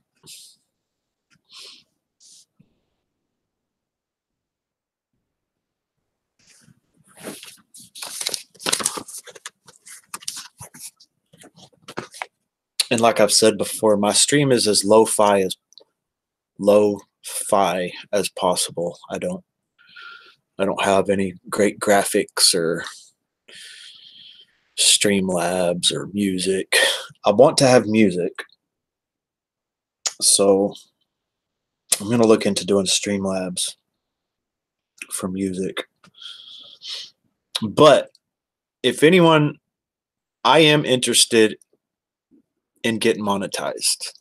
And like I've said before, my stream is as lo-fi as possible. I don't have any great graphics or Streamlabs or music. I want to have music, so I'm gonna look into doing Streamlabs for music. But if anyone, I am interested in getting monetized.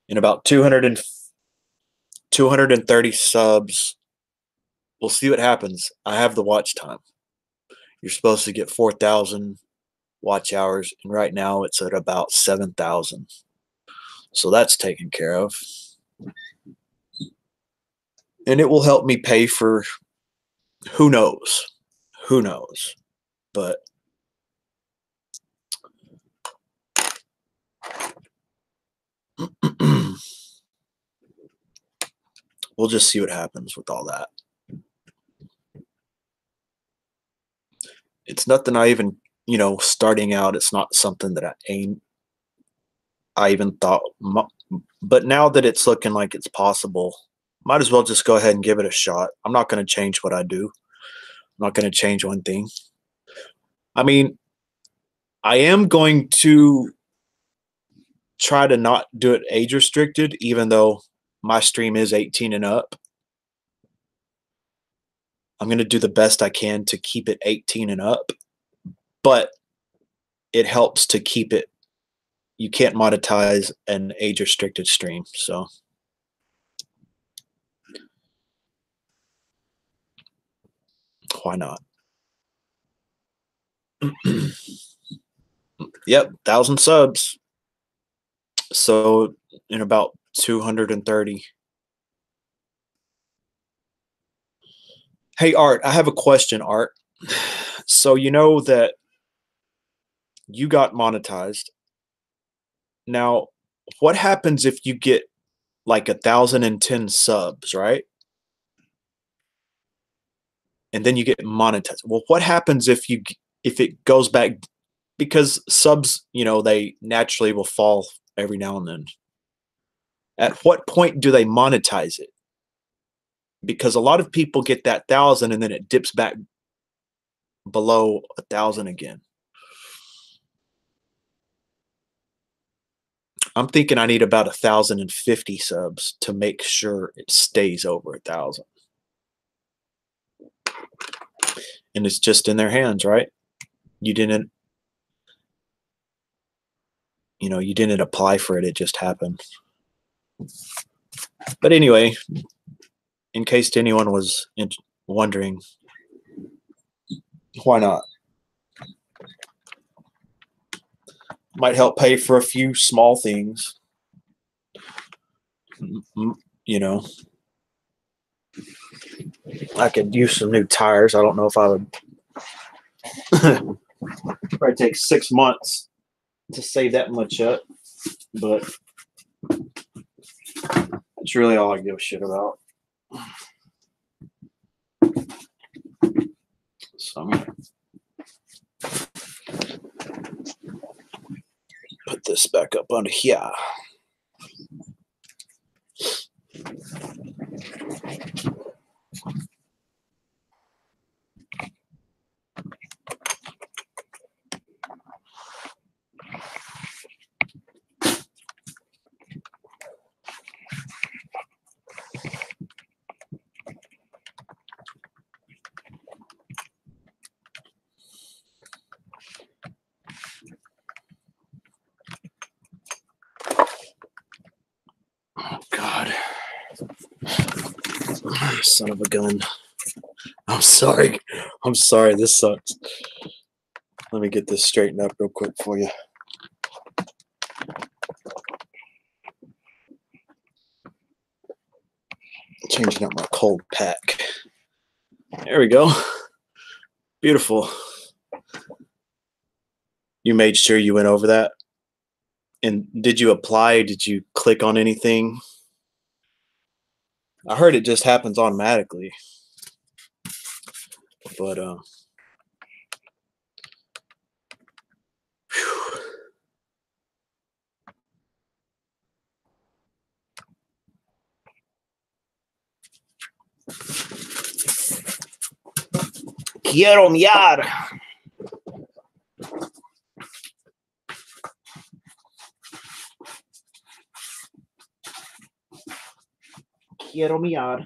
In about 230 subs, we'll see what happens. I have the watch time. You're supposed to get 4,000 watch hours, and right now it's at about 7,000. So that's taken care of. And it will help me pay for who knows. Who knows? But we'll just see what happens with all that. It's nothing I even, starting out, it's not something that I even thought. But now that it's looking like it's possible, might as well just go ahead and give it a shot. I'm not going to change what I do. I'm not going to change one thing. I mean, I am going to try to not do it age restricted, even though my stream is 18 and up. I'm going to do the best I can to keep it 18 and up, but it helps to keep it. You can't monetize an age restricted stream. So why not? Yep, 1,000 subs. So in about 230. Hey, Art, I have a question, Art. So you know that you got monetized. Now, what happens if you get like 1,010 subs, right? And then you get monetized. Well, what happens if it goes back, because subs, they naturally will fall every now and then. At what point do they monetize it? Because a lot of people get that 1,000 and then it dips back below 1,000 again. I'm thinking I need about 1,050 subs to make sure it stays over 1,000. And it's just in their hands, right? You didn't apply for it. It just happened. But anyway, in case anyone was wondering, why not? Might help pay for a few small things. I could use some new tires. I don't know if I would. Probably take 6 months to save that much up, but that's really all I give a shit about. So I'm gonna put this back up on here. Son of a gun. I'm sorry. I'm sorry. This sucks. Let me get this straightened up real quick for you. Changing up my cold pack. There we go. Beautiful. You made sure you went over that? And did you apply? Did you click on anything? I heard it just happens automatically. But quiero miar. Quiero miar.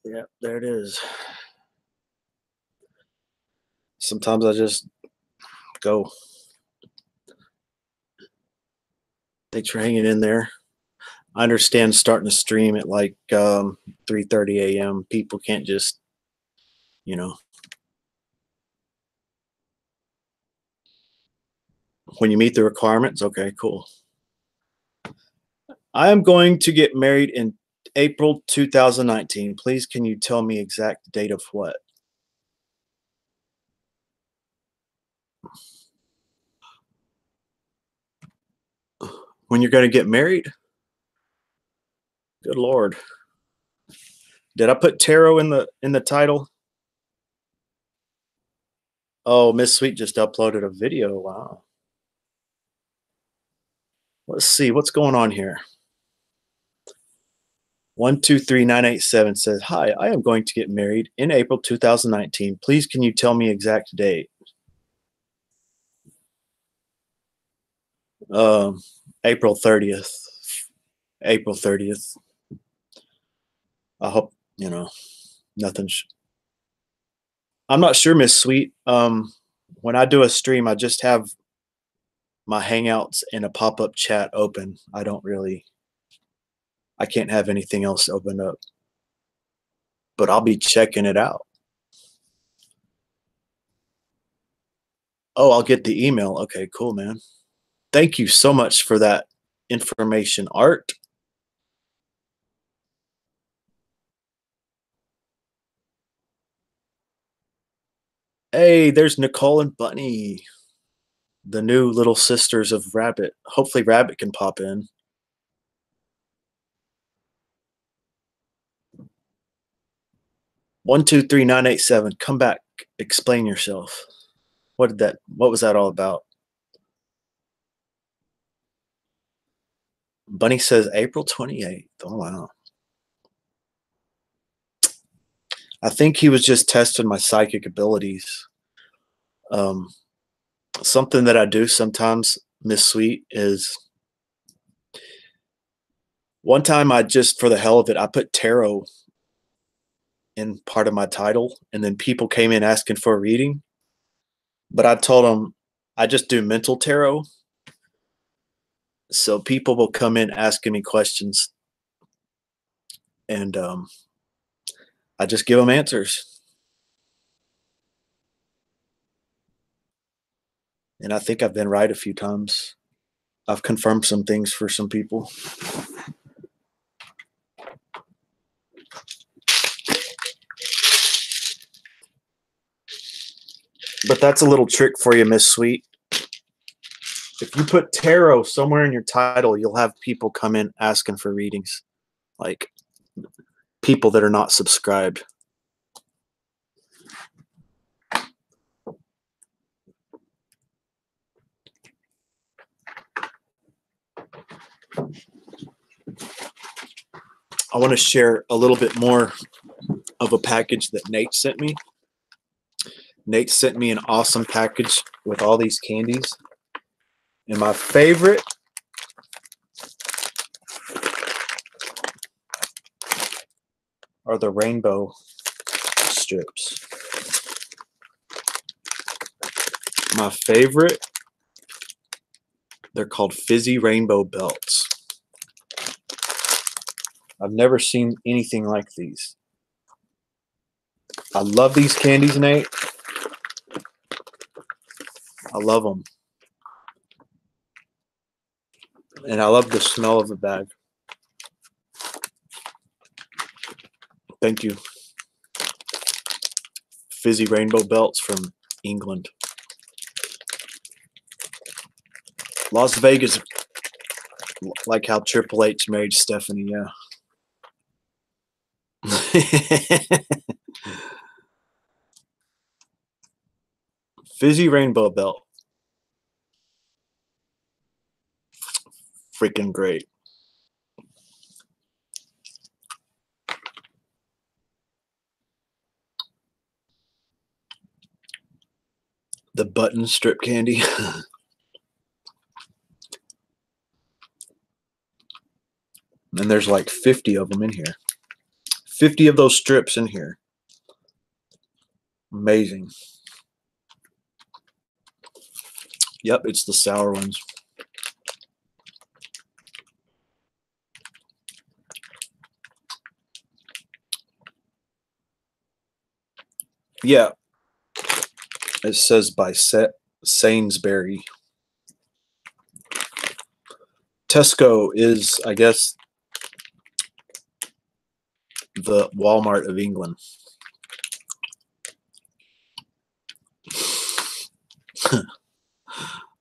Yeah, there it is. Sometimes I just go. Thanks for hanging in there. I understand starting a stream at like 3:30 a.m. People can't just, you know, when you meet the requirements, okay, cool. I am going to get married in April 2019. Please, can you tell me exact date of what? When you're going to get married? Good Lord. Did I put tarot in the title? Oh, Miss Sweet just uploaded a video. Wow. Let's see what's going on here. 123987 says, "Hi, I am going to get married in April 2019. Please, can you tell me exact date?" Um, April 30th. April 30th. I hope, nothing. I'm not sure, Miss Sweet. When I do a stream, I just have my Hangouts and a pop-up chat open. I can't have anything else open up. But I'll be checking it out. Oh, I'll get the email. Okay, cool, man. Thank you so much for that information, Art. Hey, there's Nicole and Bunny, the new little sisters of Rabbit. Hopefully Rabbit can pop in. One, 2, 3, 987. Come back. Explain yourself. What was that all about? Bunny says April 28th. Oh, wow. I think he was just testing my psychic abilities. Um, Something that I do sometimes, Miss Sweet, is one time I just for the hell of it, I put tarot in part of my title, and then people came in asking for a reading, but I told them I just do mental tarot, so people will come in asking me questions, and I just give them answers. And I think I've been right a few times. I've confirmed some things for some people. But that's a little trick for you, Miss Sweet. If you put tarot somewhere in your title, you'll have people come in asking for readings, like people that are not subscribed. I want to share a little bit more of a package that Nate sent me. Nate sent me an awesome package with all these candies. And my favorite are the rainbow strips. My favorite, they're called Fizzy Rainbow Belts. I've never seen anything like these. I love these candies, Nate. I love them. And I love the smell of the bag. Thank you. Fizzy Rainbow Belts from England. Las Vegas, like how Triple H married Stephanie, yeah. Fizzy Rainbow Belt. Freaking great. The button strip candy. And there's like 50 of them in here. 50 of those strips in here. Amazing. Yep, it's the sour ones. Yeah. It says by Sainsbury. Tesco is, I guess, the Walmart of England.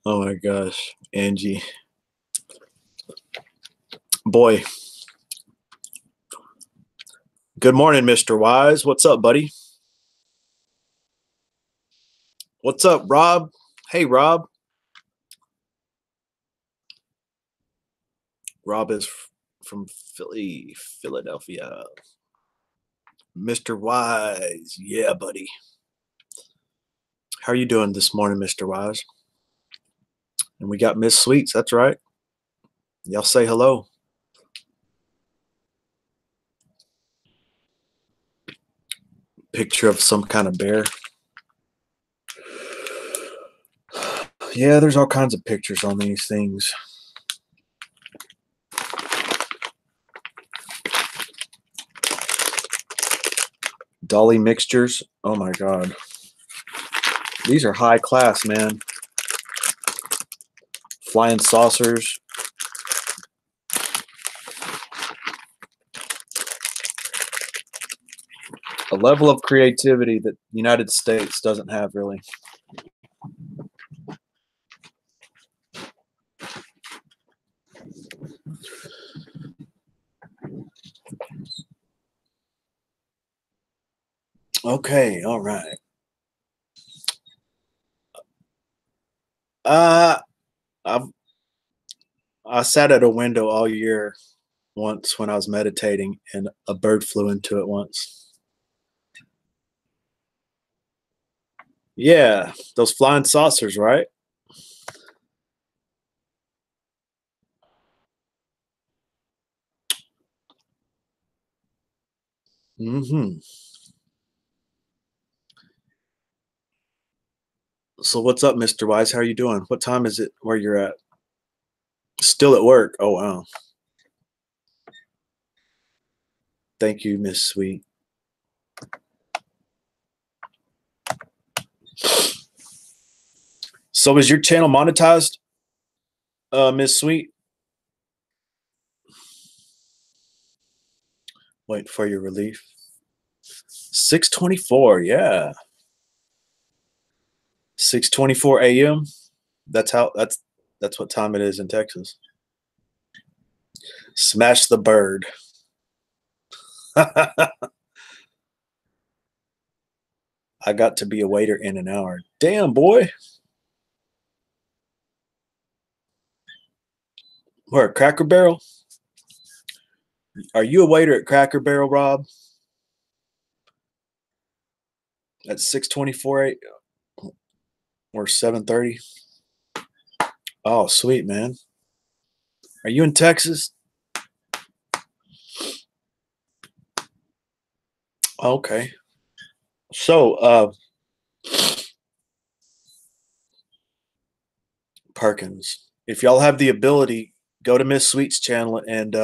Oh my gosh, Angie. Boy. Good morning, Mr. Wise. What's up, buddy? What's up, Rob? Hey, Rob. Rob is from Philadelphia. Mr. Wise. Yeah, buddy. How are you doing this morning, Mr. Wise? And we got Miss Sweets. That's right. Y'all say hello. Picture of some kind of bear. Yeah, there's all kinds of pictures on these things. Dolly mixtures. Oh my God. These are high class, man. Flying saucers. A level of creativity that the United States doesn't have, really. Okay, all right. I've I sat at a window all year once when I was meditating, and a bird flew into it once. Yeah, those flying saucers, right? Mhm. So what's up, Mr. Wise? How are you doing? What time is it where you're at? Still at work. Oh, wow. Thank you, Miss Sweet. So is your channel monetized, Miss Sweet? Wait for your relief. 6:24, yeah. 6:24 a.m. That's what time it is in Texas. Smash the bird. I got to be a waiter in an hour. Damn, boy. Where, Cracker Barrel? Are you a waiter at Cracker Barrel, Rob? At 6:24 or 7:30? Oh, sweet, man. Are you in Texas? Okay. So, Perkins, if y'all have the ability, go to Miss Sweet's channel and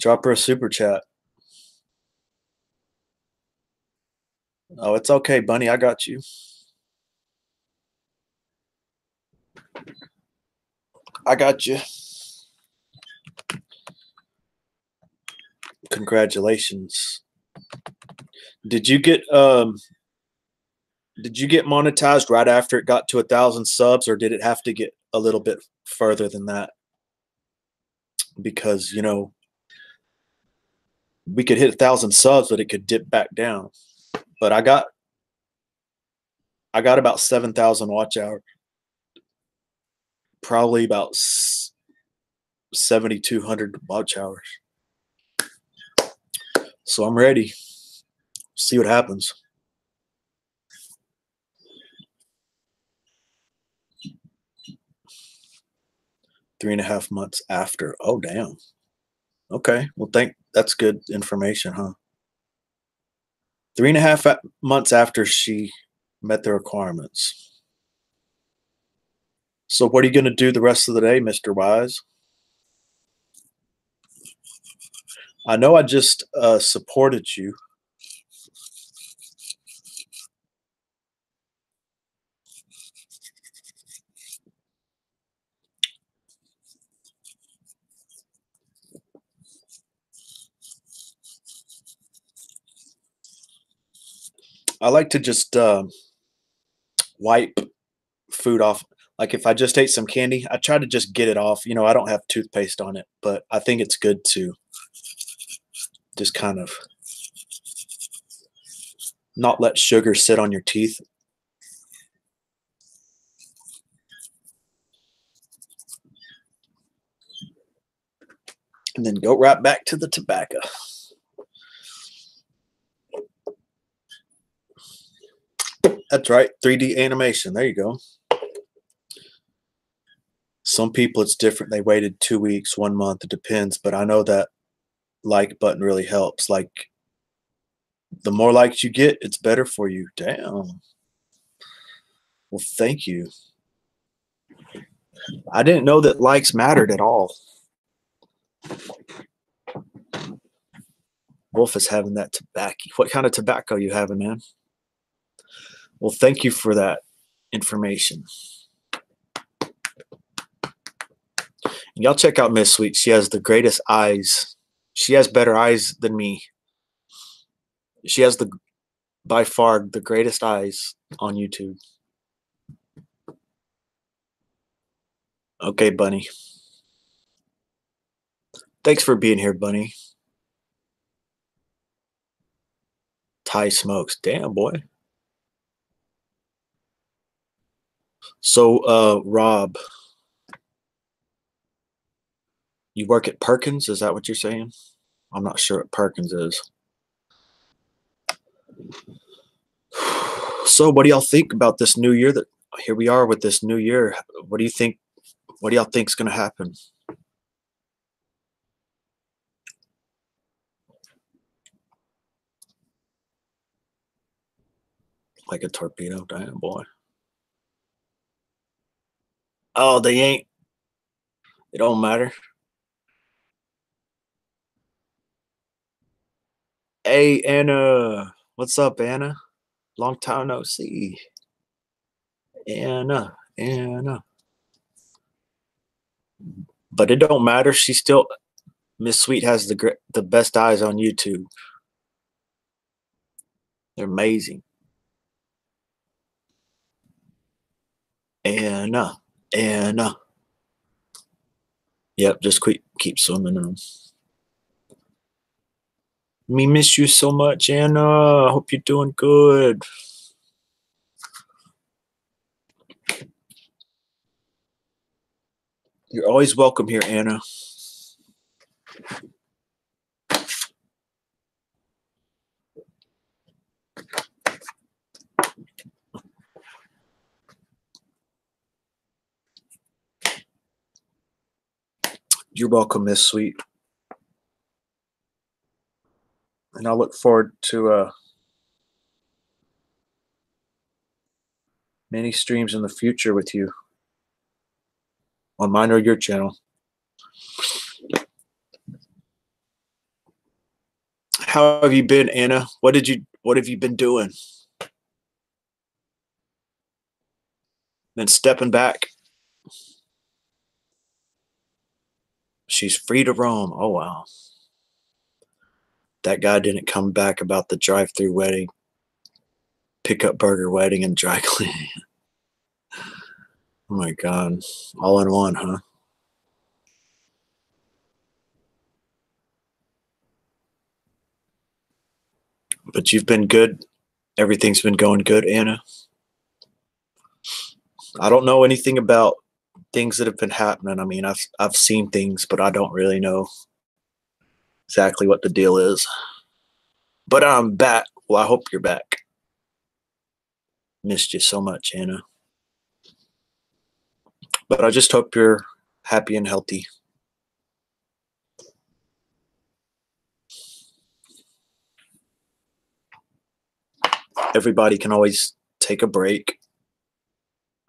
drop her a super chat. Oh, it's okay, Bunny. I got you. I got you. Congratulations. Did you get monetized right after it got to 1,000 subs, or did it have to get a little bit further than that? Because we could hit 1,000 subs, but it could dip back down. But I got about 7,000 watch hours, probably about 7,200 watch hours. So I'm ready. See what happens. Three and a half months after. Oh, damn. Okay. Well, that's good information, huh? 3.5 months after she met the requirements. So what are you going to do the rest of the day, Mr. Wise? I know I just supported you. I like to just wipe food off. Like if I just ate some candy, I try to just get it off. I don't have toothpaste on it, but I think it's good to just kind of not let sugar sit on your teeth. And then go right back to the tobacco. That's right, 3D animation. There you go. Some people it's different. They waited 2 weeks, 1 month. It depends. But I know that like button really helps. Like the more likes you get, it's better for you. Damn. Well, thank you. I didn't know that likes mattered at all. Wolf is having that tobacco. What kind of tobacco you having, man? Well, thank you for that information. And y'all check out Miss Sweet. She has the greatest eyes. She has better eyes than me. She has by far the greatest eyes on YouTube. Okay, Bunny. Thanks for being here, Bunny. Ty smokes. Damn, boy. So, Rob, you work at Perkins? Is that what you're saying? I'm not sure what Perkins is. So what do y'all think about this new year that here we are with this new year? What do you think? What do y'all think's gonna happen? Like a torpedo, damn boy. Oh, they ain't. It don't matter. Hey, Anna. What's up, Anna? Long time no see. Anna. But it don't matter. She still Miss Sweet has the best eyes on YouTube. They're amazing. Anna. Yep, just keep swimming in them. Me miss you so much, Anna. Hope you're doing good. You're always welcome here, Anna. You're welcome, Miss Sweet. And I look forward to many streams in the future with you on mine or your channel. How have you been, Anna? What have you been doing? Then stepping back. She's free to roam. Oh wow. That guy didn't come back about the drive-through wedding, pickup burger wedding, and dry cleaning. Oh my God. All in one, huh? But you've been good. Everything's been going good, Anna. I don't know anything about things that have been happening. I mean, I've seen things, but I don't really know exactly what the deal is. But I'm back. Well, I hope you're back. Missed you so much, Anna. But I just hope you're happy and healthy. Everybody can always take a break.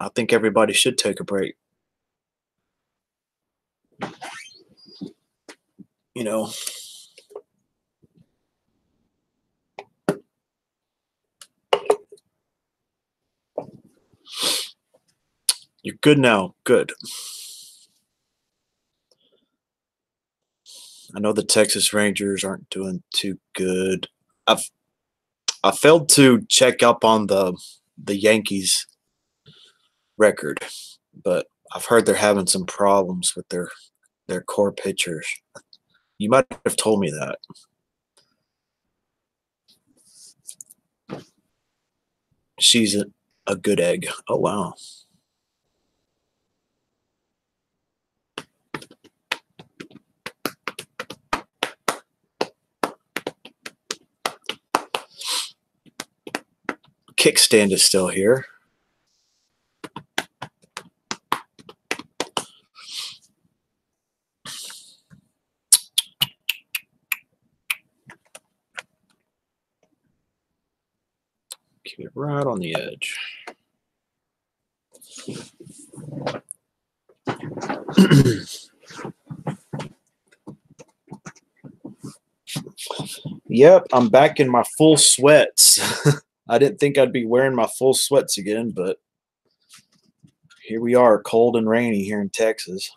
I think everybody should take a break. You know, you're good now. Good. I know the Texas Rangers aren't doing too good. I failed to check up on the Yankees record, but I've heard they're having some problems with their core pitchers. You might have told me that. She's a good egg. Oh wow. Kickstand is still here. Keep it right on the edge. Yep, I'm back in my full sweats. I didn't think I'd be wearing my full sweats again, but here we are, cold and rainy here in Texas.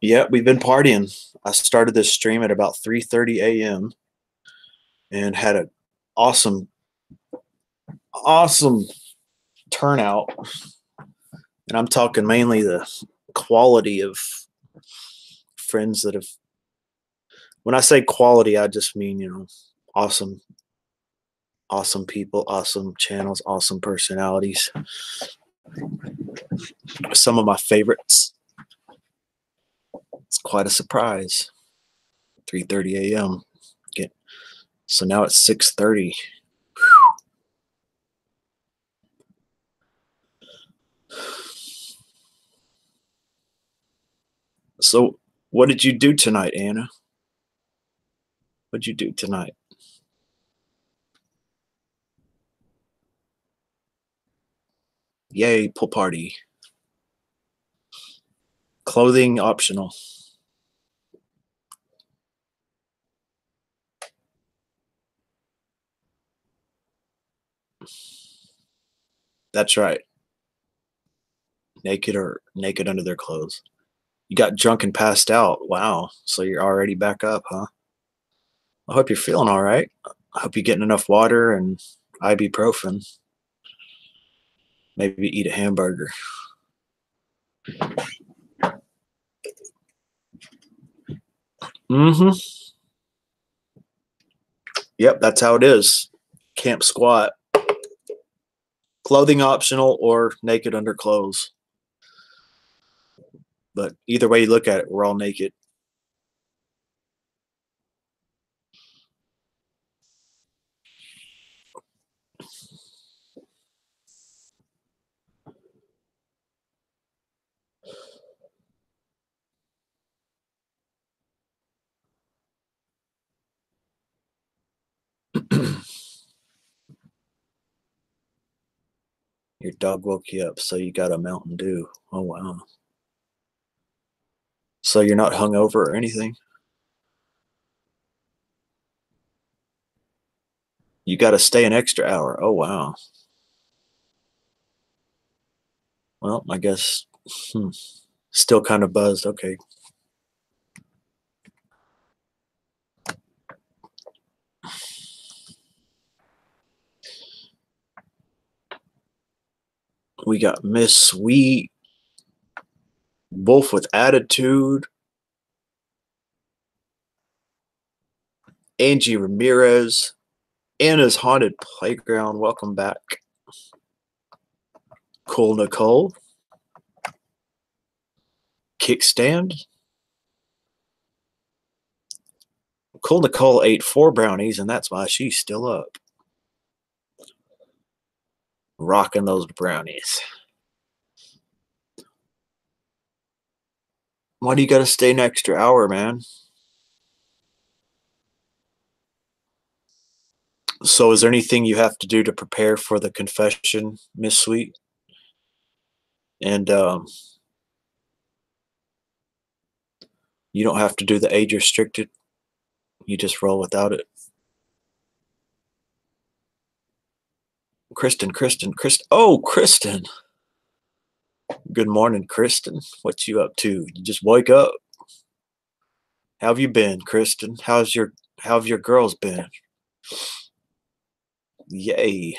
Yeah, we've been partying. I started this stream at about 3:30 a.m. and had an awesome turnout. And I'm talking mainly the quality of friends that have. When I say quality, I just mean, awesome people, awesome channels, awesome personalities. Some of my favorites. It's quite a surprise. 3:30 a.m. Get so now it's 6:30. So, what did you do tonight, Anna? What'd you do tonight? Yay, pool party. Clothing optional. That's right. Naked or naked under their clothes. You got drunk and passed out. Wow. So you're already back up, huh? I hope you're feeling all right. I hope you're getting enough water and ibuprofen. Maybe eat a hamburger. Mm-hmm. Yep, that's how it is. Camp squat. Clothing optional or naked under clothes. But either way you look at it, we're all naked. Your dog woke you up, so you got a Mountain Dew. Oh, wow. So you're not hungover or anything? You got to stay an extra hour. Oh, wow. Well, I guess still kind of buzzed. Okay. We got Miss Sweet, Wolf with Attitude, Angie Ramirez, Anna's Haunted Playground. Welcome back. Cool Nicole, Kickstand. Cool Nicole ate 4 brownies, and that's why she's still up. Rocking those brownies. Why do you got to stay an extra hour, man? So is there anything you have to do to prepare for the confession, Miss Sweet? And you don't have to do the age restricted. You just roll without it. Kristen. Oh, Kristen. Good morning, Kristen. What you up to? You just wake up. How have you been, Kristen? How have your girls been? Yay.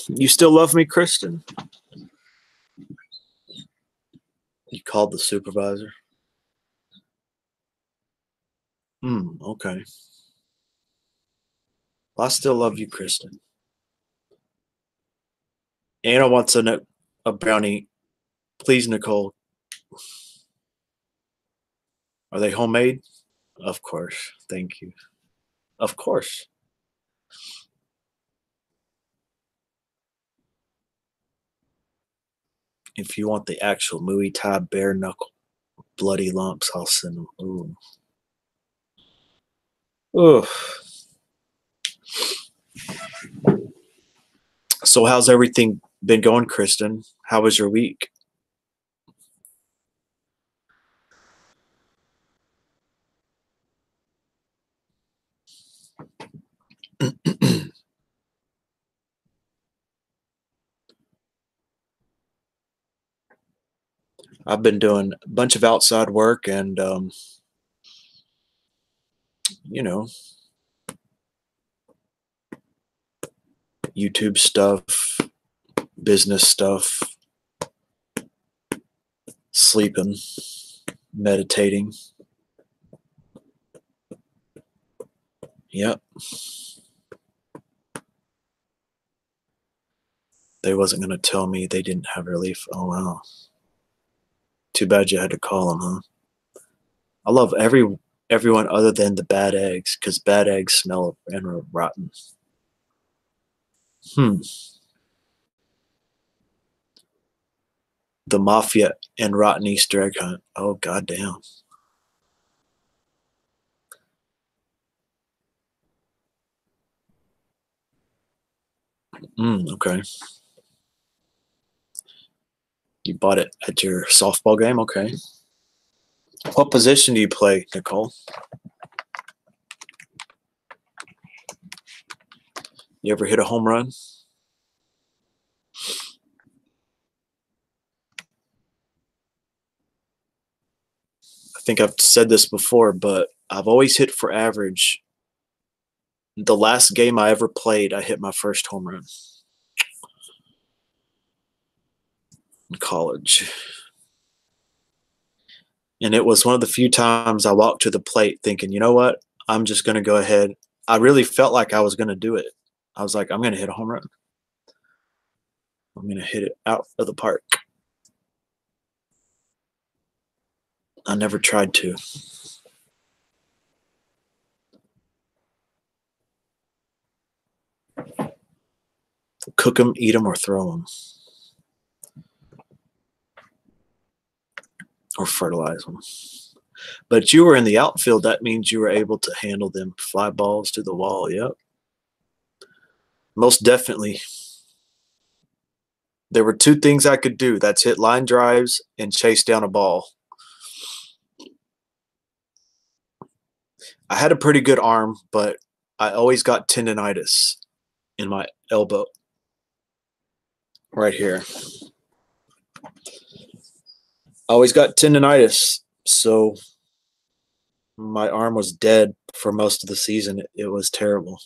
You still love me, Kristen? You called the supervisor. Okay. I still love you, Kristen. Anna wants a brownie. Please, Nicole. Are they homemade? Of course. Thank you. Of course. If you want the actual Muay Thai bare knuckle bloody lumps, I'll send them. Ooh. Ugh. So how's everything been going, Kristen? How was your week? I've been doing a bunch of outside work and you know, YouTube stuff, business stuff, sleeping, meditating. Yep. They wasn't going to tell me they didn't have relief. Oh, wow. Too bad you had to call them, huh? I love everyone other than the bad eggs because bad eggs smell and are rotten. Hmm. The Mafia and Rotten Easter Egg Hunt. Oh, goddamn. Okay. You bought it at your softball game? Okay. What position do you play, Nicole? You ever hit a home run? I think I've said this before, but I've always hit for average. The last game I ever played, I hit my first home run in college. And it was one of the few times I walked to the plate thinking, you know what? I'm just going to go ahead. I really felt like I was going to do it. I was like, I'm going to hit a home run. I'm going to hit it out of the park. I never tried to. Cook them, eat them, or throw them. Or fertilize them. But you were in the outfield. That means you were able to handle them fly balls to the wall. Yep. Most definitely. There were two things I could do. That's hit line drives and chase down a ball. I had a pretty good arm, but I always got tendonitis in my elbow. Right here. I always got tendonitis. So my arm was dead for most of the season. It was terrible.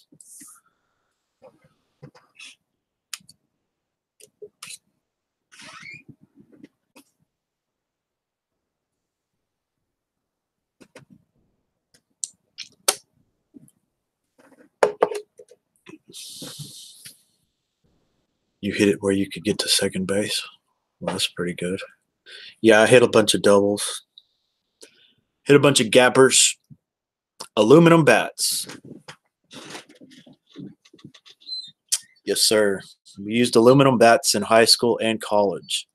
You hit it where you could get to second base. Well, that's pretty good. Yeah, I hit a bunch of doubles. Hit a bunch of gappers. Aluminum bats. Yes, sir. We used aluminum bats in high school and college.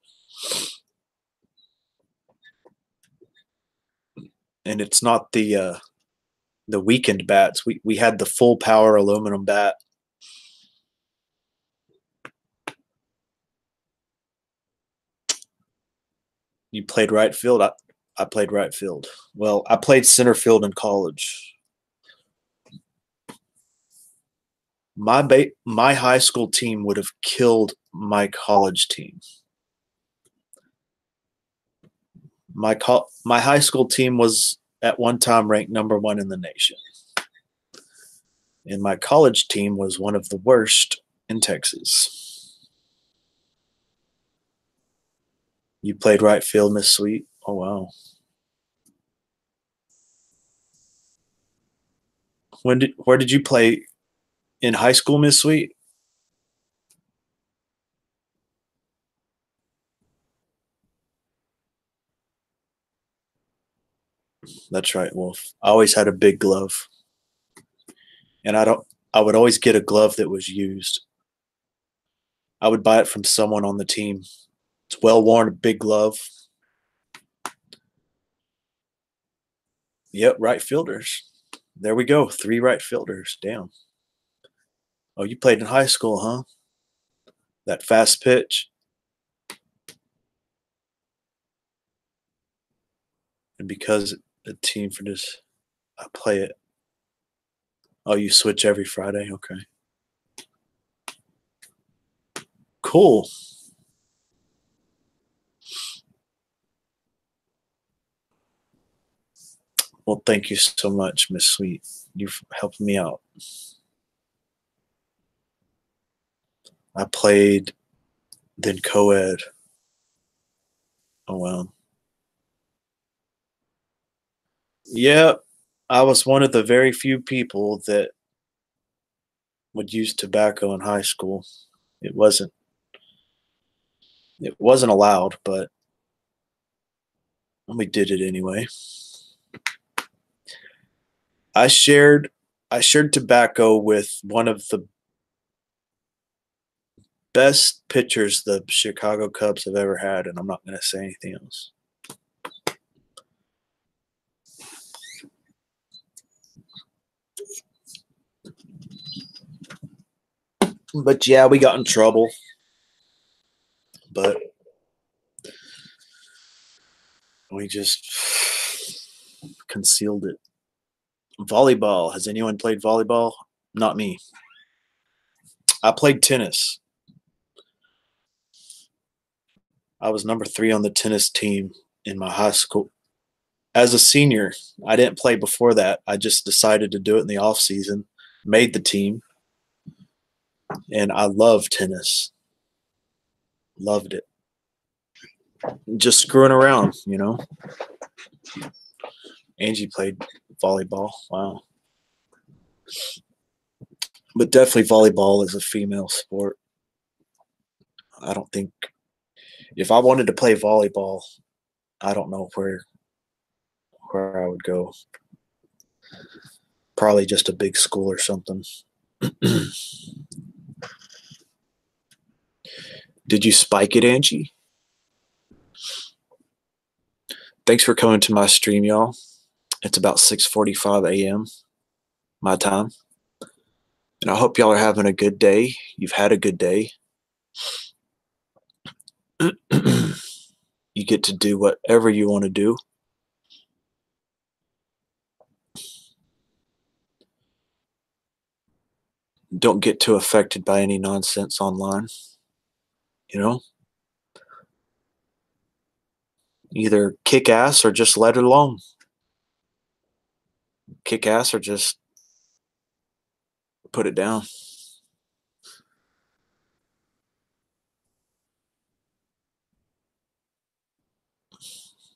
And it's not the weakened bats. We had the full power aluminum bat. You played right field. I played right field. Well, I played center field in college. My high school team would have killed my college team. My high school team was at one time ranked #1 in the nation. And my college team was one of the worst in Texas. You played right field, Miss Sweet? Oh, wow. Where did you play in high school, Miss Sweet? That's right, Wolf. I always had a big glove. And I would always get a glove that was used. I would buy it from someone on the team. It's well worn, a big glove. Yep, right fielders. There we go. 3 right fielders. Damn. Oh, you played in high school, huh? That fast pitch. And because the team for this, I play it. Oh, you switch every Friday? Okay. Cool. Well, thank you so much, Miss Sweet. You've helped me out. I played then co-ed. Oh, wow. Yeah, I was one of the very few people that would use tobacco in high school. It wasn't it wasn't allowed, but we did it anyway. I shared I shared tobacco with one of the best pitchers the Chicago Cubs have ever had, and I'm not going to say anything else. But yeah, we got in trouble, but we just concealed it. Volleyball. Has anyone played volleyball? Not me. I played tennis. I was number 3 on the tennis team in my high school. As a senior, I didn't play before that. I just decided to do it in the off season, made the team, and I love tennis. Loved it. Just screwing around, you know. Angie played volleyball. Wow. But definitely volleyball is a female sport. I don't think if I wanted to play volleyball, I don't know where I would go. Probably just a big school or something. Did you spike it, Angie? Thanks for coming to my stream, y'all. It's about 6:45 a.m. my time. And I hope y'all are having a good day. You've had a good day. You get to do whatever you want to do. Don't get too affected by any nonsense online. You know? Either kick ass or just let it alone. Kick ass or just put it down.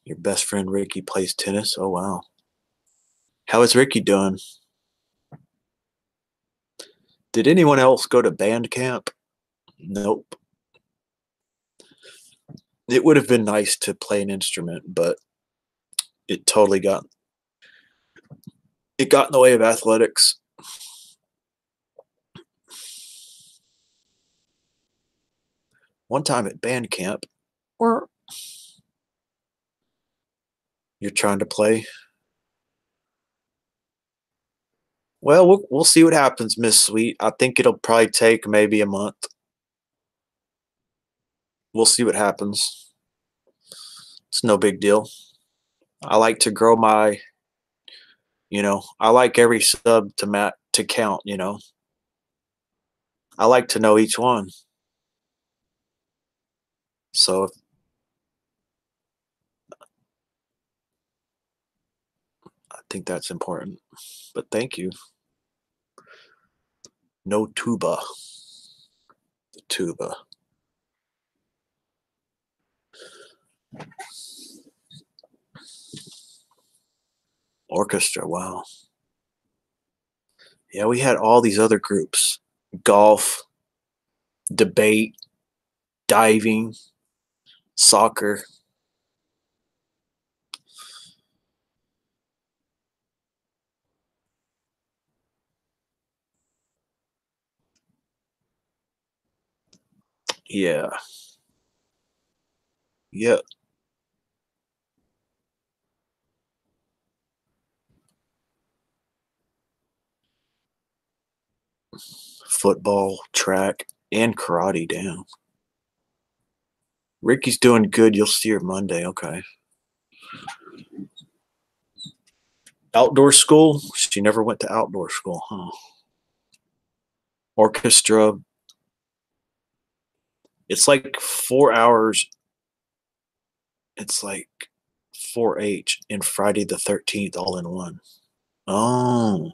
Your best friend Ricky plays tennis. Oh, wow. How is Ricky doing? Did anyone else go to band camp? Nope. It would have been nice to play an instrument, but it totally got in the way of athletics. One time at band camp, or you're trying to play. Well, we'll see what happens, Miss Sweet. I think it'll probably take maybe a month. We'll see what happens. It's no big deal. I like to grow my, I like every sub to count, I like to know each one. So I think that's important. But thank you. No tuba. The tuba. Orchestra, wow. Yeah, we had all these other groups. Golf, debate, diving, soccer. Yeah. Yeah. Football, track, and karate. Damn. Ricky's doing good. You'll see her Monday. Okay. Outdoor school? She never went to outdoor school, huh? Orchestra. It's like 4 hours. It's like 4-H and Friday the 13th all in one. Oh.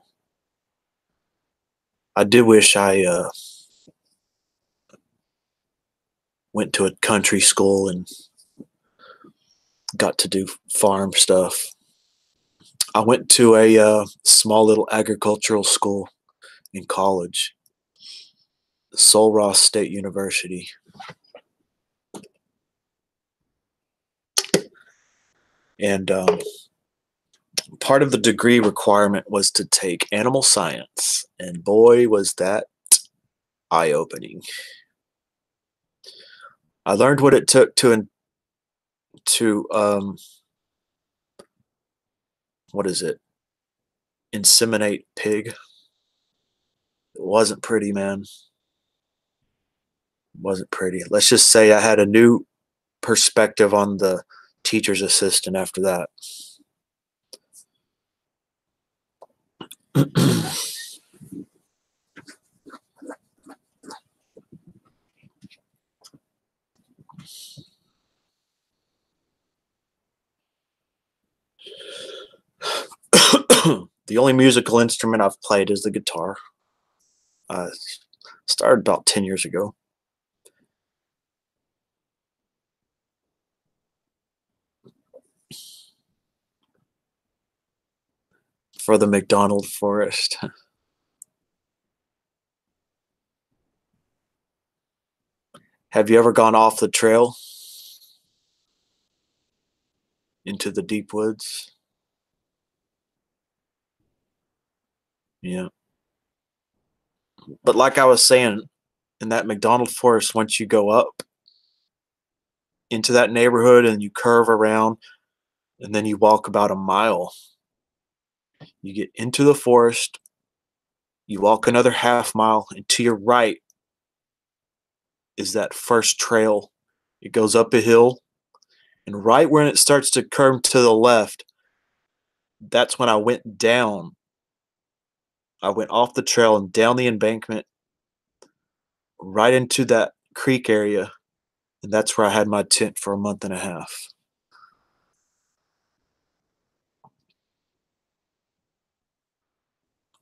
I did wish I went to a country school and got to do farm stuff. I went to a small little agricultural school in college. Sul Ross State University. And part of the degree requirement was to take animal science. And boy, was that eye-opening. I learned what it took to what is it? Inseminate pig. It wasn't pretty, man. It wasn't pretty. Let's just say I had a new perspective on the teacher's assistant after that. The only musical instrument I've played is the guitar. I started about 10 years ago. For the McDonald Forest. Have you ever gone off the trail into the deep woods? Yeah. But like I was saying, in that McDonald Forest, once you go up into that neighborhood and you curve around and then you walk about a mile, you get into the forest, you walk another half mile, and to your right is that first trail. It goes up a hill, and right when it starts to curve to the left, that's when I went down. I went off the trail and down the embankment right into that creek area, and that's where I had my tent for a month and a half.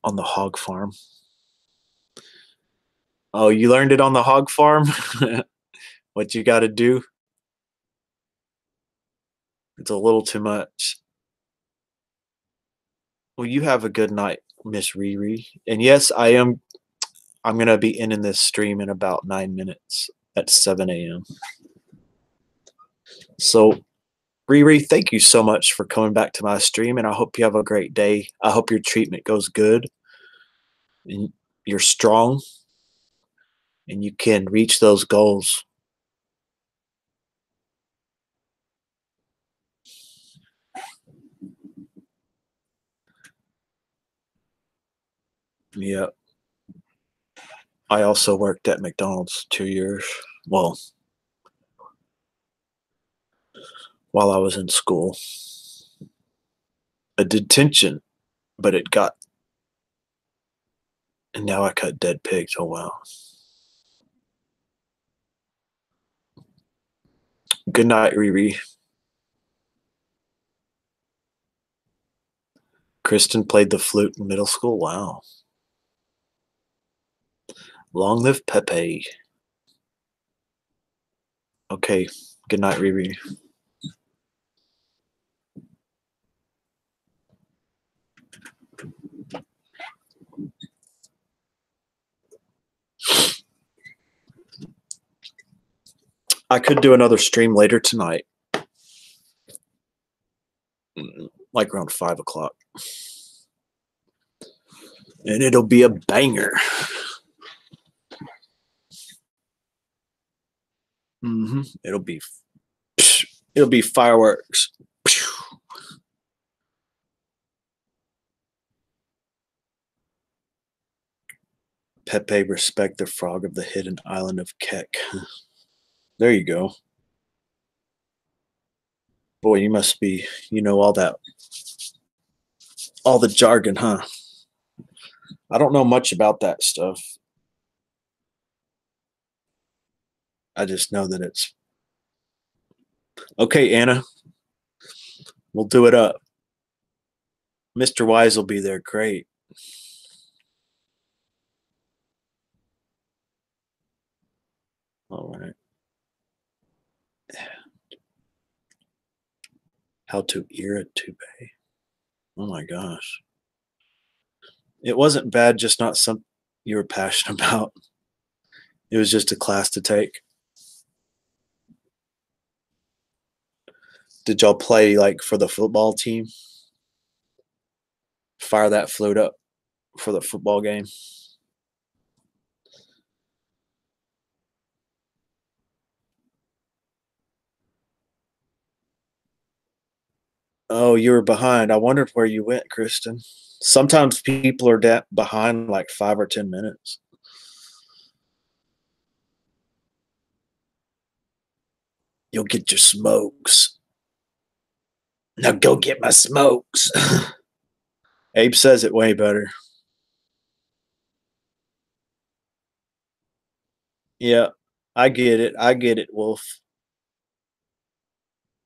On the hog farm. Oh, you learned it on the hog farm? What you got to do? It's a little too much. Well, you have a good night, Miss Riri. And yes, I'm gonna be ending this stream in about 9 minutes at 7 a.m. So, Riri, thank you so much for coming back to my stream, and I hope you have a great day. I hope your treatment goes good, and you're strong, and you can reach those goals. Yeah. I also worked at McDonald's 2 years. Well, while I was in school. A detention, but it got, and now I cut dead pigs. Oh, wow. Good night, Riri. Kristen played the flute in middle school. Wow. Long live Pepe. Okay. Good night, Riri. I could do another stream later tonight, like around 5 o'clock. And it'll be a banger. It'll be fireworks. Pepe, respect the frog of the hidden island of Kek. There you go. Boy, you must be, all the jargon, huh? I don't know much about that stuff. I just know that it's okay, Anna. We'll do it up. Mr. Wise will be there. Great. All right. How to irritube. Oh my gosh. It wasn't bad, just not something you were passionate about. It was just a class to take. Did y'all play like for the football team? Fire that float up for the football game. Oh, you were behind. I wondered where you went, Kristen. Sometimes people are behind like 5 or 10 minutes. You'll get your smokes. Now go get my smokes. Abe says it way better. Yeah, I get it. I get it, Wolf.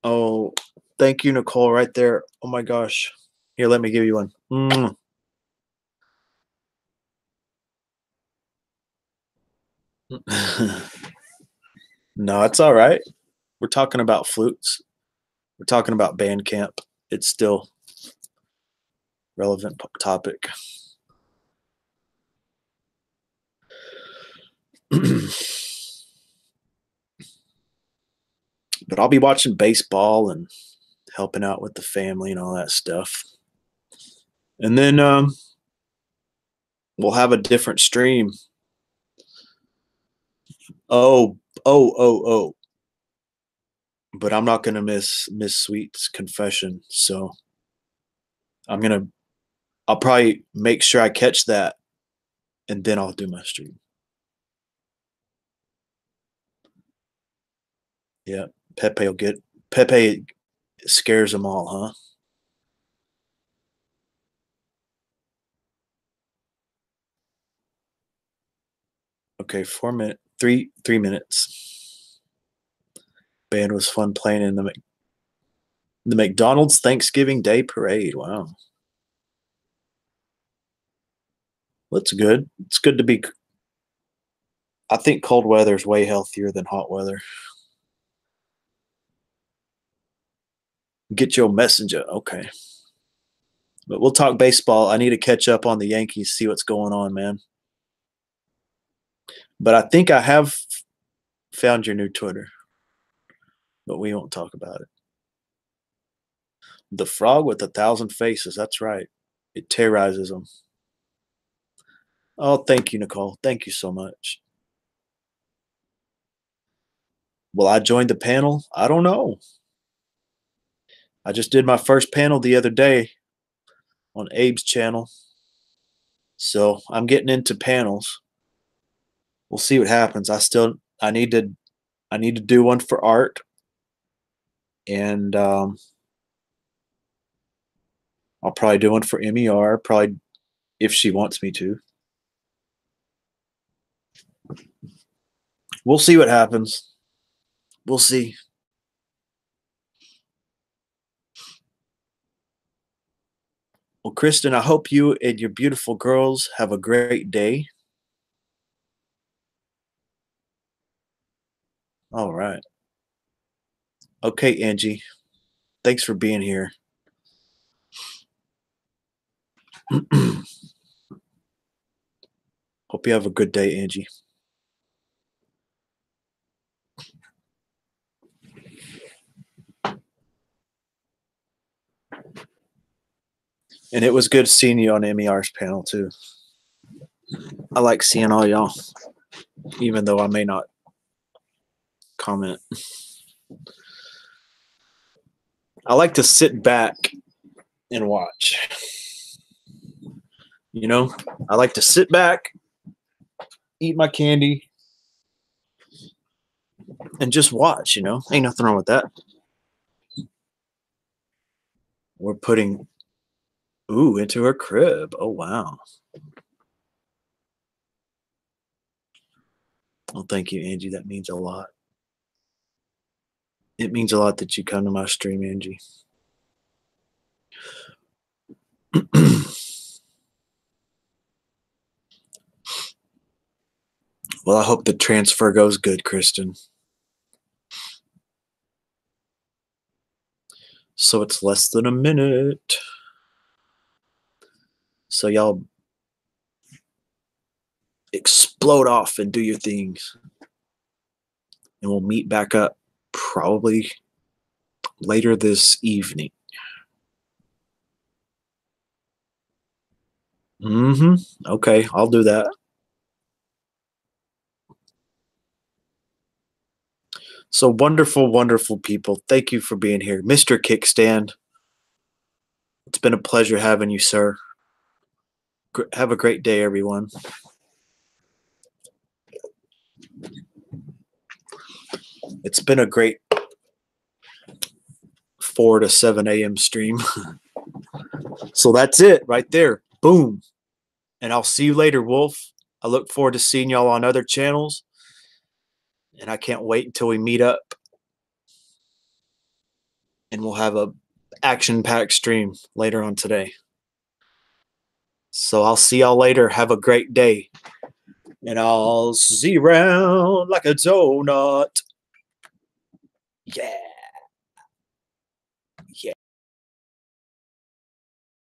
Oh, thank you, Nicole, right there. Oh my gosh. Here, let me give you one. No, it's all right. We're talking about flutes. We're talking about band camp. It's still relevant topic. But I'll be watching baseball and helping out with the family and all that stuff. And then we'll have a different stream. Oh, oh. But I'm not gonna miss Miss Sweet's confession, so I'll probably make sure I catch that, and then I'll do my stream. Yeah, Pepe scares them all, huh? Okay, 4 minutes, 3 minutes. Band was fun playing in the McDonald's Thanksgiving Day Parade. Wow, that's good. It's good to be. I think cold weather is way healthier than hot weather. Get your messenger, okay. But we'll talk baseball. I need to catch up on the Yankees, see what's going on, man. But I think I have found your new Twitter, but we won't talk about it. The frog with 1,000 faces. That's right. It terrorizes them. Oh, thank you, Nicole. Thank you so much. Will I join the panel? I don't know. I just did my first panel the other day on Abe's channel. So I'm getting into panels. We'll see what happens. I need to do one for art. And I'll probably do one for MER, probably if she wants me to. We'll see what happens. We'll see. Well, Kristen, I hope you and your beautiful girls have a great day. All right. Okay, Angie. Thanks for being here. Hope you have a good day, Angie. And it was good seeing you on MER's panel, too. I like seeing all y'all, even though I may not comment. I like to sit back and watch. You know, I like to sit back, eat my candy, and just watch, Ain't nothing wrong with that. We're putting into her crib. Oh, wow. Well, thank you, Angie. That means a lot. It means a lot that you come to my stream, Angie. Well, I hope the transfer goes good, Kristen. So it's less than a minute. So y'all, explode off and do your things. And we'll meet back up probably later this evening. Okay, I'll do that. So wonderful, wonderful people. Thank you for being here. Mr. Kickstand, it's been a pleasure having you, sir. Have a great day, everyone. It's been a great 4 to 7 a.m. stream. So that's it right there. Boom. And I'll see you later, Wolf. I look forward to seeing y'all on other channels. And I can't wait until we meet up. And we'll have a action-packed stream later on today. So I'll see y'all later. Have a great day. And I'll see you around like a donut. Yeah.